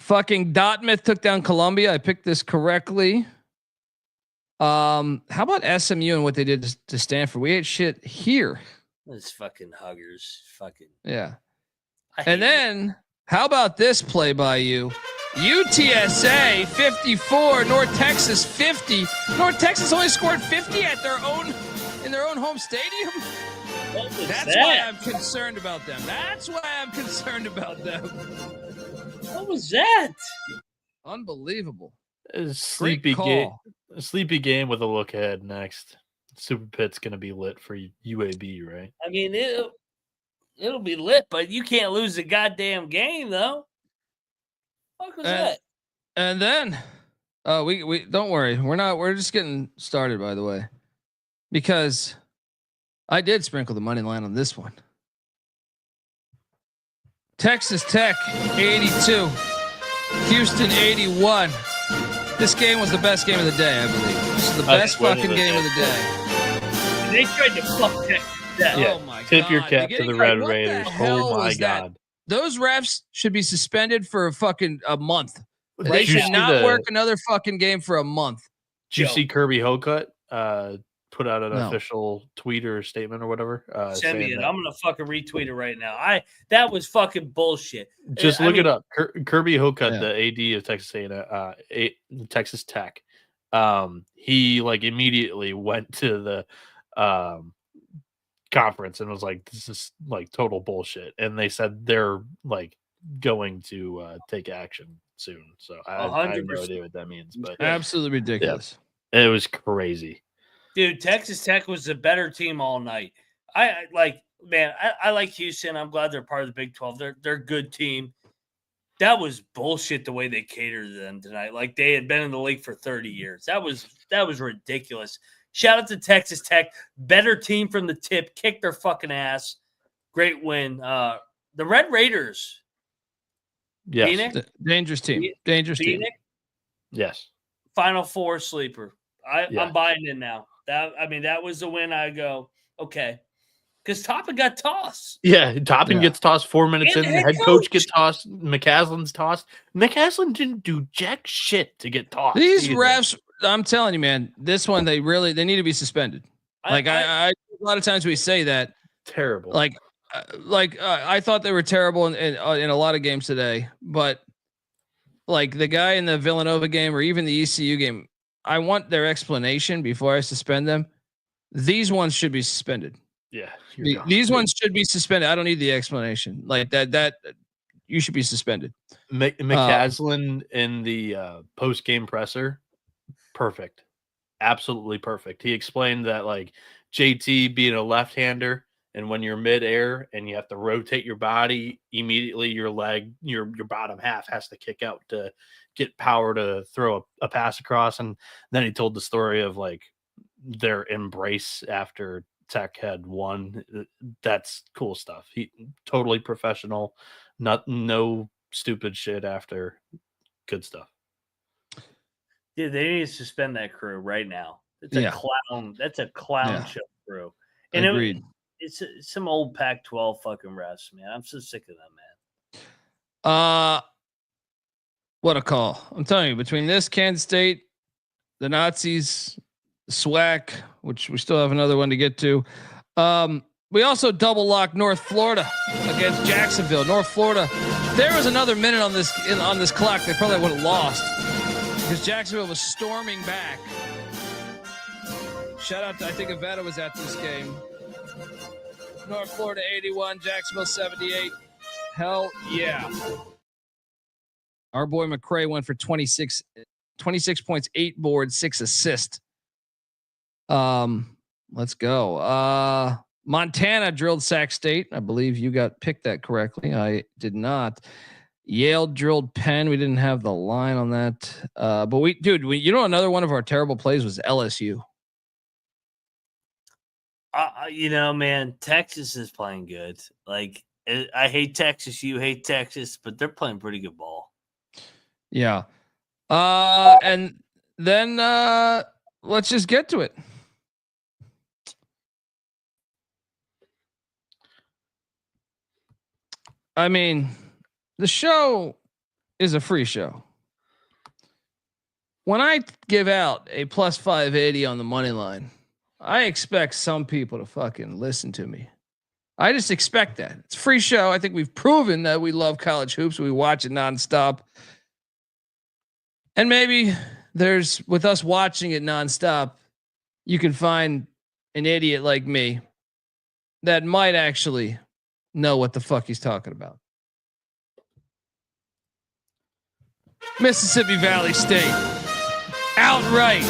Speaker 1: Fucking Dartmouth took down Columbia. I picked this correctly. How about SMU and what they did to Stanford? We ate shit here.
Speaker 4: Those fucking huggers. Fucking.
Speaker 1: Yeah. And then how about this play by you? UTSA 54, North Texas 50. North Texas only scored 50 in their own home stadium. That's why I'm concerned about them.
Speaker 4: What was that?
Speaker 1: Unbelievable.
Speaker 3: Sleepy game with a look ahead next. Super Pit's gonna be lit for UAB, right?
Speaker 4: I mean, it'll be lit, but you can't lose the goddamn game, though. What was that?
Speaker 1: And then, we don't worry. We're just getting started, by the way, because I did sprinkle the money line on this one. Texas Tech 82, Houston 81. This game was the best game of the day, I believe. This is the best fucking game of the day.
Speaker 4: They tried to fuck Tech.
Speaker 3: Yeah.
Speaker 1: Oh my
Speaker 3: Tip
Speaker 1: god!
Speaker 3: your cap to the Red Raiders. Oh my god!
Speaker 1: Those refs should be suspended for a month.
Speaker 3: Did
Speaker 1: They
Speaker 3: you
Speaker 1: should
Speaker 3: see
Speaker 1: not work another fucking game for a month.
Speaker 3: Did you see Kirby Hocutt put out an
Speaker 1: No.
Speaker 3: official tweet or statement or whatever?
Speaker 4: Send me it. I'm gonna fucking retweet it right now. That was fucking bullshit.
Speaker 3: Just look it up. Kirby Hocutt,
Speaker 1: Yeah.
Speaker 3: the AD of Texas Tech. He like immediately went to the conference and was like, "This is like total bullshit." And they said they're like going to take action soon. So I have no idea what that means, but
Speaker 1: Absolutely ridiculous.
Speaker 3: It was crazy.
Speaker 4: Dude, Texas Tech was the better team all night. I like Houston. I'm glad they're part of the Big 12. They're a good team. That was bullshit the way they catered to them tonight. Like they had been in the league for 30 years. That was ridiculous. Shout out to Texas Tech. Better team from the tip. Kick their fucking ass. Great win. The Red Raiders.
Speaker 3: Yes.
Speaker 4: Bieniek?
Speaker 1: Dangerous team. Dangerous team.
Speaker 4: Bieniek?
Speaker 3: Yes.
Speaker 4: Final Four sleeper.
Speaker 3: Yeah.
Speaker 4: I'm buying in now. That was the win. I go, okay. Because Toppin got tossed.
Speaker 3: Yeah, Toppin gets tossed 4 minutes
Speaker 4: And
Speaker 3: in.
Speaker 4: the
Speaker 3: Head coach gets tossed. McCaslin's tossed. McCaslin didn't do jack shit to get tossed.
Speaker 1: These refs, I'm telling you, man, this one they need to be suspended. I a lot of times we say that.
Speaker 3: Terrible.
Speaker 1: Like I thought they were terrible in a lot of games today, but like the guy in the Villanova game or even the ECU game, I want their explanation before I suspend them. These ones should be suspended.
Speaker 3: Yeah.
Speaker 1: These ones should be suspended. I don't need the explanation. Like that you should be suspended.
Speaker 3: McCaslin in the post-game presser, perfect. Absolutely perfect. He explained that like JT being a left-hander and when you're midair and you have to rotate your body, immediately your leg, your bottom half has to kick out to get power to throw a pass across. And then he told the story of like their embrace after Tech had won. That's cool stuff. He totally professional, no stupid shit after. Good stuff.
Speaker 4: Dude, they need to suspend that crew right now. It's a clown. That's a clown show crew. And
Speaker 1: Agreed.
Speaker 4: It's some old Pac-12 fucking refs, man. I'm so sick of them, man.
Speaker 1: What a call. I'm telling you, between this, Kansas State, the Nazis, SWAC, which we still have another one to get to. We also double locked North Florida against Jacksonville. North Florida If there was another minute on this clock, they probably would have lost because Jacksonville was storming back. Shout out to, I think Avetta was at this game. North Florida 81, Jacksonville 78. Hell yeah. Our boy McCray went for 26 points, 8 boards, 6 assists. Let's go. Montana drilled Sac State. I believe you got picked that correctly. I did not. Yale drilled Penn. We didn't have the line on that. But you know, another one of our terrible plays was LSU.
Speaker 4: You know, man, Texas is playing good. Like, I hate Texas. You hate Texas, but they're playing pretty good ball.
Speaker 1: Yeah. And then let's just get to it. I mean, the show is a free show. When I give out a plus 580 on the money line, I expect some people to fucking listen to me. I just expect that. It's a free show. I think we've proven that we love college hoops. We watch it nonstop. And maybe with us watching it nonstop, you can find an idiot like me that might actually know what the fuck he's talking about. Mississippi Valley State outright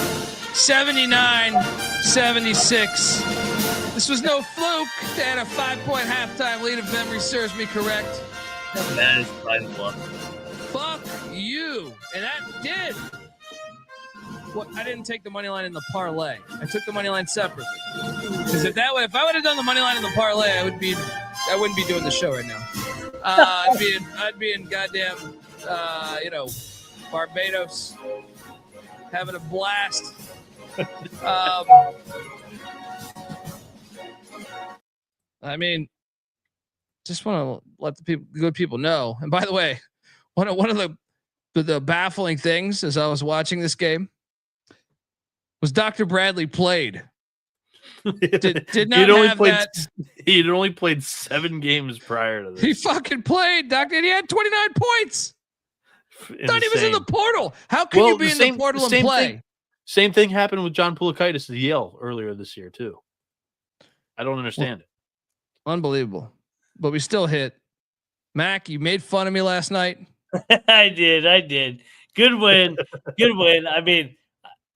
Speaker 1: 79-76. This was no fluke. They had a 5-point halftime lead, if memory serves me correct.
Speaker 4: That is mind blowing.
Speaker 1: Fuck you. And that did. Well, I didn't take the money line in the parlay. I took the money line separately. Because if I would have done the money line in the parlay, I wouldn't be doing the show right now. I'd be in goddamn Barbados having a blast. I mean, just want to let the good people know. And by the way, one of the baffling things as I was watching this game was Dr. Bradley played. Did not have that.
Speaker 3: He'd only played 7 games prior to this.
Speaker 1: He fucking played, Doctor, and he had 29 points.
Speaker 3: Insane.
Speaker 1: Thought he was in the portal. How can you be in the portal and play?
Speaker 3: Same thing happened with John Poulikaitis at Yale earlier this year too. I don't understand it.
Speaker 1: Unbelievable. But we still hit. Mac, you made fun of me last night.
Speaker 4: I did. Good win. I mean,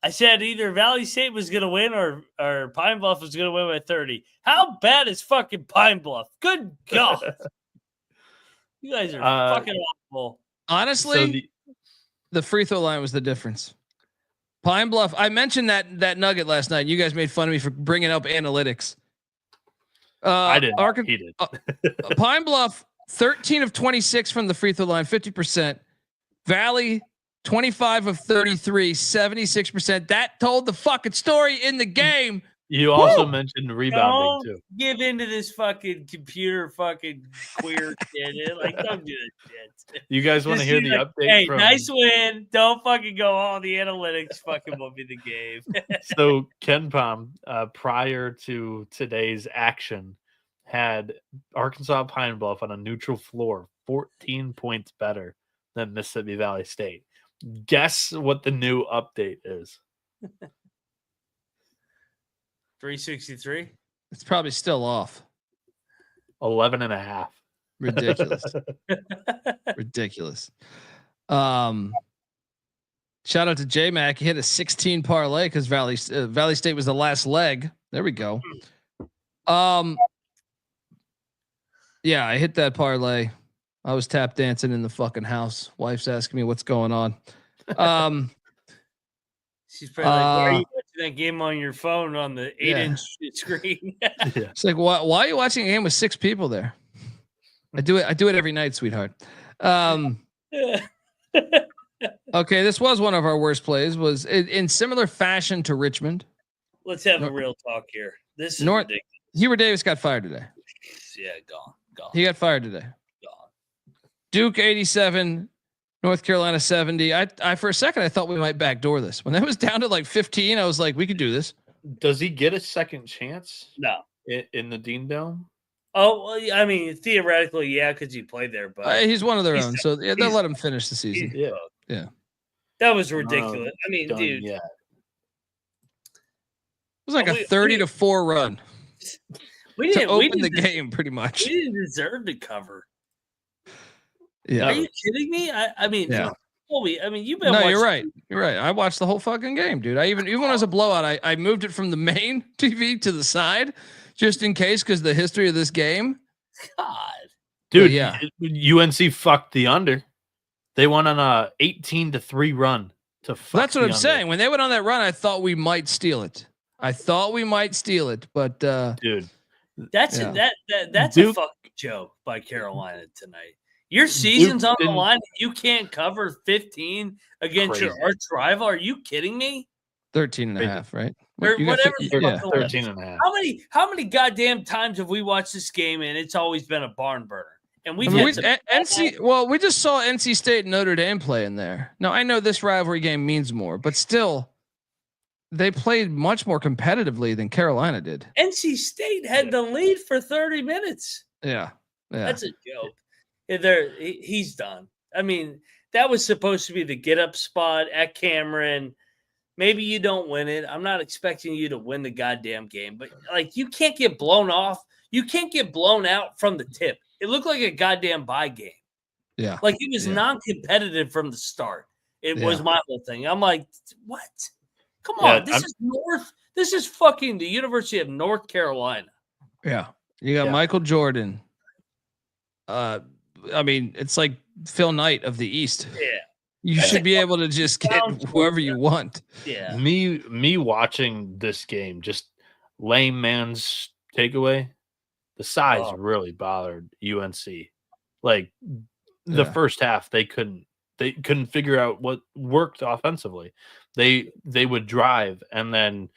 Speaker 4: I said either Valley State was going to win or Pine Bluff was going to win by 30. How bad is fucking Pine Bluff? Good God. You guys are fucking awful.
Speaker 1: Honestly, the free throw line was the difference. Pine Bluff, I mentioned that nugget last night. You guys made fun of me for bringing up analytics.
Speaker 3: I didn't. He did.
Speaker 1: Pine Bluff, 13 of 26 from the free throw line, 50%. Valley, 25 of 33, 76%. That told the fucking story in the game.
Speaker 3: You also mentioned rebounding too.
Speaker 4: Give into this fucking computer fucking queer shit. Like, don't do that shit.
Speaker 3: You guys want to hear the update?
Speaker 4: Hey, nice win. Don't fucking go all the analytics. Fucking will be the game.
Speaker 3: So Ken Palm, prior to today's action, had Arkansas Pine Bluff on a neutral floor, 14 points better than Mississippi Valley State. Guess what the new update is?
Speaker 4: 363.
Speaker 1: It's probably still off.
Speaker 3: 11.5.
Speaker 1: Ridiculous. Ridiculous. Shout out to J-Mac. He hit a 16 parlay because Valley State was the last leg. There we go. Yeah, I hit that parlay. I was tap dancing in the fucking house. Wife's asking me what's going on.
Speaker 4: She's probably like, why are you watching that game on your phone on the 8-inch screen?
Speaker 1: It's like, why are you watching a game with 6 people there? I do it every night, sweetheart. Okay, this was one of our worst plays. Was in similar fashion to Richmond.
Speaker 4: Let's have a real talk here. This is ridiculous.
Speaker 1: Hubert Davis got fired today.
Speaker 4: Yeah, gone.
Speaker 1: He got fired today.
Speaker 4: Gone.
Speaker 1: Duke 87, North Carolina 70. I for a second I thought we might backdoor this. When that was down to like 15, I was like, we could do this.
Speaker 3: Does he get a second chance?
Speaker 4: No.
Speaker 3: In the Dean Dome?
Speaker 4: Oh, well, I mean, theoretically, yeah, because he played there, but
Speaker 1: He's one of their
Speaker 4: he's
Speaker 1: own,
Speaker 4: done.
Speaker 1: so yeah, they'll let him finish the season.
Speaker 3: Yeah.
Speaker 1: Yeah.
Speaker 4: That was ridiculous. I mean,
Speaker 3: Done
Speaker 4: dude.
Speaker 3: yet.
Speaker 1: It was like a 30-4 run
Speaker 4: We
Speaker 1: to
Speaker 4: didn't
Speaker 1: open the game, pretty much.
Speaker 4: We didn't deserve to cover.
Speaker 1: Yeah.
Speaker 4: Are you kidding me? I mean,
Speaker 1: Yeah.
Speaker 4: Colby, I mean, you've been.
Speaker 1: No,
Speaker 4: watching
Speaker 1: you're right. You're right. I watched the whole fucking game, dude. even when it was a blowout, I moved it from the main TV to the side just in case, because the history of this game.
Speaker 4: God,
Speaker 3: dude.
Speaker 1: Yeah.
Speaker 3: UNC fucked the under. They went on a 18-3 run to fuck.
Speaker 1: That's what I'm saying. When they went on that run, I thought we might steal it. But
Speaker 3: dude,
Speaker 4: that's
Speaker 3: Duke,
Speaker 4: a fucking joke by Carolina tonight. Your season's on the line. You can't cover 15 against your arch rival. Are you kidding me?
Speaker 1: 13.5, right?
Speaker 4: Or whatever.
Speaker 3: 13.5.
Speaker 4: How many goddamn times have we watched this game and it's always been a barn burner? And we
Speaker 1: just saw NC State and Notre Dame play in there. Now I know this rivalry game means more, but still, they played much more competitively than Carolina did.
Speaker 4: NC State had the lead for 30 minutes.
Speaker 1: Yeah.
Speaker 4: That's a joke. He's done. I mean, that was supposed to be the get up spot at Cameron. Maybe you don't win it. I'm not expecting you to win the goddamn game, but like you can't get blown off. You can't get blown out from the tip. It looked like a goddamn bye game.
Speaker 1: Yeah.
Speaker 4: Like it was non-competitive from the start. It was my whole thing. I'm like, what? Come on. This is fucking the University of North Carolina.
Speaker 1: Yeah. You got Michael Jordan. I mean, it's like Phil Knight of the East.
Speaker 4: Yeah.
Speaker 1: You should be able to just get whoever you want.
Speaker 4: Yeah.
Speaker 3: Me watching this game, just lame man's takeaway, the size really bothered UNC. Like the first half, they couldn't figure out what worked offensively. They would drive and then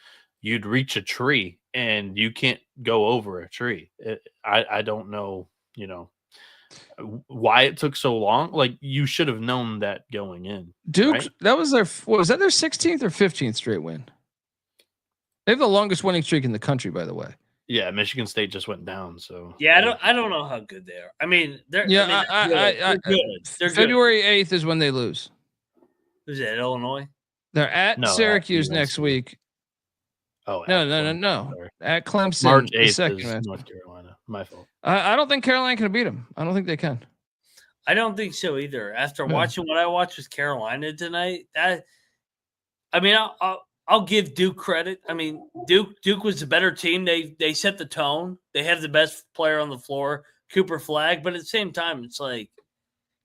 Speaker 3: you'd reach a tree and you can't go over a tree. I don't know, why it took so long. Like you should have known that going in.
Speaker 1: Duke,
Speaker 3: right?
Speaker 1: that was their 16th or 15th straight win. They have the longest winning streak in the country, by the way.
Speaker 3: Yeah, Michigan State just went down. So
Speaker 4: I don't know how good they are. I mean, they're good. They're
Speaker 1: February 8th is when they lose.
Speaker 4: Who's that? Illinois.
Speaker 1: They're at Syracuse next week.
Speaker 3: Oh
Speaker 1: no! At Clemson,
Speaker 3: March 8th
Speaker 1: second
Speaker 3: is North Carolina. My fault.
Speaker 1: I don't think Carolina can beat them. I don't think they can.
Speaker 4: I don't think so either. After watching what I watched with Carolina tonight, I'll give Duke credit. I mean, Duke was the better team. They set the tone. They have the best player on the floor, Cooper Flagg. But at the same time, it's like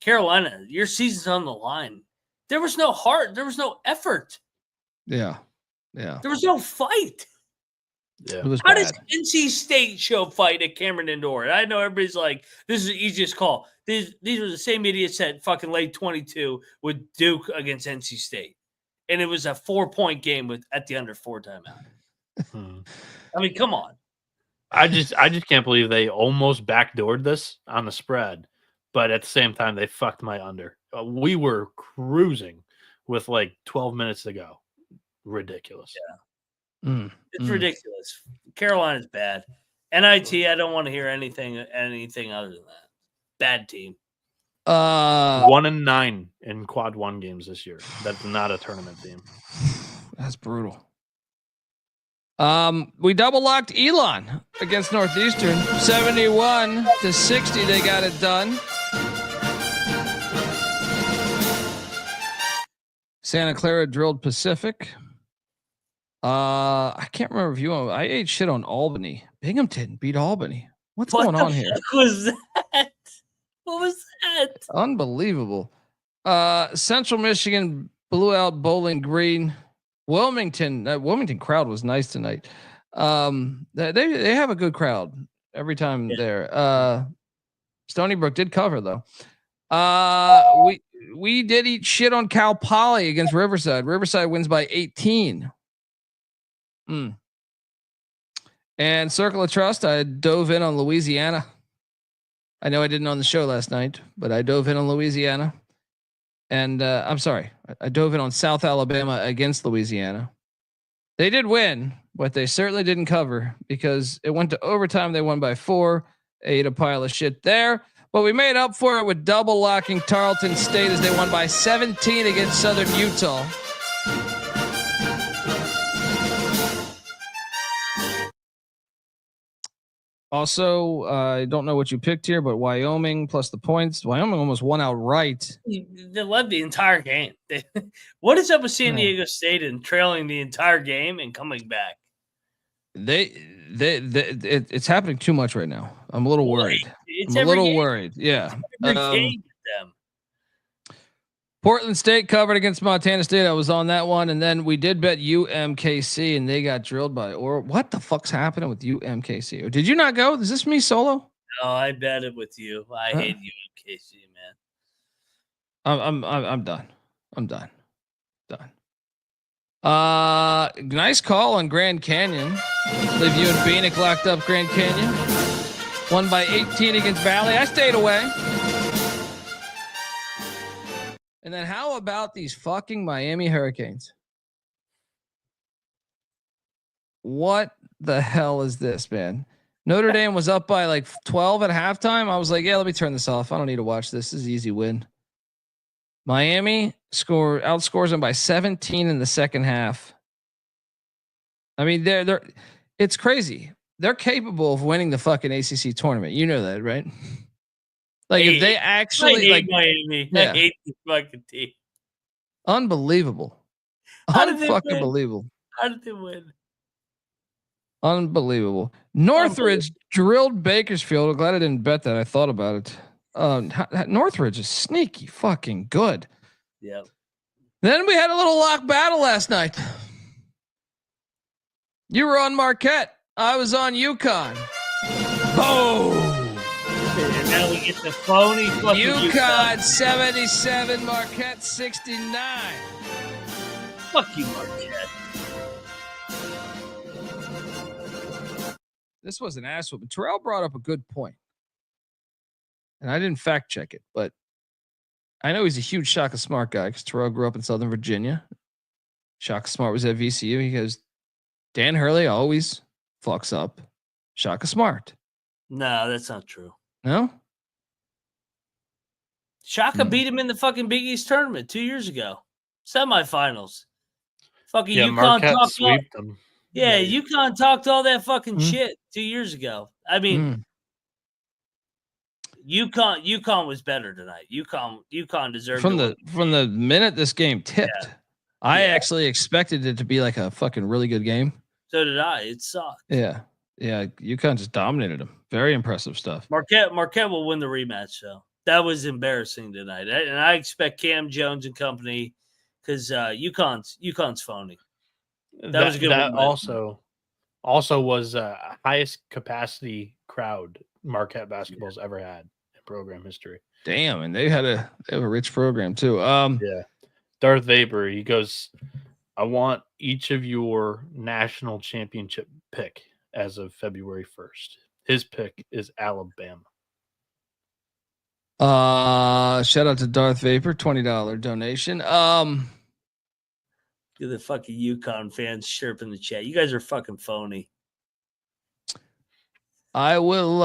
Speaker 4: Carolina, your season's on the line. There was no heart. There was no effort.
Speaker 1: Yeah.
Speaker 4: There was no fight.
Speaker 3: Yeah.
Speaker 4: How does NC State show fight at Cameron Indoor? And I know everybody's like, this is the easiest call. These were the same idiots that fucking laid 22 with Duke against NC State. And it was a 4-point game at the under 4 timeout. I mean, come on.
Speaker 3: I just can't believe they almost backdoored this on the spread, but at the same time they fucked my under. We were cruising with like 12 minutes to go. Ridiculous.
Speaker 4: Yeah. It's ridiculous. Carolina's bad. NIT, I don't want to hear anything other than that. Bad team.
Speaker 3: 1-9 in quad 1 games this year. That's not a tournament team.
Speaker 1: That's brutal. We double locked Elon against Northeastern. 71-60. They got it done. Santa Clara drilled Pacific. I can't remember I ate shit on Albany. Binghamton beat Albany. What's going on here?
Speaker 4: Was that? What was that?
Speaker 1: Unbelievable. Central Michigan blew out Bowling Green. Wilmington crowd was nice tonight. They have a good crowd every time there. Stony Brook did cover though. We did eat shit on Cal Poly against Riverside. Riverside wins by 18. And Circle of Trust, I dove in on Louisiana. I know I didn't on the show last night, but I dove in on Louisiana. And I'm sorry, I dove in on South Alabama against Louisiana. They did win, but they certainly didn't cover because it went to overtime. They won by 4. ate a pile of shit there. But we made up for it with double locking Tarleton State as they won by 17 against Southern Utah. Also, I don't know what you picked here, but Wyoming plus the points. Wyoming almost won outright.
Speaker 4: They led the entire game. What is up with San Diego State and trailing the entire game and coming back?
Speaker 1: It's happening too much right now. I'm a little worried. I'm a little worried. Yeah. Portland State covered against Montana State. I was on that one, and then we did bet UMKC, and they got drilled by. Or what the fuck's happening with UMKC? Or did you not go? Is this me solo?
Speaker 4: No, I bet it with you. I hate UMKC, man.
Speaker 1: I'm done. I'm done. Nice call on Grand Canyon. I believe you and Bieniek locked up Grand Canyon. Won by 18 against Valley. I stayed away. And then how about these fucking Miami Hurricanes? What the hell is this, man? Notre Dame was up by like 12 at halftime. I was like, yeah, let me turn this off. I don't need to watch this. This is an easy win. Miami outscores them by 17 in the second half. I mean, they're it's crazy. They're capable of winning the fucking ACC tournament. You know that, right? Like if they actually like
Speaker 4: Miami, I hate this fucking team.
Speaker 1: Unbelievable. Unfucking believable.
Speaker 4: How did they win?
Speaker 1: Unbelievable. Northridge drilled Bakersfield. I'm glad I didn't bet that. I thought about it. Northridge is sneaky fucking good.
Speaker 4: Yep.
Speaker 1: Then we had a little lock battle last night. You were on Marquette. I was on UConn. Oh.
Speaker 4: And now we get the phony
Speaker 1: UConn 77, Marquette 69.
Speaker 4: Fuck you, Marquette.
Speaker 1: This was an ass whooping. Terrell brought up a good point. And I didn't fact check it, but I know he's a huge Shaka Smart guy because Terrell grew up in Southern Virginia. Shaka Smart was at VCU. He goes, Dan Hurley always fucks up Shaka Smart.
Speaker 4: No, that's not true.
Speaker 1: No?
Speaker 4: Shaka beat him in the fucking Big East tournament 2 years ago. Semifinals. Fucking UConn talked swept them. Yeah, UConn talked all that fucking shit 2 years ago. I mean, UConn was better tonight. UConn deserved
Speaker 1: from the minute this game tipped. Yeah. I actually expected it to be like a fucking really good game.
Speaker 4: So did I. It sucked.
Speaker 1: Yeah. Yeah. UConn just dominated them. Very impressive stuff.
Speaker 4: Marquette will win the rematch, though. That was embarrassing tonight. And I expect Cam Jones and company because UConn's phony. That was a good
Speaker 3: one. Also was highest capacity crowd Marquette basketball's ever had in program history.
Speaker 1: Damn, and they have a rich program too.
Speaker 3: Darth Vapor, he goes, I want each of your national championship pick as of February 1st. His pick is Alabama.
Speaker 1: Shout out to Darth Vapor, $20 donation.
Speaker 4: The fucking UConn fans chirping the chat. You guys are fucking phony.
Speaker 1: I will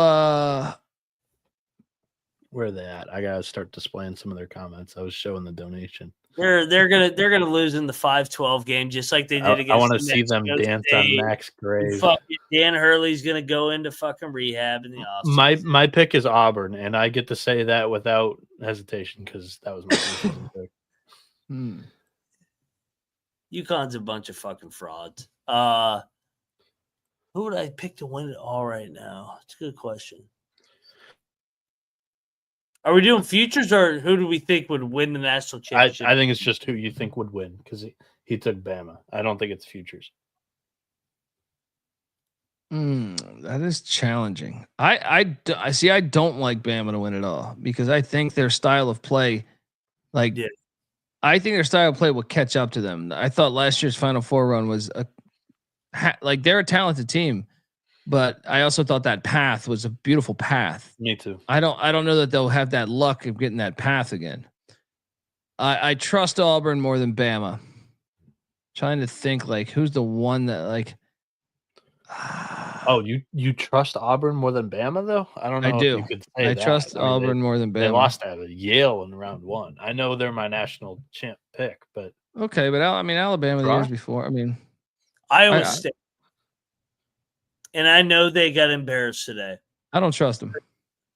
Speaker 3: where are they at? I gotta start displaying some of their comments. I was showing the donation.
Speaker 4: They're gonna lose in the 5-12 game just like they did against.
Speaker 3: I want to see them dance on Max Grave.
Speaker 4: Dan Hurley's gonna go into fucking rehab in the offseason.
Speaker 3: My pick is Auburn, and I get to say that without hesitation because that was my pick.
Speaker 4: UConn's a bunch of fucking frauds. Who would I pick to win it all right now? It's a good question. Are we doing futures or who do we think would win the national championship?
Speaker 3: I think it's just who you think would win because he took Bama. I don't think it's futures.
Speaker 1: That is challenging. I see. I don't like Bama to win it all because I think their style of play, I think their style of play will catch up to them. I thought last year's Final Four run was they're a talented team, but I also thought that path was a beautiful path.
Speaker 3: Me too.
Speaker 1: I don't know that they'll have that luck of getting that path again. I trust Auburn more than Bama. Trying to think who's the one that
Speaker 3: Oh, you trust Auburn more than Bama though? I don't know.
Speaker 1: I do.
Speaker 3: If you could say
Speaker 1: I
Speaker 3: that.
Speaker 1: trust Auburn more than Bama.
Speaker 3: They lost to Yale in round 1. I know they're my national champ pick, but
Speaker 1: okay, but Alabama the years before. I mean,
Speaker 4: Iowa State, and I know they got embarrassed today.
Speaker 1: I don't trust them.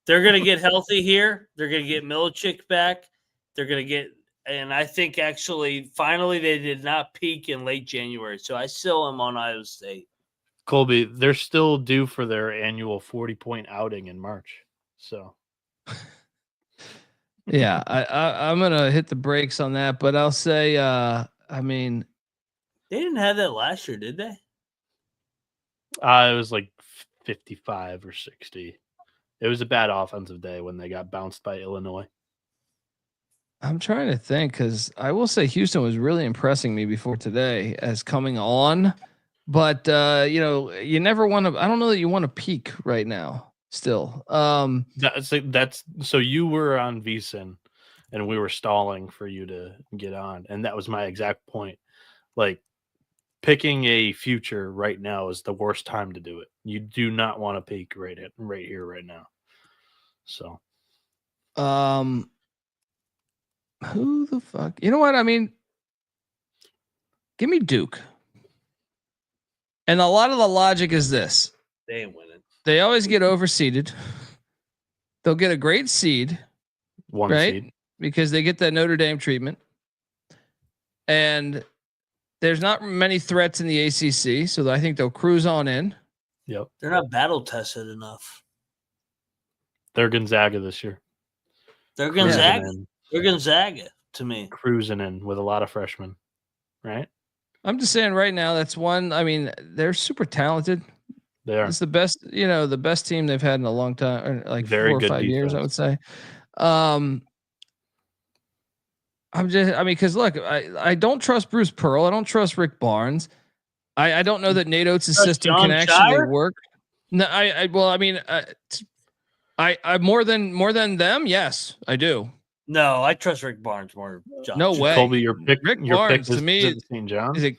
Speaker 4: They're going to get healthy here. They're going to get Milicic back. They're going to get, and I think actually, finally, they did not peak in late January. So I still am on Iowa State.
Speaker 3: Colby, they're still due for their annual 40-point outing in March. So,
Speaker 1: yeah, I'm gonna hit the brakes on that, but I'll say, I mean,
Speaker 4: they didn't have that last year, did they?
Speaker 3: It was like 55 or 60. It was a bad offensive day when they got bounced by Illinois.
Speaker 1: I'm trying to think because I will say Houston was really impressing me before today as coming on, but you never want to. I don't know that you want to peak right now. Still,
Speaker 3: that's so you were on VSiN, and we were stalling for you to get on, and that was my exact point. Like picking a future right now is the worst time to do it. You do not want to peak right here, right now. So,
Speaker 1: who the fuck? You know what? I mean, give me Duke. And a lot of the logic is this:
Speaker 4: they ain't winning.
Speaker 1: They always get overseeded. They'll get a great seed, right? Seed. Because they get that Notre Dame treatment. And there's not many threats in the ACC, so I think they'll cruise on in.
Speaker 3: Yep.
Speaker 4: They're not battle tested enough.
Speaker 3: They're Gonzaga this year.
Speaker 4: They're Gonzaga. They're Gonzaga to me.
Speaker 3: Cruising in with a lot of freshmen, right?
Speaker 1: I'm just saying right now, that's one. I mean, they're super talented.
Speaker 3: They are.
Speaker 1: It's the best, the best team they've had in a long time, or like
Speaker 3: very
Speaker 1: 4 or 5 years, I would say. Because look, I don't trust Bruce Pearl. I don't trust Rick Barnes. I don't know that Nate Oates' system can actually work. No, I more than them. Yes, I do.
Speaker 4: No, I trust Rick Barnes more.
Speaker 1: No way.
Speaker 3: Colby, your pick
Speaker 1: Barnes
Speaker 3: is
Speaker 1: to me.
Speaker 3: St. John.
Speaker 1: Is it,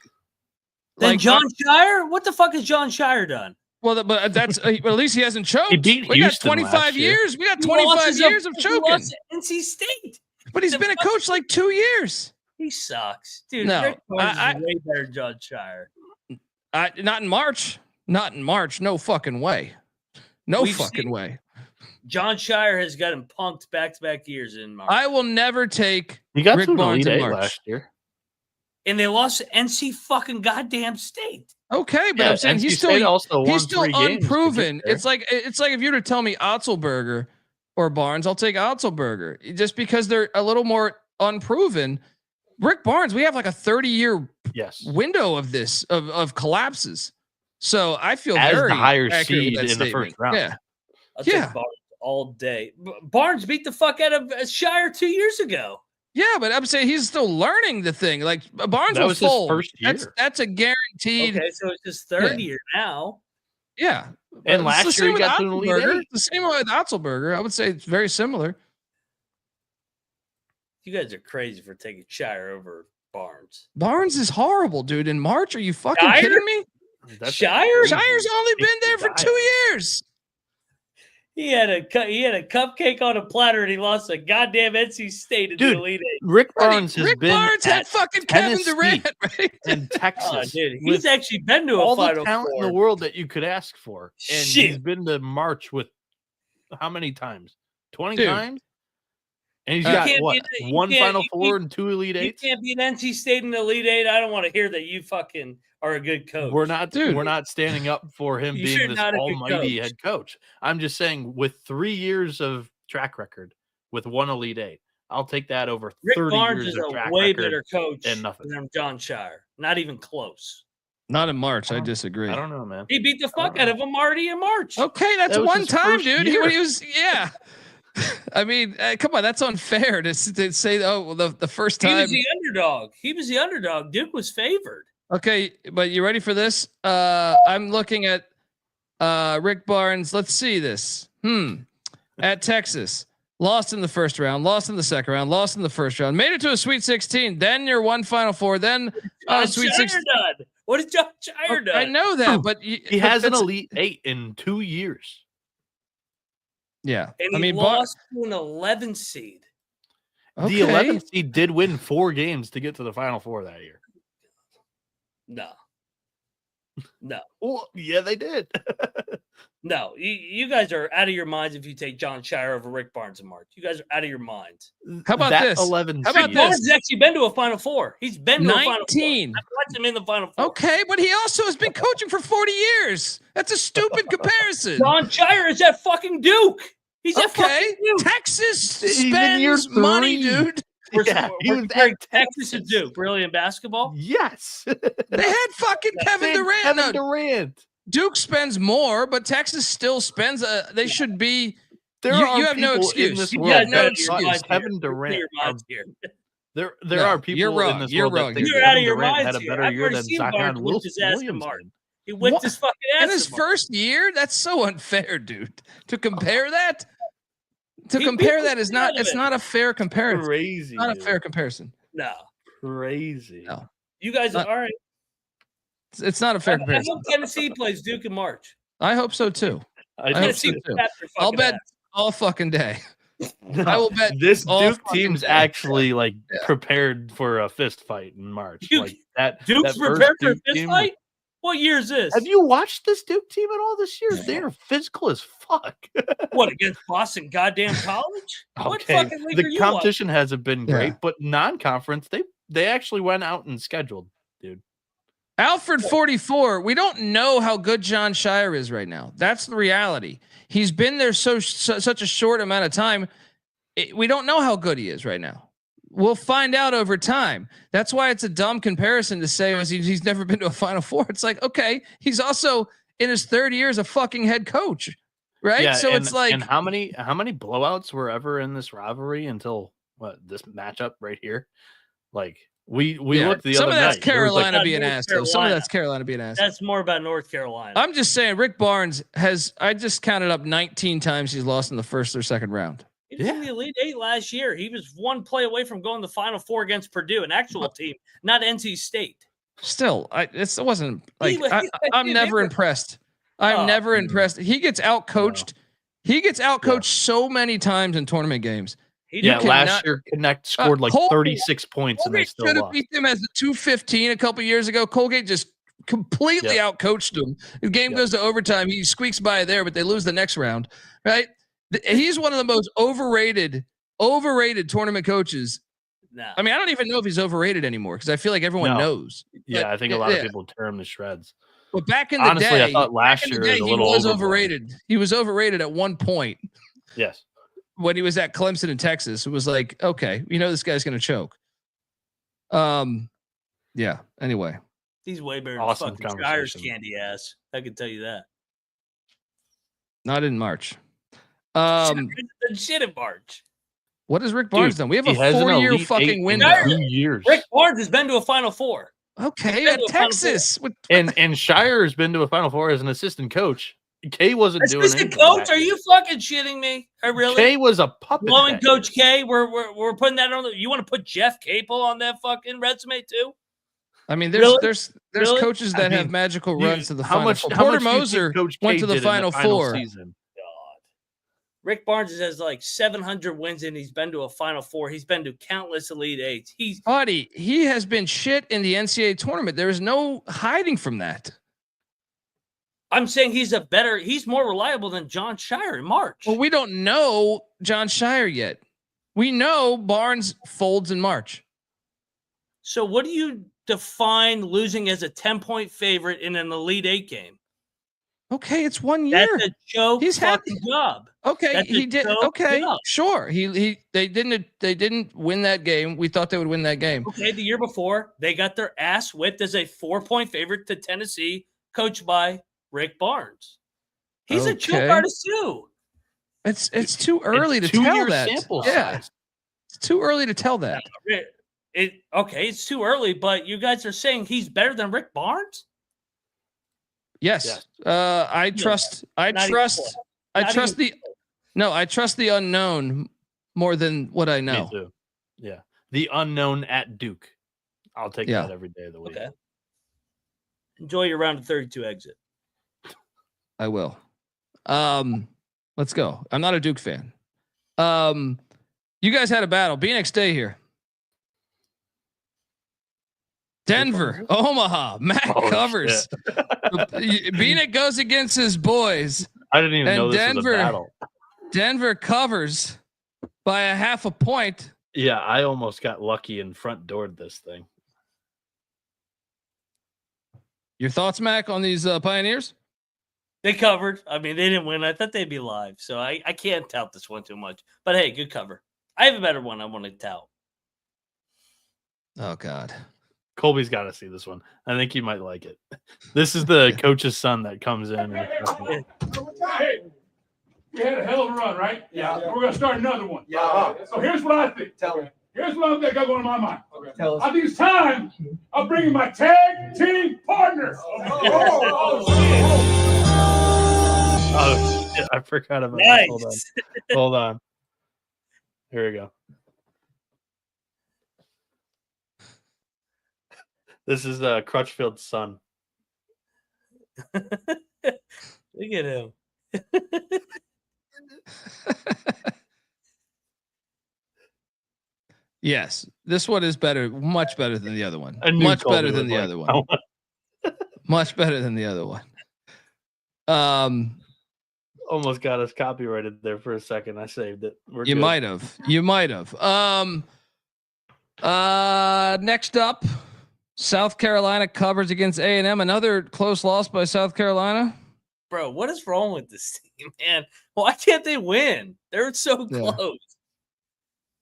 Speaker 4: then John Shire? What the fuck has John Shire done?
Speaker 1: Well, but that's at least he hasn't choked.
Speaker 3: He beat Houston
Speaker 1: got 25 years. We got 25 years of choking.
Speaker 4: He lost NC State.
Speaker 1: But he's been a coach like 2 years.
Speaker 4: He sucks, dude.
Speaker 1: No,
Speaker 4: Rick Barnes is way better than John Shire.
Speaker 1: Not in March. Not in March. No fucking way. No fucking way.
Speaker 4: John Shire has got him punked back-to-back years in March.
Speaker 1: I will never take
Speaker 3: Rick Barnes in March last year.
Speaker 4: And they lost to NC fucking goddamn State.
Speaker 1: Okay, but I'm saying he's still unproven. It's like if you were to tell me Otzelberger or Barnes, I'll take Otzelberger just because they're a little more unproven. Rick Barnes, we have like a 30-year window of this of collapses. So I feel
Speaker 3: as
Speaker 1: very
Speaker 3: the higher seed
Speaker 1: in
Speaker 3: the first round.
Speaker 1: Yeah,
Speaker 4: I'll take Barnes all day. Barnes beat the fuck out of Shire 2 years ago.
Speaker 1: Yeah, but I'm saying he's still learning the thing. Like Barnes
Speaker 3: was
Speaker 1: full.
Speaker 3: His first year.
Speaker 1: That's a guaranteed.
Speaker 4: Okay, so it's his third year now.
Speaker 1: Yeah,
Speaker 3: and last year he got to the Elite Eight.
Speaker 1: The same with Otzelberger. I would say it's very similar.
Speaker 4: You guys are crazy for taking Shire over Barnes.
Speaker 1: Barnes is horrible, dude. In March, are you fucking kidding me?
Speaker 4: Shire's
Speaker 1: only been there for 2 years.
Speaker 4: He had a cupcake on a platter and he lost a goddamn NC State in the Elite Eight.
Speaker 3: Rick Barnes has been
Speaker 1: Barnes had fucking Kevin Durant, right?
Speaker 3: In Texas.
Speaker 4: Oh, dude, he's actually been to
Speaker 3: all
Speaker 4: a Final
Speaker 3: the talent
Speaker 4: Four
Speaker 3: in the world that you could ask for. And he's been to March with how many times? 20 times? And he's got one Final Four and 2 Elite Eights?
Speaker 4: You can't beat NC State in the Elite Eight. I don't want to hear that you fucking are a good coach.
Speaker 3: We're not standing up for him being this almighty head coach. I'm just saying with 3 years of track record with 1 Elite Eight, I'll take that over 30
Speaker 4: Barnes
Speaker 3: years
Speaker 4: is
Speaker 3: of track
Speaker 4: a way
Speaker 3: record
Speaker 4: better coach
Speaker 3: and nothing.
Speaker 4: than John Shire. Not even close.
Speaker 1: Not in March. I disagree.
Speaker 3: I don't know, man.
Speaker 4: He beat the fuck out of him already in March.
Speaker 1: Okay, that's one time, dude. He was I mean, come on, that's unfair to say. Oh, well, the first time
Speaker 4: he was the underdog. He was the underdog. Duke was favored.
Speaker 1: Okay, but you ready for this? I'm looking at Rick Barnes. Let's see this. At Texas, lost in the first round, lost in the second round, lost in the first round, made it to a Sweet 16. Then your one Final Four. Then Sweet 16.
Speaker 4: What did John Shire do?
Speaker 1: I know that, but
Speaker 3: he has an Elite 8 in 2 years.
Speaker 1: Yeah.
Speaker 4: And he lost to an 11 seed.
Speaker 1: Okay.
Speaker 3: The 11 seed did win 4 games to get to the Final Four that year.
Speaker 4: No.
Speaker 3: Well, yeah, they did.
Speaker 4: No, you guys are out of your minds if you take John Shire over Rick Barnes in March. You guys are out of your minds.
Speaker 1: How about
Speaker 3: that
Speaker 1: this?
Speaker 3: 11
Speaker 1: How about
Speaker 4: Rick Barnes
Speaker 1: this?
Speaker 4: has actually been to a Final Four. He's been to
Speaker 1: 19.
Speaker 4: a Final Four. I've watched him in the Final Four.
Speaker 1: Okay, but he also has been coaching for 40 years. That's a stupid comparison.
Speaker 4: John Shire is at fucking Duke. He's at fucking Duke.
Speaker 1: Texas
Speaker 3: Even year
Speaker 1: spends money,
Speaker 3: 3.
Speaker 1: dude.
Speaker 4: We're comparing
Speaker 3: at
Speaker 4: Texas and Duke, really, in basketball?
Speaker 3: Yes.
Speaker 1: They had fucking Kevin Durant.
Speaker 3: Kevin
Speaker 1: No,
Speaker 3: Durant.
Speaker 1: Duke spends more, but Texas still spends. They should be.
Speaker 3: There
Speaker 1: You
Speaker 3: are
Speaker 1: have no
Speaker 3: people in
Speaker 1: excuse.
Speaker 3: this
Speaker 1: You
Speaker 3: world
Speaker 1: have no
Speaker 3: that
Speaker 1: excuse.
Speaker 3: thought Kevin Durant. There
Speaker 1: No,
Speaker 3: are people
Speaker 1: you're wrong.
Speaker 3: in this
Speaker 1: You're
Speaker 3: world
Speaker 1: wrong.
Speaker 3: that think
Speaker 4: You're out of
Speaker 3: Kevin
Speaker 4: your
Speaker 3: Durant
Speaker 4: minds
Speaker 3: had a
Speaker 4: here.
Speaker 3: better
Speaker 4: I've
Speaker 3: year
Speaker 4: already
Speaker 3: than
Speaker 4: seen
Speaker 3: Zion
Speaker 4: Barnes whip his ass in
Speaker 3: Williamson.
Speaker 4: March. He whipped his fucking ass
Speaker 1: In his
Speaker 4: in March.
Speaker 1: first year, that's so unfair, dude. To compare that,
Speaker 4: He
Speaker 1: compare
Speaker 4: beat
Speaker 1: that
Speaker 4: the
Speaker 1: is
Speaker 4: shit
Speaker 1: not.
Speaker 4: out of
Speaker 1: It's
Speaker 4: it.
Speaker 1: not a fair comparison.
Speaker 3: Crazy.
Speaker 1: Not a
Speaker 3: dude.
Speaker 1: fair comparison.
Speaker 4: No.
Speaker 3: Crazy.
Speaker 1: No,
Speaker 4: You guys are all right.
Speaker 1: it's not a fair
Speaker 4: I
Speaker 1: comparison.
Speaker 4: hope Tennessee plays Duke in March.
Speaker 1: I hope so too. I hope
Speaker 4: Tennessee
Speaker 1: so
Speaker 4: will
Speaker 1: too.
Speaker 4: tap their
Speaker 1: I'll
Speaker 4: fucking
Speaker 1: bet
Speaker 4: ass.
Speaker 1: all fucking day.
Speaker 3: No,
Speaker 1: I will bet
Speaker 3: this
Speaker 1: all
Speaker 3: Duke
Speaker 1: fucking
Speaker 3: team's
Speaker 1: day.
Speaker 3: actually like
Speaker 1: Yeah.
Speaker 3: prepared for a fist fight in March.
Speaker 4: Duke-
Speaker 3: Like that.
Speaker 4: Duke's
Speaker 3: that first
Speaker 4: prepared for a
Speaker 3: Duke
Speaker 4: fist
Speaker 3: team-
Speaker 4: fight? What year is this?
Speaker 3: Have you watched this Duke team at all this year? They're physical as fuck.
Speaker 4: What, against Boston goddamn College? What
Speaker 3: Okay,
Speaker 4: fucking league are
Speaker 3: the
Speaker 4: you
Speaker 3: competition hasn't been great,
Speaker 1: Yeah.
Speaker 3: but non-conference they actually went out and scheduled, dude.
Speaker 1: Alfred 44. We don't know how good John Shire is right now. That's the reality. He's been there such a short amount of time. We don't know how good he is right now. We'll find out over time. That's why it's a dumb comparison to say he's never been to a Final Four. It's like, okay, he's also in his third year as a fucking head coach, right?
Speaker 3: Yeah,
Speaker 1: So
Speaker 3: and,
Speaker 1: it's like,
Speaker 3: and how many blowouts were ever in this rivalry until this matchup right here? Like we
Speaker 1: yeah,
Speaker 3: looked the
Speaker 1: some
Speaker 3: other
Speaker 1: of that's
Speaker 3: night. There was, like,
Speaker 1: Carolina being
Speaker 4: North
Speaker 1: asked. Though. Some of
Speaker 4: Carolina.
Speaker 1: that's Carolina being asked.
Speaker 4: That's more about North Carolina.
Speaker 1: I'm just saying, Rick Barnes I just counted up 19 times he's lost in the first or second round.
Speaker 4: He was in the Elite Eight last year. He was one play away from going to the Final Four against Purdue, an actual team, not NC State.
Speaker 1: Still, it wasn't like I'm
Speaker 4: They
Speaker 1: never
Speaker 4: were-
Speaker 1: impressed. I'm never impressed. He gets outcoached. He gets outcoached so many times in tournament games.
Speaker 4: He
Speaker 3: Yeah,
Speaker 4: did.
Speaker 3: last year Connect scored like
Speaker 1: Colgate-
Speaker 3: 36 points and they
Speaker 1: Colgate
Speaker 3: still
Speaker 1: should have
Speaker 3: lost.
Speaker 1: beat them as a 215 a couple years ago. Colgate just completely outcoached them. The game goes to overtime. He squeaks by there, but they lose the next round. Right? He's one of the most overrated tournament coaches.
Speaker 4: No.
Speaker 1: I mean, I don't even know if he's overrated anymore because I feel like everyone knows.
Speaker 3: Yeah,
Speaker 1: But,
Speaker 3: I think a lot of people tear him to shreds.
Speaker 1: But back in the
Speaker 3: Honestly,
Speaker 1: day,
Speaker 3: I thought last
Speaker 1: back in
Speaker 3: year
Speaker 1: the day,
Speaker 3: was a
Speaker 1: he
Speaker 3: little
Speaker 1: was
Speaker 3: overblown.
Speaker 1: overrated. He was overrated at one point
Speaker 3: Yes.
Speaker 1: when he was at Clemson in Texas. It was like, okay, this guy's going to choke. Yeah. Anyway,
Speaker 4: He's way better
Speaker 3: Awesome
Speaker 4: than fucking Shire's
Speaker 3: conversation.
Speaker 4: candy ass. I can tell you that.
Speaker 1: not in March.
Speaker 4: The shit in March.
Speaker 1: What has Rick Barnes
Speaker 3: Dude,
Speaker 1: done? We have
Speaker 3: he
Speaker 1: a
Speaker 3: has an
Speaker 1: 4-year
Speaker 3: Elite Eight
Speaker 1: fucking
Speaker 3: in
Speaker 1: window.
Speaker 3: 2 years.
Speaker 4: Rick Barnes has been to a Final Four.
Speaker 1: Okay,
Speaker 4: Been
Speaker 1: at
Speaker 4: to a Final
Speaker 1: Texas.
Speaker 3: And Shire has been to a Final Four as an assistant coach. K wasn't doing
Speaker 4: Assistant
Speaker 3: anything
Speaker 4: coach?
Speaker 3: that
Speaker 4: Are
Speaker 3: year.
Speaker 4: you fucking shitting me? Really?
Speaker 3: K was a puppet.
Speaker 4: Blowing
Speaker 3: that year.
Speaker 4: Coach K. We're putting that on. You want to put Jeff Capel on that fucking resume too?
Speaker 1: I mean,
Speaker 4: Really?
Speaker 1: there's
Speaker 4: Really?
Speaker 1: coaches that have magical
Speaker 3: You-
Speaker 1: runs to the
Speaker 3: how
Speaker 1: Final
Speaker 3: much?
Speaker 1: Four.
Speaker 3: How
Speaker 1: Porter
Speaker 3: much do you think
Speaker 1: Moser
Speaker 3: Coach
Speaker 1: went
Speaker 3: K
Speaker 1: to the
Speaker 3: did in
Speaker 1: Final Four.
Speaker 3: season?
Speaker 4: Rick Barnes has like 700 wins and he's been to a Final Four. He's been to countless Elite Eights.
Speaker 1: Buddy, he has been shit in the NCAA tournament. There is no hiding from that.
Speaker 4: I'm saying he's more reliable than John Shire in March.
Speaker 1: Well, we don't know John Shire yet. We know Barnes folds in March.
Speaker 4: So what do you define losing as a 10-point favorite in an Elite Eight game?
Speaker 1: Okay, it's 1 year.
Speaker 4: That's a joke
Speaker 1: He's had-
Speaker 4: fucking job.
Speaker 1: Okay,
Speaker 4: That's
Speaker 1: he
Speaker 4: a
Speaker 1: did.
Speaker 4: joke
Speaker 1: Okay,
Speaker 4: job.
Speaker 1: sure. They didn't win that game. We thought they would win that game.
Speaker 4: Okay, the year before, they got their ass whipped as a 4-point favorite to Tennessee, coached by Rick Barnes. He's a joke
Speaker 1: Okay.
Speaker 4: artist too.
Speaker 1: It's too early to
Speaker 3: 2
Speaker 1: tell
Speaker 3: year
Speaker 1: that.
Speaker 3: sample
Speaker 1: Yeah,
Speaker 3: size.
Speaker 1: it's too early to tell that.
Speaker 4: It's too early, but you guys are saying he's better than Rick Barnes?
Speaker 1: Yes. I trust
Speaker 4: Not even close.
Speaker 1: I trust the unknown more than what I know.
Speaker 3: Me too. Yeah. The unknown at Duke. I'll take
Speaker 1: Yeah.
Speaker 3: that every day of the week.
Speaker 4: Okay. Enjoy your round of 32 exit.
Speaker 1: I will. Let's go. I'm not a Duke fan. You guys had a battle. Bieniek, stay here. Denver, Omaha. Mac covers. Bieniek goes against his boys.
Speaker 3: I didn't even know this
Speaker 1: Denver,
Speaker 3: was a battle.
Speaker 1: Denver covers by a half a point.
Speaker 3: Yeah, I almost got lucky and front doored this thing.
Speaker 1: Your thoughts, Mac, on these Pioneers?
Speaker 4: They covered. I mean, they didn't win. I thought they'd be live, so I can't tout this one too much. But hey, good cover. I have a better one I want to tout.
Speaker 1: Oh God,
Speaker 3: Colby's got to see this one. I think he might like it. This is the coach's son that comes in.
Speaker 9: Hey, we had a hell of a run, right? Yeah. We're gonna start another one. Yeah. So here's what I think. Tell me. Here's what I think got going in my mind. Okay. Tell us. I think it's time I'm bringing my tag team partner.
Speaker 3: Oh shit, I forgot about
Speaker 4: nice.
Speaker 3: that. Hold on. Here we go. This is Crutchfield's son.
Speaker 4: Look at him.
Speaker 1: yes, this one is better, much better than the other one.
Speaker 3: Much
Speaker 1: better than the other one. Much better than the other one.
Speaker 3: Almost got us copyrighted there for a second. I saved it.
Speaker 1: You might have. You might have. Next up, South Carolina covers against A&M. Another close loss by South Carolina.
Speaker 4: Bro, what is wrong with this team, man? Why can't they win? They're so close.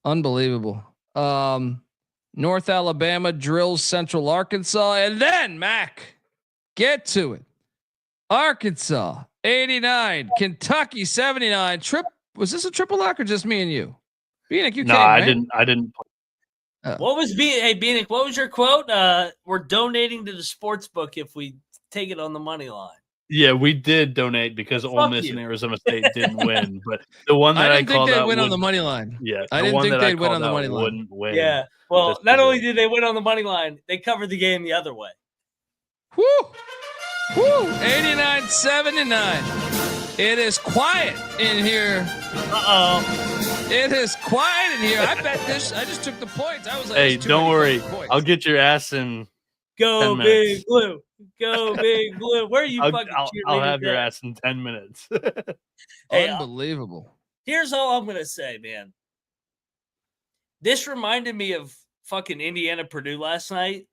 Speaker 1: Unbelievable. North Alabama drills Central Arkansas, and then Mac, get to it. Arkansas 89, Kentucky 79. Was this a triple lock or just me and you? Bieniek, you
Speaker 3: no,
Speaker 1: came,
Speaker 3: I
Speaker 1: right?
Speaker 3: didn't.
Speaker 4: What was Bieniek? What was your quote? We're donating to the sports book if we take it on the money line.
Speaker 3: Yeah, we did donate because Ole Miss and Arizona State didn't win, but the one that I
Speaker 1: didn't think
Speaker 3: called
Speaker 1: they'd
Speaker 3: out
Speaker 1: win on the money line.
Speaker 3: Yeah,
Speaker 1: I didn't think they'd win on the money line.
Speaker 3: Wouldn't win.
Speaker 4: Yeah. Well, not only did they win on the money line, they covered the game the other way.
Speaker 1: Woo! Woo! 89-79. It is quiet in here. It is quiet in here. I bet this. I just took the points. I was like,
Speaker 3: hey, don't worry. I'll get your ass in.
Speaker 4: Go Big Blue. Go Big Blue. Where are you
Speaker 3: I'll have your ass in 10 minutes.
Speaker 4: Hey,
Speaker 1: unbelievable.
Speaker 4: Here's all I'm going to say, man. This reminded me of fucking Indiana Purdue last night.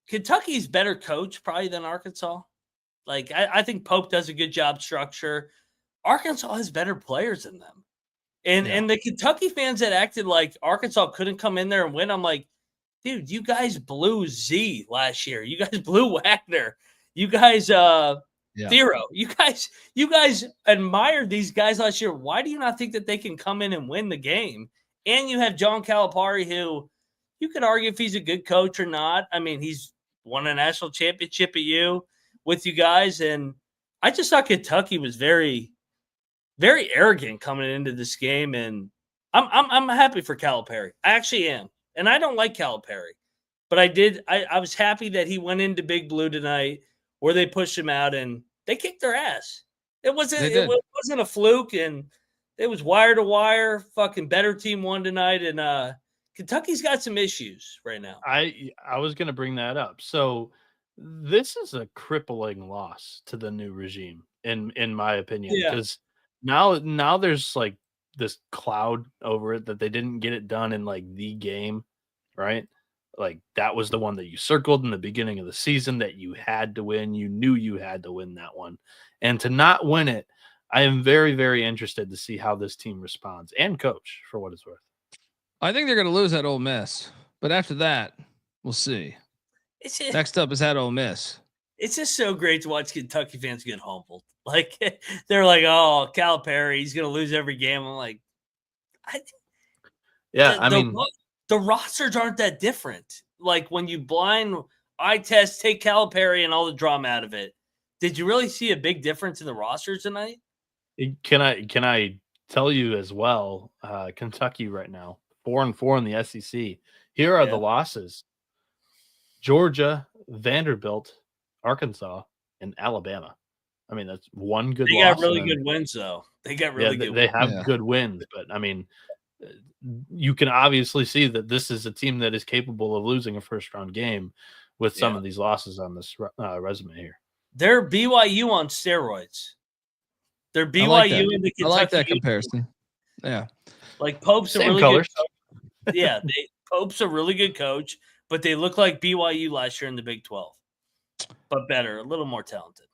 Speaker 4: Kentucky's better coach probably than Arkansas. Like, I think Pope does a good job structure. Arkansas has better players than them. And the Kentucky fans that acted like Arkansas couldn't come in there and win, I'm like, dude, you guys blew Z last year. You guys blew Wagner. You guys Thero. You guys admired these guys last year. Why do you not think that they can come in and win the game? And you have John Calipari, who you could argue if he's a good coach or not. I mean, he's won a national championship with you guys. And I just thought Kentucky was very, very arrogant coming into this game. And I'm happy for Calipari. I actually am. And I don't like Calipari, but I was happy that he went into Big Blue tonight where they pushed him out and they kicked their ass. It wasn't a fluke, and it was wire to wire. Fucking better team won tonight, and Kentucky's got some issues right now.
Speaker 3: I was going to bring that up. So this is a crippling loss to the new regime, in my opinion, because now there's like this cloud over it that they didn't get it done in like the game, right? Like that was the one that you circled in the beginning of the season that you had to win. You knew you had to win that one. And to not win it, I am very, very interested to see how this team responds and coach for what it's worth.
Speaker 1: I think they're going to lose at Ole Miss, but after that, we'll see. Next up is at Ole Miss.
Speaker 4: It's just so great to watch Kentucky fans get humbled. Like they're like, "Oh, Calipari, he's going to lose every game." I'm like, the rosters aren't that different. Like when you blind eye test, take Calipari and all the drama out of it. Did you really see a big difference in the rosters tonight?
Speaker 3: Can I tell you as well? Kentucky right now 4-4 in the SEC. Here are the losses: Georgia, Vanderbilt, Arkansas, and Alabama. I mean, that's one good
Speaker 4: They
Speaker 3: loss.
Speaker 4: got really good wins, though. They got really good
Speaker 3: They
Speaker 4: wins.
Speaker 3: have good wins, but I mean, you can obviously see that this is a team that is capable of losing a first-round game with some of these losses on this resume here.
Speaker 4: They're BYU on steroids. They're BYU in the Kentucky.
Speaker 1: I like that comparison. Yeah.
Speaker 4: Like Pope's
Speaker 3: Same
Speaker 4: a really
Speaker 3: colors.
Speaker 4: good coach. Yeah, Pope's a really good coach, but they look like BYU last year in the Big 12. But better, a little more talented.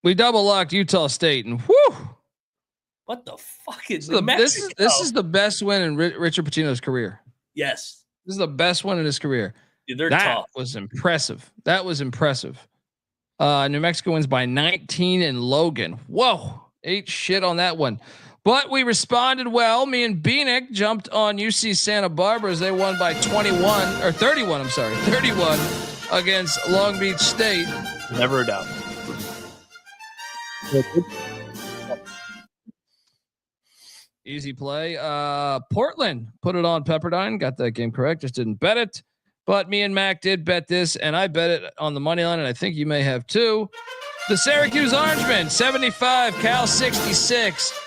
Speaker 1: We double locked Utah State, and whoo!
Speaker 4: What the fuck is
Speaker 1: this is the best win in Richard Pitino's career.
Speaker 4: Yes.
Speaker 1: This is the best one in his career.
Speaker 4: Dude, they're
Speaker 1: that
Speaker 4: tough.
Speaker 1: was impressive. That was impressive. New Mexico wins by 19 in Logan. Whoa. Ate shit on that one. But we responded well. Me and Bieniek jumped on UC Santa Barbara as they won by 31 against Long Beach State.
Speaker 3: Never a doubt.
Speaker 1: Easy play. Portland put it on Pepperdine. Got that game correct. Just didn't bet it. But me and Mac did bet this, and I bet it on the money line, and I think you may have too. The Syracuse Orangemen, 75, Cal 66.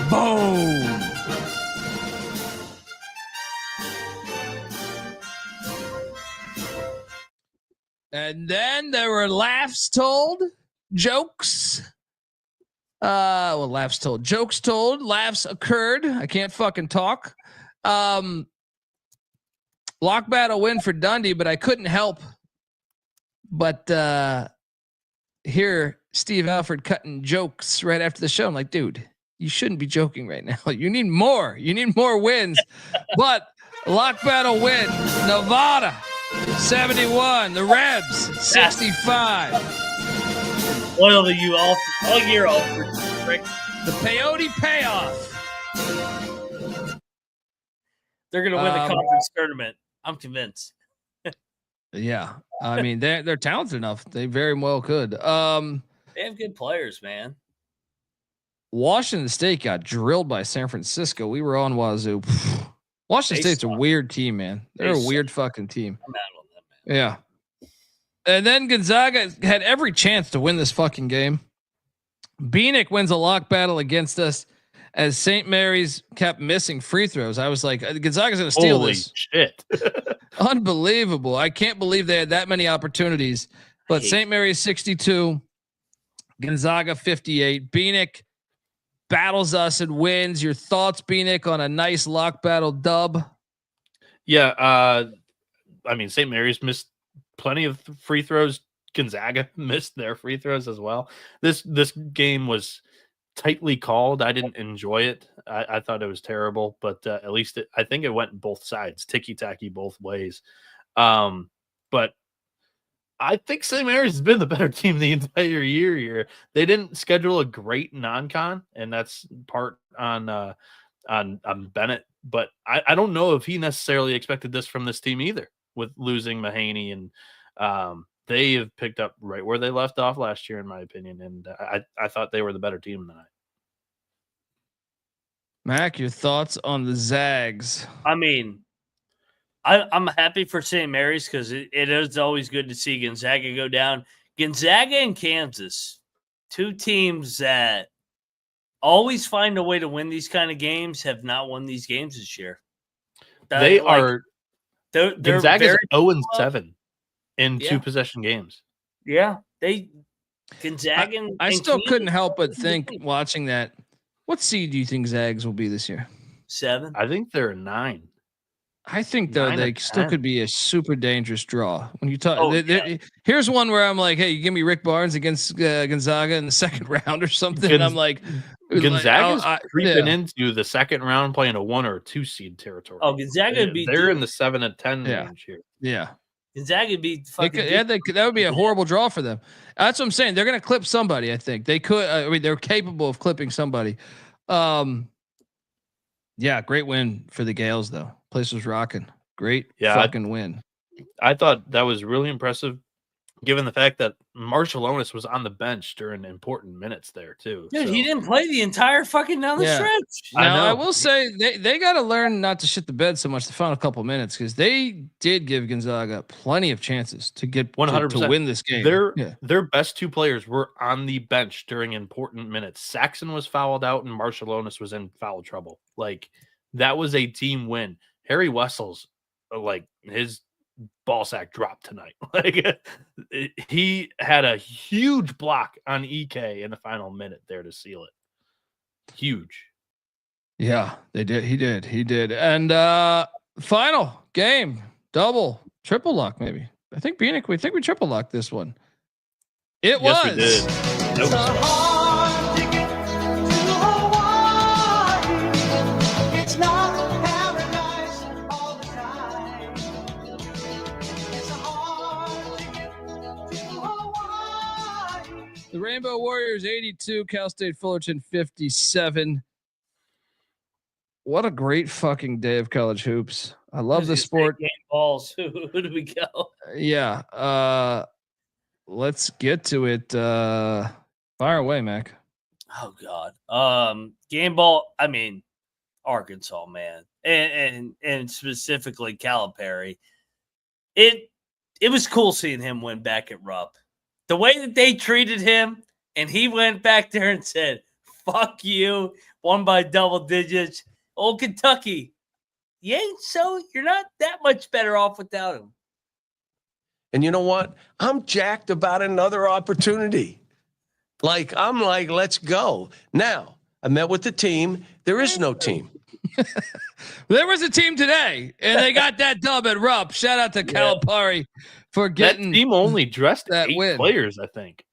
Speaker 1: Boom. And then there were laughs told, jokes. Laughs told, jokes told, laughs occurred. I can't fucking talk. Lock battle win for Dundee, but I couldn't help but hear Steve Alford cutting jokes right after the show. I'm like, dude, you shouldn't be joking right now. You need more. You need more wins. But lock battle win, Nevada 71, the Rebs 65.
Speaker 4: Loyal to you all year, Alford.
Speaker 1: The peyote payoff.
Speaker 4: They're gonna win the conference tournament. I'm convinced.
Speaker 1: Yeah, I mean they're talented enough. They very well could.
Speaker 4: They have good players, man.
Speaker 1: Washington State got drilled by San Francisco. We were on Wazoo. Washington State's a weird team, man. They're a weird fucking team.
Speaker 4: I'm out on them, man.
Speaker 1: Yeah. And then Gonzaga had every chance to win this fucking game. Bieniek wins a lock battle against us as St. Mary's kept missing free throws. I was like, Gonzaga's going to steal this.
Speaker 3: Shit.
Speaker 1: Unbelievable. I can't believe they had that many opportunities. But St. Mary's 62, Gonzaga 58. Bieniek battles us and wins. Your thoughts, Bieniek, on a nice lock battle dub?
Speaker 3: Yeah. I mean, St. Mary's missed plenty of free throws. Gonzaga missed their free throws as well. This game was tightly called. I didn't enjoy it. I thought it was terrible, but at least I think it went both sides, ticky-tacky both ways. But I think St. Mary's has been the better team the entire year here. They didn't schedule a great non-con, and that's part on Bennett. But I don't know if he necessarily expected this from this team either, with losing Mahaney, and they have picked up right where they left off last year, in my opinion. And I thought they were the better team tonight.
Speaker 1: Mac, your thoughts on the Zags?
Speaker 4: I mean, I'm happy for St. Mary's because it is always good to see Gonzaga go down. Gonzaga and Kansas, two teams that always find a way to win these kind of games, have not won these games this year.
Speaker 3: They are. Gonzaga's 0-7 in 2 possession games.
Speaker 4: Yeah, Gonzaga.
Speaker 1: I still couldn't help but think watching that. What seed do you think Zags will be this year?
Speaker 4: 7.
Speaker 3: I think they're 9.
Speaker 1: I think though they still could be a super dangerous draw. When you talk, here's one where I'm like, hey, you give me Rick Barnes against Gonzaga in the second round or something. And I'm like,
Speaker 3: Gonzaga's creeping into the second round, playing a 1 or a 2 seed territory.
Speaker 4: Oh, Gonzaga would be.
Speaker 3: They're in the 7 and 10 range here.
Speaker 1: Yeah.
Speaker 4: Gonzaga would be fucking.
Speaker 1: That would be a horrible draw for them. That's what I'm saying. They're going to clip somebody. I think they could. I mean, they're capable of clipping somebody. Yeah, great win for the Gales though. Place was rocking. Great fucking win.
Speaker 3: I thought that was really impressive. given the fact that Marshall Onis was on the bench during important minutes there too.
Speaker 4: Dude,
Speaker 3: so.
Speaker 4: he didn't play the entire fucking down the stretch.
Speaker 1: Now I will say they got to learn not to shit the bed so much the final couple minutes, because they did give Gonzaga plenty of chances to get 100% to win this game.
Speaker 3: Their best two players were on the bench during important minutes. Saxon was fouled out and Marshall Onis was in foul trouble. Like, that was a team win. Harry Wessels, like, his ball sack dropped tonight. Like, he had a huge block on EK in the final minute there to seal it. Huge.
Speaker 1: Yeah, they did. He did. And final game, triple lock, maybe. I think Bieniek, we triple locked this one. It
Speaker 3: yes,
Speaker 1: was.
Speaker 3: We did. Nope.
Speaker 1: The Rainbow Warriors 82, Cal State Fullerton 57. What a great fucking day of college hoops. I love the sport.
Speaker 4: Game balls. Who do we go?
Speaker 1: Yeah. Let's get to it. Fire away, Mac.
Speaker 4: Oh God. Game ball. I mean, Arkansas, man, and specifically Calipari. It was cool seeing him win back at Rupp. The way that they treated him, and he went back there and said, "Fuck you," won by double digits. Old Kentucky, you're not that much better off without him.
Speaker 6: And you know what? I'm jacked about another opportunity. I'm like, let's go. Now, I met with the team. There is no team.
Speaker 1: There was a team today, and they got that dub at Rupp. Shout out to Calipari for getting
Speaker 3: that team only dressed
Speaker 1: that
Speaker 3: 8
Speaker 1: win.
Speaker 3: Players, I think.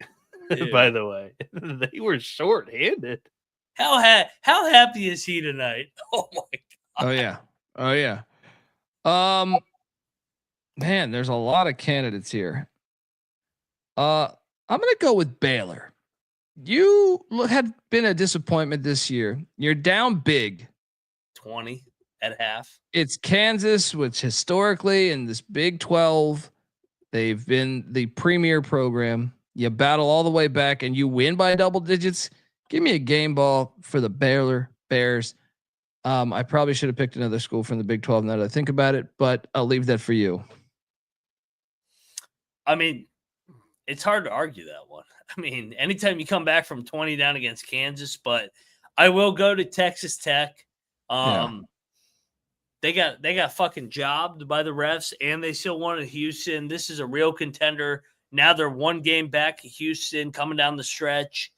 Speaker 3: By the way, they were short-handed.
Speaker 4: How happy is he tonight? Oh my
Speaker 1: God. Oh yeah. Man, there's a lot of candidates here. I'm gonna go with Baylor. You had been a disappointment this year. You're down big.
Speaker 4: 20 at half.
Speaker 1: It's Kansas, which historically in this Big 12, they've been the premier program. You battle all the way back and you win by double digits. Give me a game ball for the Baylor Bears. I probably should have picked another school from the Big 12 now that I think about it, but I'll leave that for you.
Speaker 4: I mean, it's hard to argue that one. I mean, anytime you come back from 20 down against Kansas, but I will go to Texas Tech. They got fucking jobbed by the refs, and they still won at Houston. This is a real contender. Now they're one game back at Houston, coming down the stretch.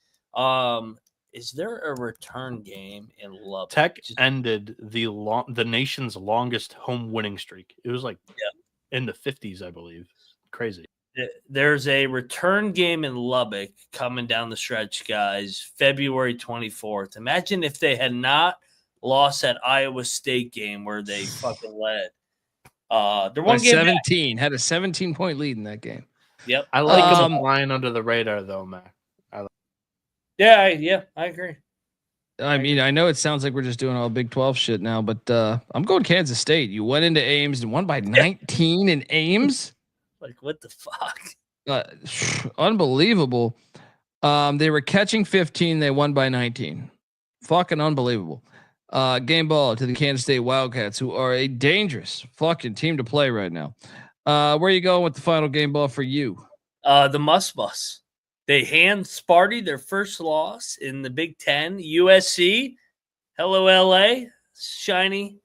Speaker 4: Is there a return game in Lubbock?
Speaker 3: Tech ended the nation's longest home winning streak. It was in the 50s, I believe. Crazy.
Speaker 4: There's a return game in Lubbock coming down the stretch, guys, February 24th. Imagine if they had not lost that Iowa State game where they fucking led. They're one game
Speaker 1: 17 back. Had a 17-point lead in that game.
Speaker 4: Yep.
Speaker 3: I like them flying under the radar though, Mac.
Speaker 4: Yeah, I agree.
Speaker 1: I mean, I know it sounds like we're just doing all Big 12 shit now, but I'm going Kansas State. You went into Ames and won by 19 in Ames.
Speaker 4: Like, what the fuck?
Speaker 1: Unbelievable. They were catching 15. They won by 19. Fucking unbelievable. Game ball to the Kansas State Wildcats, who are a dangerous fucking team to play right now. Where are you going with the final game ball for you?
Speaker 4: The Muss Bus. They hand Sparty their first loss in the Big Ten. USC. Hello, LA. Shiny.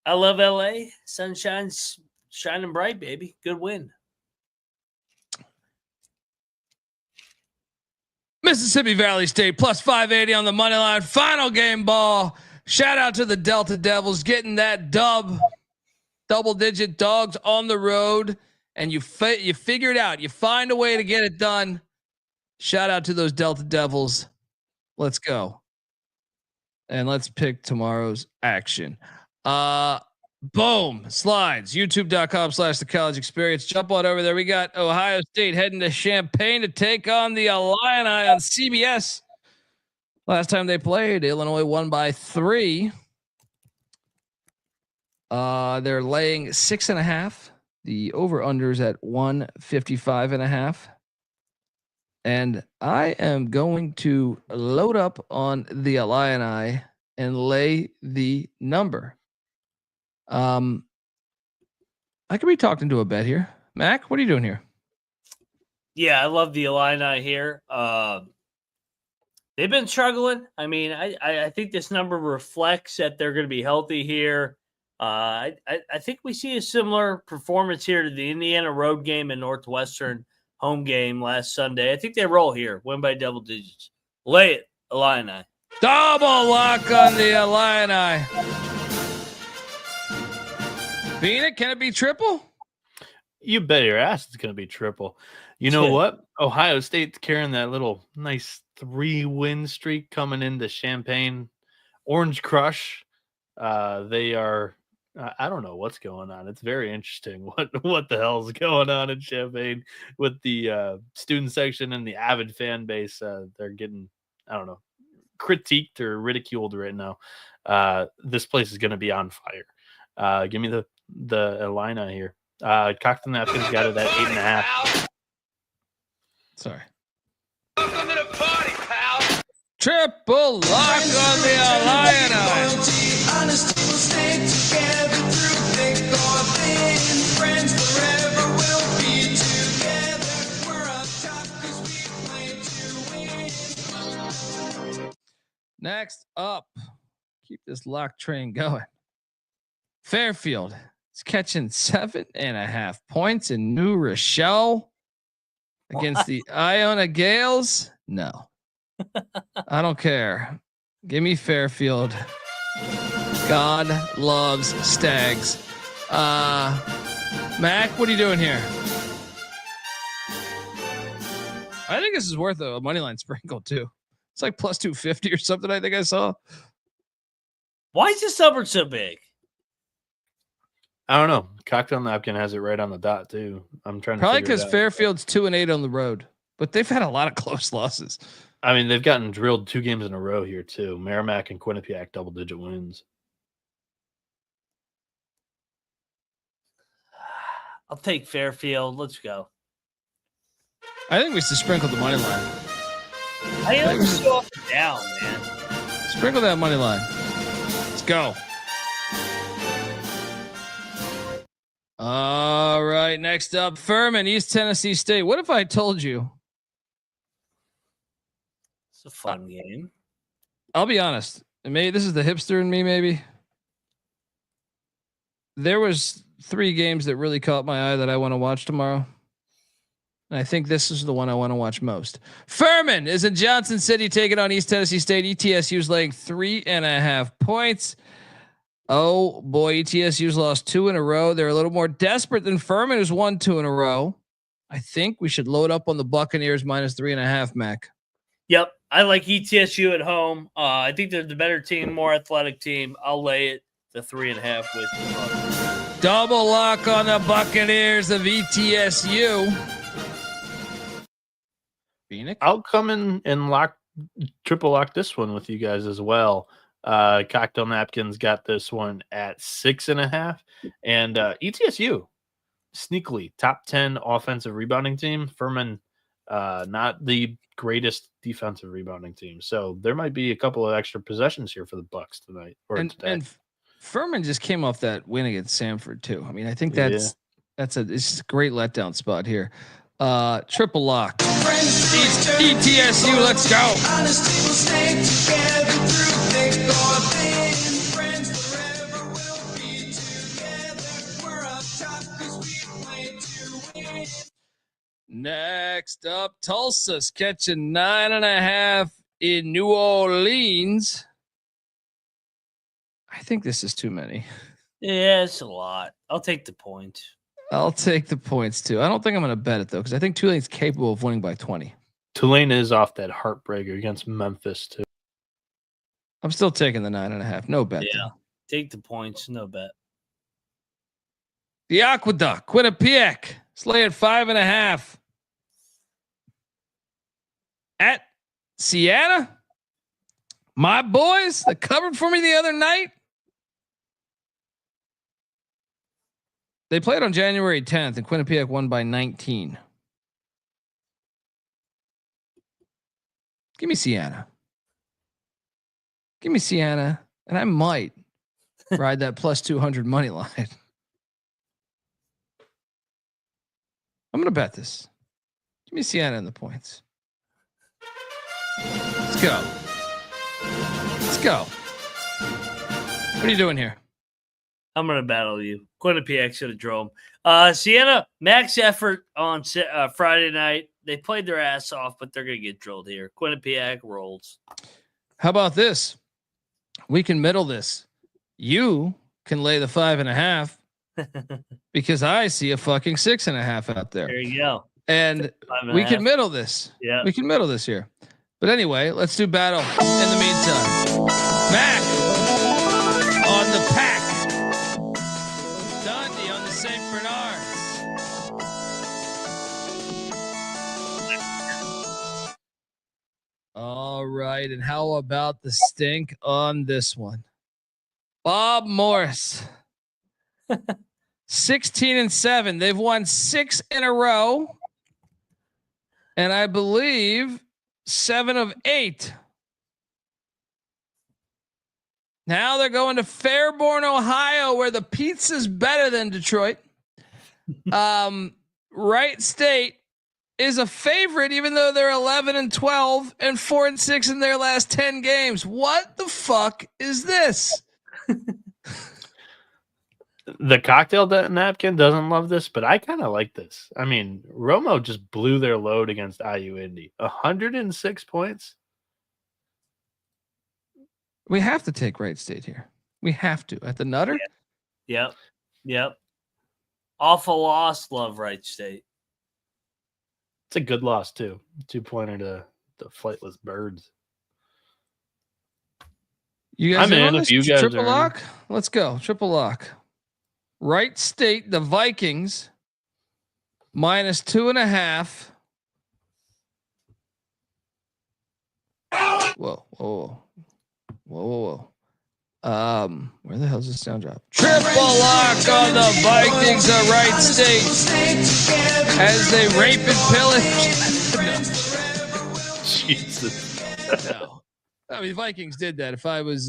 Speaker 4: I love LA. Sunshine's shining bright, baby. Good win.
Speaker 1: Mississippi Valley State plus 580 on the money line. Final game ball. Shout out to the Delta Devils getting that dub. Double-digit dogs on the road, and you figure it out. You find a way to get it done. Shout out to those Delta Devils. Let's go. And let's pick tomorrow's action. Boom. Slides. YouTube.com/the college experience. Jump on over there. We got Ohio State heading to Champaign to take on the Illini on CBS. Last time they played, Illinois won by 3. They're laying 6.5. The over-unders at 155.5. And I am going to load up on the Illini and lay the number. I could be talking to a bet here. Mac, what are you doing here?
Speaker 4: Yeah, I love the Illini here. They've been struggling. I mean, I think this number reflects that they're going to be healthy here. I think we see a similar performance here to the Indiana road game and Northwestern home game last Sunday. I think they roll here, win by double digits. Lay it, Illini.
Speaker 1: Double lock on the Illini. Bieniek, can it be triple?
Speaker 3: You bet your ass it's going to be triple. You know what? Ohio State's carrying that little nice 3-win streak coming into Champaign. Orange Crush. They are. I don't know what's going on. It's very interesting what the hell's going on in Champaign with the student section and the avid fan base. They're getting, I don't know, critiqued or ridiculed right now. This place is going to be on fire. Give me the Illini here. Cocktail Napkins got it at 8.5.
Speaker 1: Sorry. Welcome to the party, pal. Triple lock on the Illini. Next up, keep this lock train going. Fairfield is catching 7.5 points in New Rochelle against the Iona Gales. No, I don't care. Give me Fairfield. God loves Stags. Mac, what are you doing here? I think this is worth a money line sprinkle too. It's like plus 250 or something. I think I saw.
Speaker 4: Why is this number so big?
Speaker 3: I don't know. Cocktail Napkin has it right on the dot too. I'm trying to
Speaker 1: probably because Fairfield's 2-8 on the road, but they've had a lot of close losses.
Speaker 3: I mean, they've gotten drilled 2 games in a row here too. Merrimack and Quinnipiac double-digit wins.
Speaker 4: I'll take Fairfield. Let's go.
Speaker 1: I think we should sprinkle the money line.
Speaker 4: I am so up and down, man.
Speaker 1: Sprinkle that money line. Let's go. All right. Next up, Furman, East Tennessee State. What if I told you?
Speaker 4: It's a fun game.
Speaker 1: I'll be honest. Maybe this is the hipster in me. Maybe there was 3 games that really caught my eye that I want to watch tomorrow. And I think this is the one I want to watch most. Furman is in Johnson City taking on East Tennessee State. ETSU's laying 3.5 points. Oh boy, ETSU's lost 2 in a row. They're a little more desperate than Furman, who's won 2 in a row. I think we should load up on the Buccaneers minus 3.5, Mac.
Speaker 4: Yep. I like ETSU at home. I think they're the better team, more athletic team. I'll lay it the 3.5 with the
Speaker 1: double lock on the Buccaneers of ETSU. Bieniek?
Speaker 3: I'll come in and triple lock this one with you guys as well. Cocktail Napkins got this one at 6.5, and ETSU sneakily top 10 offensive rebounding team. Furman, not the greatest defensive rebounding team, so there might be a couple of extra possessions here for the Bucks tonight or today. And
Speaker 1: Furman just came off that win against Samford too. I mean, I think it's a great letdown spot here. Triple lock. ETSU, let's go. Next up, Tulsa's catching 9.5 in New Orleans. I think this is too many.
Speaker 4: Yeah, it's a lot. I'll take the point.
Speaker 1: I'll take the points too. I don't think I'm going to bet it though, because I think Tulane's capable of winning by 20.
Speaker 3: Tulane is off that heartbreaker against Memphis too.
Speaker 1: I'm still taking the 9.5. No bet.
Speaker 4: Yeah, take the points. No bet.
Speaker 1: The Aqueduct, Quinnipiac, slay at 5.5 at Siena. My boys, that covered for me the other night. They played on January 10th, and Quinnipiac won by 19. Give me Siena. Give me Siena, and I might ride that plus 200 money line. I'm gonna bet this. Give me Siena in the points. Let's go. Let's go. What are you doing here?
Speaker 4: I'm going to battle you. Quinnipiac should have drove. Siena, max effort on Friday night. They played their ass off, but they're going to get drilled here. Quinnipiac rolls.
Speaker 1: How about this? We can middle this. You can lay the 5.5 because I see a fucking 6.5 out there.
Speaker 4: There you go.
Speaker 1: And we can middle this.
Speaker 4: Yeah.
Speaker 1: We can middle this here. But anyway, let's do battle in the meantime. Mac on the pack. Dundee on the St. Bernards. All right. And how about the stink on this one? Bob Morris. 16-7. They've won 6 in a row. And I believe 7 of 8. Now they're going to Fairborn, Ohio, where the pizza's better than Detroit. Wright State is a favorite, even though they're 11-12 and 4-6 in their last 10 games. What the fuck is this?
Speaker 3: The cocktail napkin doesn't love this, but I kind of like this. I mean, Romo just blew their load against IU Indy. 106 points.
Speaker 1: We have to take Wright State here. We have to at the Nutter.
Speaker 4: Yep. Awful loss. Love Wright State.
Speaker 3: It's a good loss too. 2-pointer to the flightless birds.
Speaker 1: You guys,
Speaker 3: I'm in if you guys
Speaker 1: triple
Speaker 3: are
Speaker 1: lock. Let's go triple lock. Wright State, the Vikings, minus 2.5. Whoa. Where the hell's this sound drop? Triple lock on the Vikings of Wright State as they rape and pillage.
Speaker 3: Jesus.
Speaker 1: No. I mean, Vikings did that. If I was,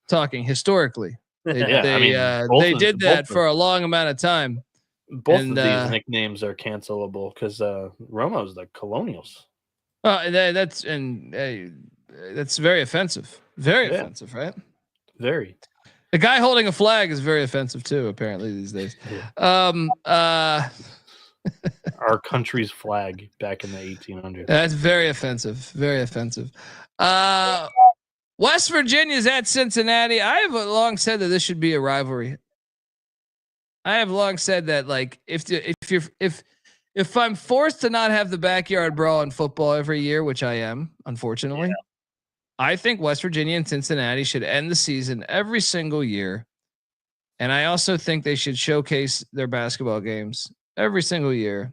Speaker 1: talking historically, they did that for a long amount of time.
Speaker 3: Both of these nicknames are cancelable because Romo's the Colonials.
Speaker 1: That's very offensive. Very offensive, right?
Speaker 3: Very.
Speaker 1: The guy holding a flag is very offensive too, apparently these days.
Speaker 3: Our country's flag back in the 1800s.
Speaker 1: That's very offensive. Very offensive. West Virginia's at Cincinnati. I have long said that this should be a rivalry. I have long said that, like, if I'm forced to not have the backyard brawl in football every year, which I am, unfortunately, I think West Virginia and Cincinnati should end the season every single year. And I also think they should showcase their basketball games every single year.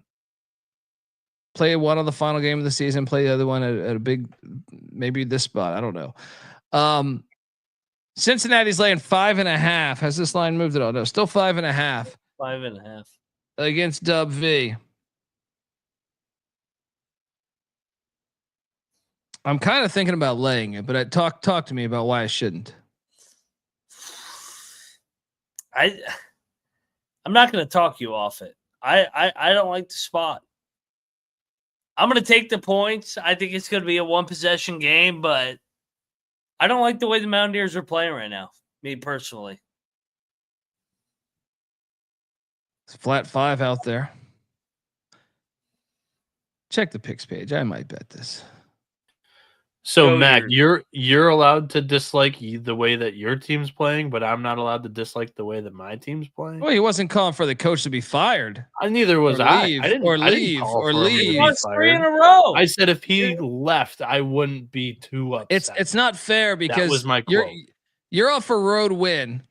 Speaker 1: Play one on the final game of the season, play the other one at a big, maybe this spot. I don't know. Cincinnati's laying 5.5. Has this line moved at all? No, still 5.5.
Speaker 4: 5.5
Speaker 1: against Dub V. I'm kind of thinking about laying it, but talk to me about why I shouldn't.
Speaker 4: I'm not going to talk you off it. I don't like the spot. I'm going to take the points. I think it's going to be a 1-possession game, but I don't like the way the Mountaineers are playing right now, me personally.
Speaker 1: It's flat 5 out there. Check the picks page. I might bet this.
Speaker 3: So Matt, you're allowed to dislike the way that your team's playing, but I'm not allowed to dislike the way that my team's playing.
Speaker 1: Well, he wasn't calling for the coach to be fired.
Speaker 3: Neither was I.
Speaker 1: Leave,
Speaker 3: I didn't
Speaker 1: leave.
Speaker 4: Lost 3 in a row.
Speaker 3: I said if he left, I wouldn't be too upset.
Speaker 1: It's not fair because
Speaker 3: that was my quote.
Speaker 1: You're off a road win.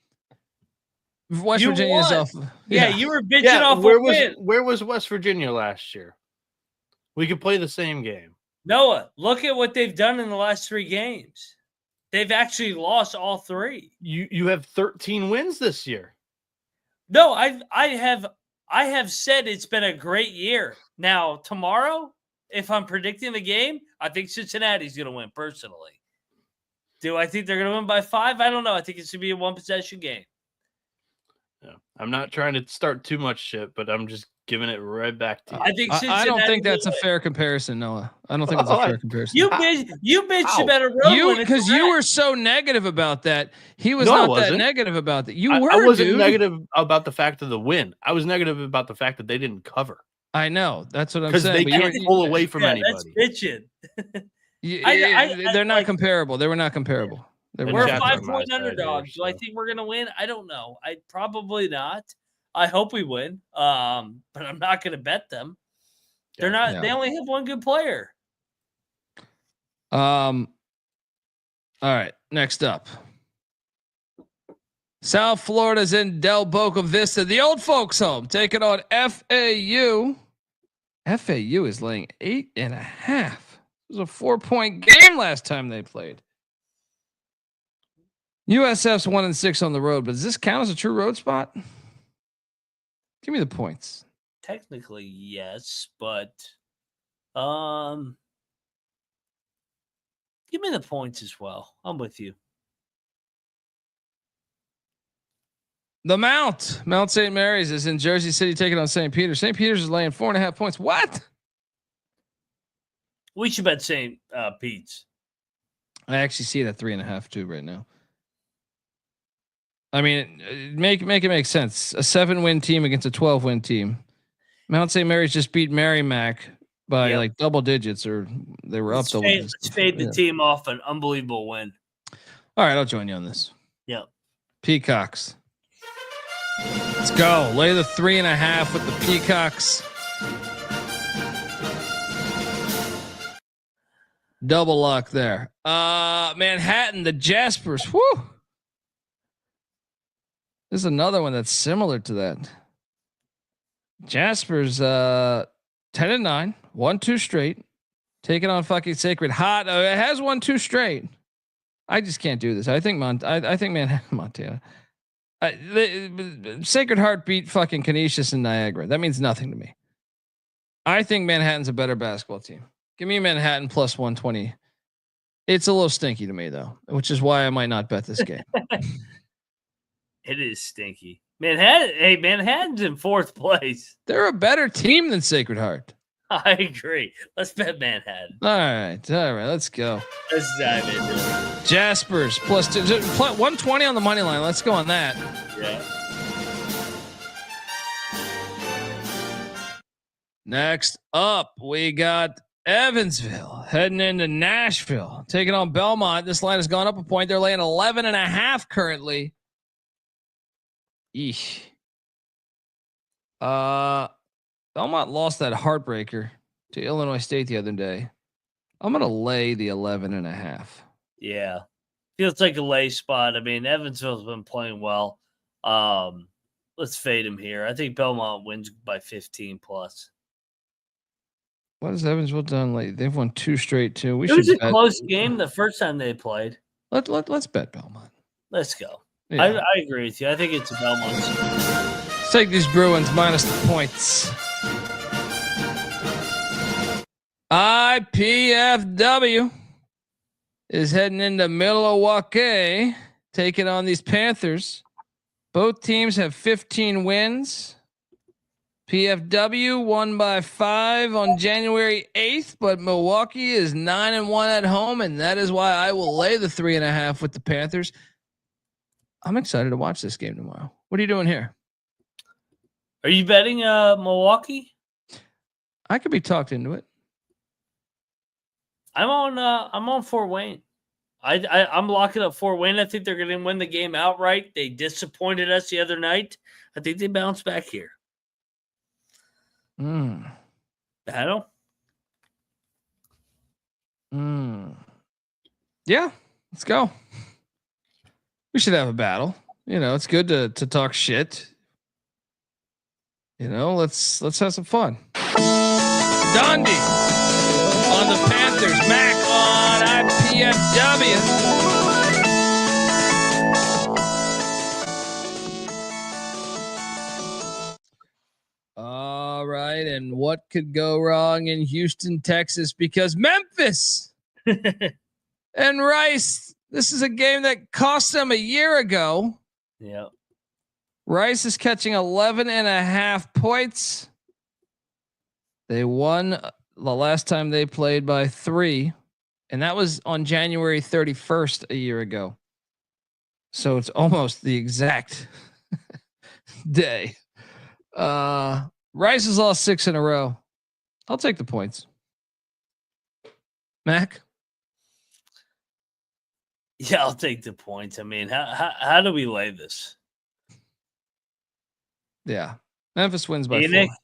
Speaker 1: West Virginia's off.
Speaker 4: Yeah, you were bitching off
Speaker 3: where was West Virginia last year? We could play the same game.
Speaker 4: Noah, look at what they've done in the last 3 games. They've actually lost all 3.
Speaker 3: You have 13 wins this year.
Speaker 4: No, I have said it's been a great year. Now, tomorrow, if I'm predicting the game, I think Cincinnati's going to win personally. Do I think they're going to win by 5? I don't know. I think it's going to be a one-possession game.
Speaker 3: Yeah. I'm not trying to start too much shit, but I'm just giving it right back to you.
Speaker 4: I think
Speaker 1: I don't think that's a fair comparison, Noah. I don't think it's a fair comparison.
Speaker 4: You bitched about a road
Speaker 1: because you were so negative about that. He was not that negative about that. You were.
Speaker 3: I wasn't
Speaker 1: dude.
Speaker 3: negative about the fact of the win. I was negative about the fact that they didn't cover.
Speaker 1: I know. That's what I'm saying.
Speaker 3: Because they can't pull away from anybody.
Speaker 4: That's bitching.
Speaker 1: They're not comparable. They were not comparable.
Speaker 4: We're a 5-point underdog. Do I think we're going to win? I don't know. I probably not. I hope we win. But I'm not going to bet them. They're not. Yeah. They only have one good player.
Speaker 1: All right. Next up, South Florida's in Del Boca Vista, the old folks' home, taking on FAU. FAU is laying 8.5. It was a 4-point game last time they played. USF's 1-6 on the road, but does this count as a true road spot? Give me the points.
Speaker 4: Technically, yes, but give me the points as well. I'm with you.
Speaker 1: The Mount St. Mary's is in Jersey City taking on St. Peter's. St. Peter's is laying 4.5 points. What?
Speaker 4: We should bet St. Pete's.
Speaker 1: I actually see it at 3.5 too right now. I mean, make it make sense. A 7-win team against a 12-win team. Mount St. Mary's just beat Merrimack by like double digits, or they were up double digits.
Speaker 4: Let's fade the team off an unbelievable win.
Speaker 1: All right, I'll join you on this.
Speaker 4: Yep.
Speaker 1: Peacocks. Let's go. Lay the 3.5 with the Peacocks. Double lock there. Manhattan, the Jaspers. Whoo. This is another one that's similar to that. Jaspers 10-9, 1-2 straight, taking on fucking Sacred Heart. It has 1-2 straight. I just can't do this. I think Montana. Sacred Heart beat fucking Canisius and Niagara. That means nothing to me. I think Manhattan's a better basketball team. Give me Manhattan plus 120. It's a little stinky to me though, which is why I might not bet this game.
Speaker 4: It is stinky. Manhattan's in 4th place.
Speaker 1: They're a better team than Sacred Heart.
Speaker 4: I agree. Let's bet Manhattan.
Speaker 1: All right. Let's go.
Speaker 4: Let's dive into it.
Speaker 1: Jaspers plus 120 on the money line. Let's go on that.
Speaker 4: Yeah.
Speaker 1: Next up, we got Evansville heading into Nashville, taking on Belmont. This line has gone up a point. They're laying 11.5 currently. Eesh. Belmont lost that heartbreaker to Illinois State the other day. I'm gonna lay the 11.5.
Speaker 4: Yeah, feels like a lay spot. I mean, Evansville's been playing well. Let's fade him here. I think Belmont wins by 15 plus.
Speaker 1: What has Evansville done lately? They've won 2 straight too.
Speaker 4: It was a close game the first time they played.
Speaker 1: Let's bet Belmont.
Speaker 4: Let's go. Yeah. I agree with you. I think it's a Belmont.
Speaker 1: Let's take these Bruins minus the points. IPFW is heading into Milwaukee, taking on these Panthers. Both teams have 15 wins. PFW won by 5 on January 8th, but Milwaukee is 9-1 at home, and that is why I will lay the 3.5 with the Panthers. I'm excited to watch this game tomorrow. What are you doing here?
Speaker 4: Are you betting Milwaukee?
Speaker 1: I could be talked into it.
Speaker 4: I'm on Fort Wayne. I'm locking up Fort Wayne. I think they're going to win the game outright. They disappointed us the other night. I think they bounce back here. Battle?
Speaker 1: Yeah, let's go. We should have a battle. It's good to talk shit. Let's have some fun. Dundee on the Panthers. Mac on IPFW. and what could go wrong in Houston, Texas? Because Memphis and Rice, this is a game that cost them a year ago.
Speaker 4: Yeah.
Speaker 1: Rice is catching 11.5 points. They won the last time they played by 3, and that was on January 31st a year ago. So it's almost the exact day. Rice has lost 6 in a row. I'll take the points. Mac?
Speaker 4: Yeah, I'll take the points. I mean, how do we lay this?
Speaker 1: Yeah. Memphis wins by
Speaker 4: Bieniek?
Speaker 1: 4.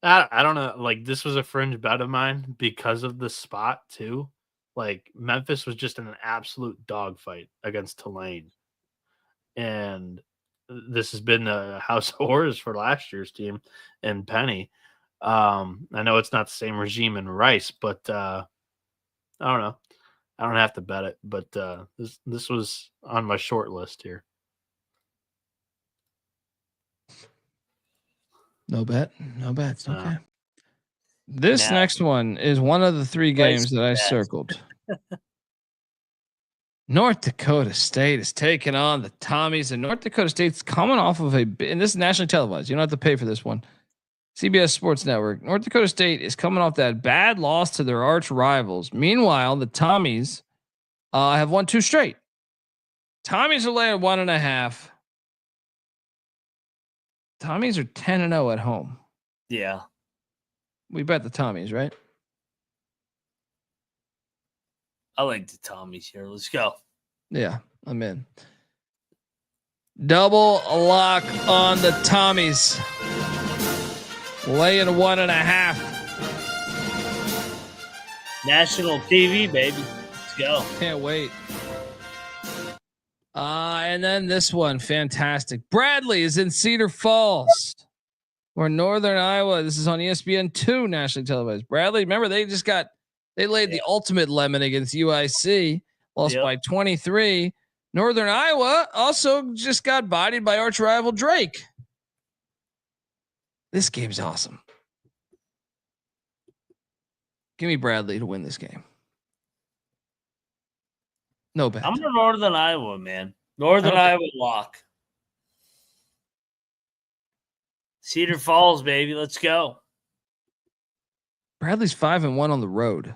Speaker 3: I don't know. Like, this was a fringe bet of mine because of the spot too. Like, Memphis was just in an absolute dogfight against Tulane, and this has been a house of horrors for last year's team and Penny. I know it's not the same regime in Rice, but I don't know. I don't have to bet it, but this was on my short list here.
Speaker 1: No bet. No bets. Okay. This next one is one of the 3 games that I circled. North Dakota State is taking on the Tommies, and North Dakota State's coming off of and this is nationally televised. You don't have to pay for this one. CBS Sports Network. North Dakota State is coming off that bad loss to their arch rivals. Meanwhile, the Tommies have won 2 straight. Tommies are laying 1.5. Tommies are 10-0 at home.
Speaker 4: Yeah.
Speaker 1: We bet the Tommies, right?
Speaker 4: I like the Tommies here. Let's go.
Speaker 1: Yeah, I'm in. Double lock on the Tommies. Laying 1.5.
Speaker 4: National TV, baby. Let's go.
Speaker 1: Can't wait. And then this one, fantastic. Bradley is in Cedar Falls, or Northern Iowa. This is on ESPN2, nationally televised. Bradley, remember they laid the ultimate lemon against UIC, lost by 23. Northern Iowa also just got bodied by arch rival Drake. This game's awesome. Give me Bradley to win this game. No bet.
Speaker 4: I'm in Northern Iowa, man. Northern Iowa lock. Cedar Falls, baby. Let's go.
Speaker 1: Bradley's 5-1 on the road.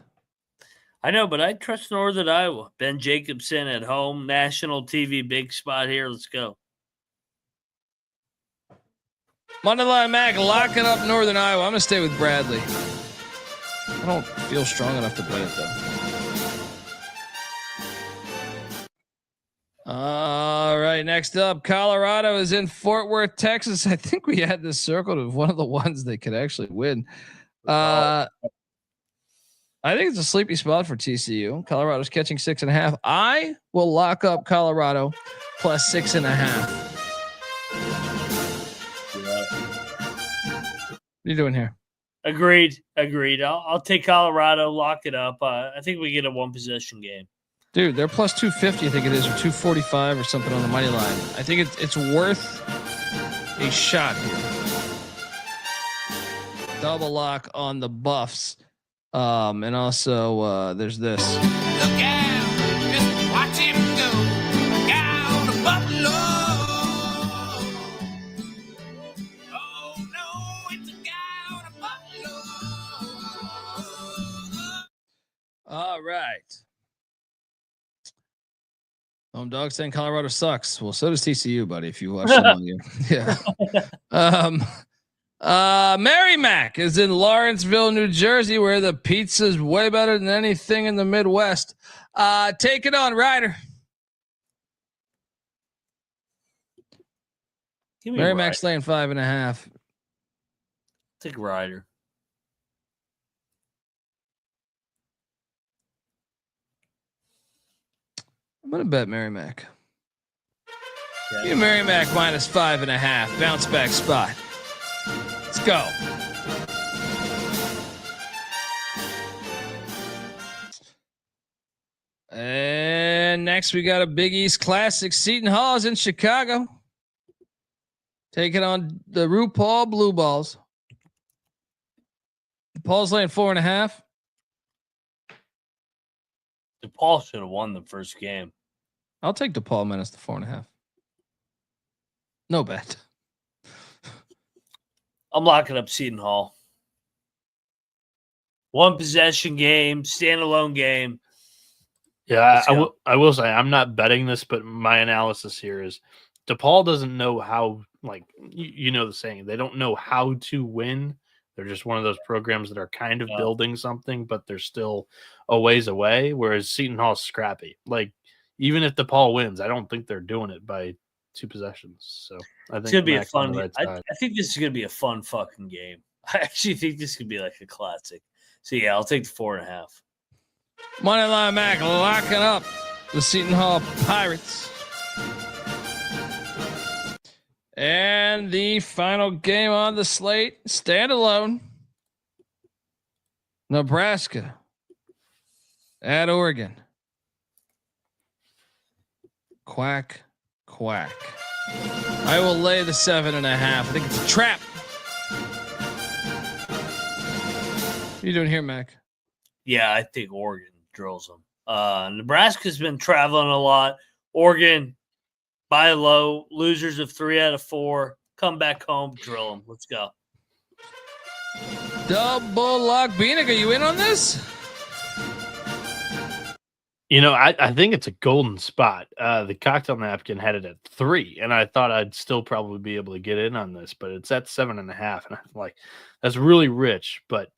Speaker 4: I know, but I trust Northern Iowa. Ben Jacobson at home, national TV, big spot here. Let's go.
Speaker 1: Moneyline Mac, locking up Northern Iowa. I'm going to stay with Bradley. I don't feel strong enough to bet it, though. All right, next up, Colorado is in Fort Worth, Texas. I think we had this circled as one of the ones they could actually win. I think it's a sleepy spot for TCU. Colorado's catching 6.5. I will lock up Colorado plus 6.5. What are you doing here?
Speaker 4: Agreed. I'll take Colorado, lock it up. I think we get a 1 possession game.
Speaker 1: Dude, they're plus 250, I think it is, or 245 or something on the money line. I think it's worth a shot here. Double lock on the Buffs. And also there's this.
Speaker 10: Look out, just watch him go. Down to Buffalo. Oh no, it's a guy on a Buffalo.
Speaker 1: All right. Home dog saying Colorado sucks. Well, so does TCU, buddy. If you watch them on you, yeah. Mary Mac is in Lawrenceville, New Jersey, where the pizza's way better than anything in the Midwest. Take it on, Ryder. Mary Mac's laying 5.5.
Speaker 4: Take Ryder.
Speaker 1: I'm gonna bet Mary Mac. You Mary Mac minus 5.5. Bounce back spot. Let's go. And next we got a Big East Classic. Seton Hall is in Chicago, taking on the RuPaul Blue Balls. Paul's laying 4.5.
Speaker 4: DePaul should have won the first game.
Speaker 1: I'll take DePaul minus the 4.5. No bet.
Speaker 4: I'm locking up Seton Hall. One possession game, standalone game.
Speaker 3: Yeah, I will say I'm not betting this, but my analysis here is DePaul doesn't know how, like, you know the saying, they don't know how to win. They're just one of those programs that are kind of building something, but they're still a ways away, whereas Seton Hall's scrappy. Like, even if DePaul wins, I don't think they're doing it by 2 possessions. So I think
Speaker 4: it's going to be a fun
Speaker 3: right
Speaker 4: I think this is going to be a fun fucking game. I actually think this could be like a classic. So, yeah, I'll take the 4.5.
Speaker 1: Moneyline Mac locking up the Seton Hall Pirates. And the final game on the slate, standalone. Nebraska at Oregon. Quack, quack. I will lay the 7.5. I think it's a trap. What are you doing here, Mac?
Speaker 4: Yeah, I think Oregon drills them. Nebraska's been traveling a lot. Oregon, buy low, losers of 3 out of 4. Come back home, drill them. Let's go.
Speaker 1: Double lock. Bieniek, are you in on this?
Speaker 3: You know, I think it's a golden spot. The cocktail napkin had it at 3, and I thought I'd still probably be able to get in on this, but it's at 7.5, and I'm like, that's really rich. But,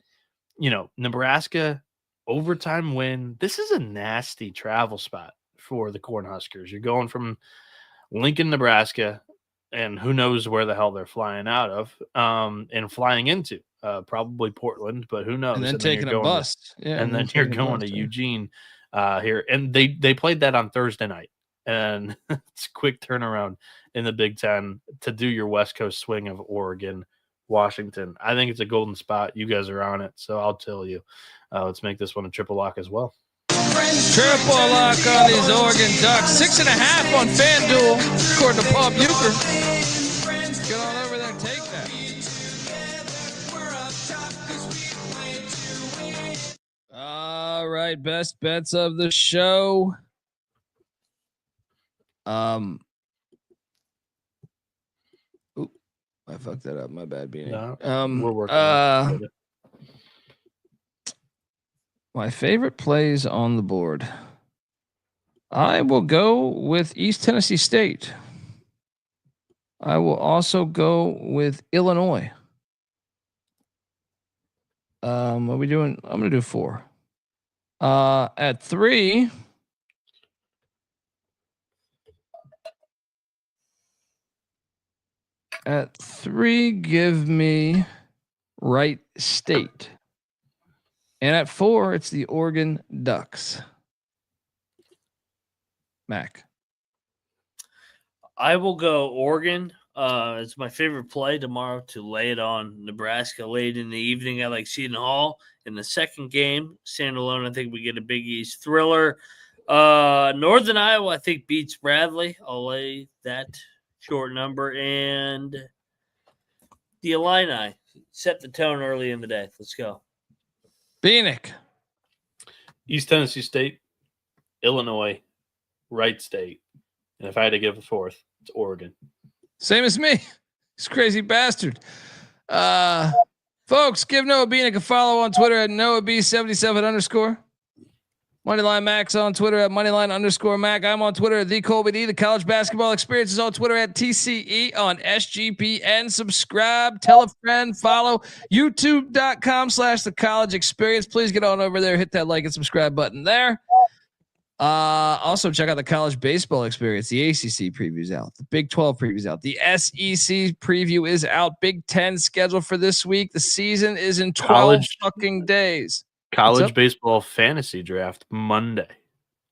Speaker 3: you know, Nebraska overtime win. This is a nasty travel spot for the Cornhuskers. You're going from Lincoln, Nebraska, and who knows where the hell they're flying out of, and flying into probably Portland, but who knows?
Speaker 1: And then taking a bus.
Speaker 3: And then you're going to Eugene here. And they played that on Thursday night. And it's a quick turnaround in the Big Ten to do your West Coast swing of Oregon, Washington. I think it's a golden spot. You guys are on it, so I'll tell you. Let's make this one a triple lock as well.
Speaker 1: Triple lock on these Oregon Ducks. 6.5 on FanDuel, according to Paul Bucher. Get on over there and take that. All right, best bets of the show. Oop, I fucked that up. My bad, Bieniek.
Speaker 3: We're working on it.
Speaker 1: My favorite plays on the board. I will go with East Tennessee State. I will also go with Illinois. What are we doing? I'm going to do 4. At 3. At 3, give me Wright State. And at 4, it's the Oregon Ducks. Mac.
Speaker 4: I will go Oregon. It's my favorite play tomorrow to lay it on Nebraska late in the evening. I like Seton Hall in the second game. Standalone, I think we get a Big East thriller. Northern Iowa, I think, beats Bradley. I'll lay that short number. And the Illini set the tone early in the day. Let's go.
Speaker 1: Bieniek.
Speaker 3: East Tennessee State, Illinois, Wright State. And if I had to give a 4th, it's Oregon.
Speaker 1: Same as me. He's a crazy bastard. Folks, give Noah Bieniek a follow on Twitter at NoahB77_. Moneyline Max on Twitter at Moneyline_Mac. I'm on Twitter at the Colby D. The College Basketball Experience is on Twitter at TCE on SGPN. Subscribe, tell a friend, follow YouTube.com/the College Experience. Please get on over there, hit that like and subscribe button there. Also check out the College Baseball Experience. The ACC preview's out. The Big 12 preview's out. The SEC preview is out. Big 10 scheduled for this week. The season is in 12 fucking days.
Speaker 3: College baseball fantasy draft Monday.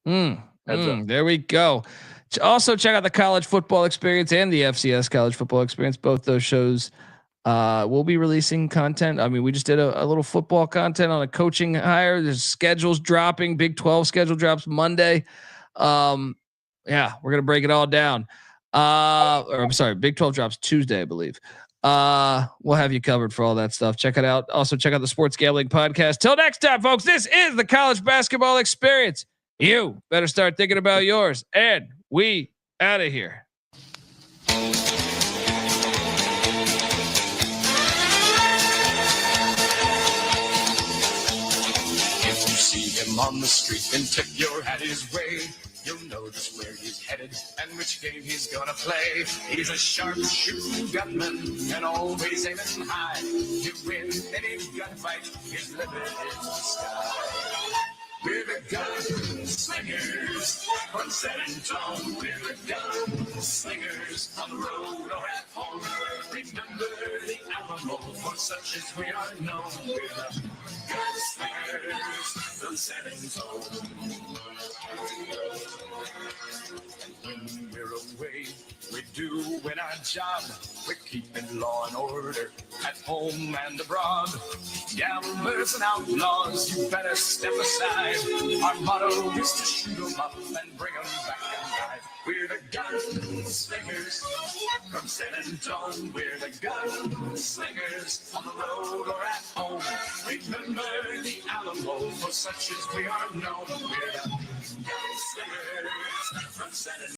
Speaker 1: There we go. Also check out the College Football Experience and the FCS College Football Experience. Both those shows we'll be releasing content. I mean, we just did a little football content on a coaching hire. There's schedules dropping. Big 12 schedule drops Monday. Yeah, we're gonna break it all down. Or I'm sorry, Big 12 drops Tuesday, I believe. We'll have you covered for all that stuff. Check it out. Also check out the Sports Gambling Podcast. Till next time, folks, this is the college basketball experience. You better start thinking about yours, and we out of here.
Speaker 10: If you see him on the street, then tip your hat his way. You'll know just where he's headed and which game he's gonna play. He's a sharpshooter gunman and always aiming high. You win any gunfight, his limit is the sky. We're the gunslingers from San Antonio. We're the gunslingers on the road or at home. Remember the Alamo, for such as we are known. We're the gunslingers from San Antonio. And when we're away, we do in our job. We're keeping law and order at home and abroad. Gamblers and outlaws, you better step aside. Our motto is to shoot 'em up and bring 'em back alive. We're the gunslingers from San Antonio. We're the gunslingers on the road or at home. Remember the Alamo, for such as we are known. We're the gunslingers from San Antonio.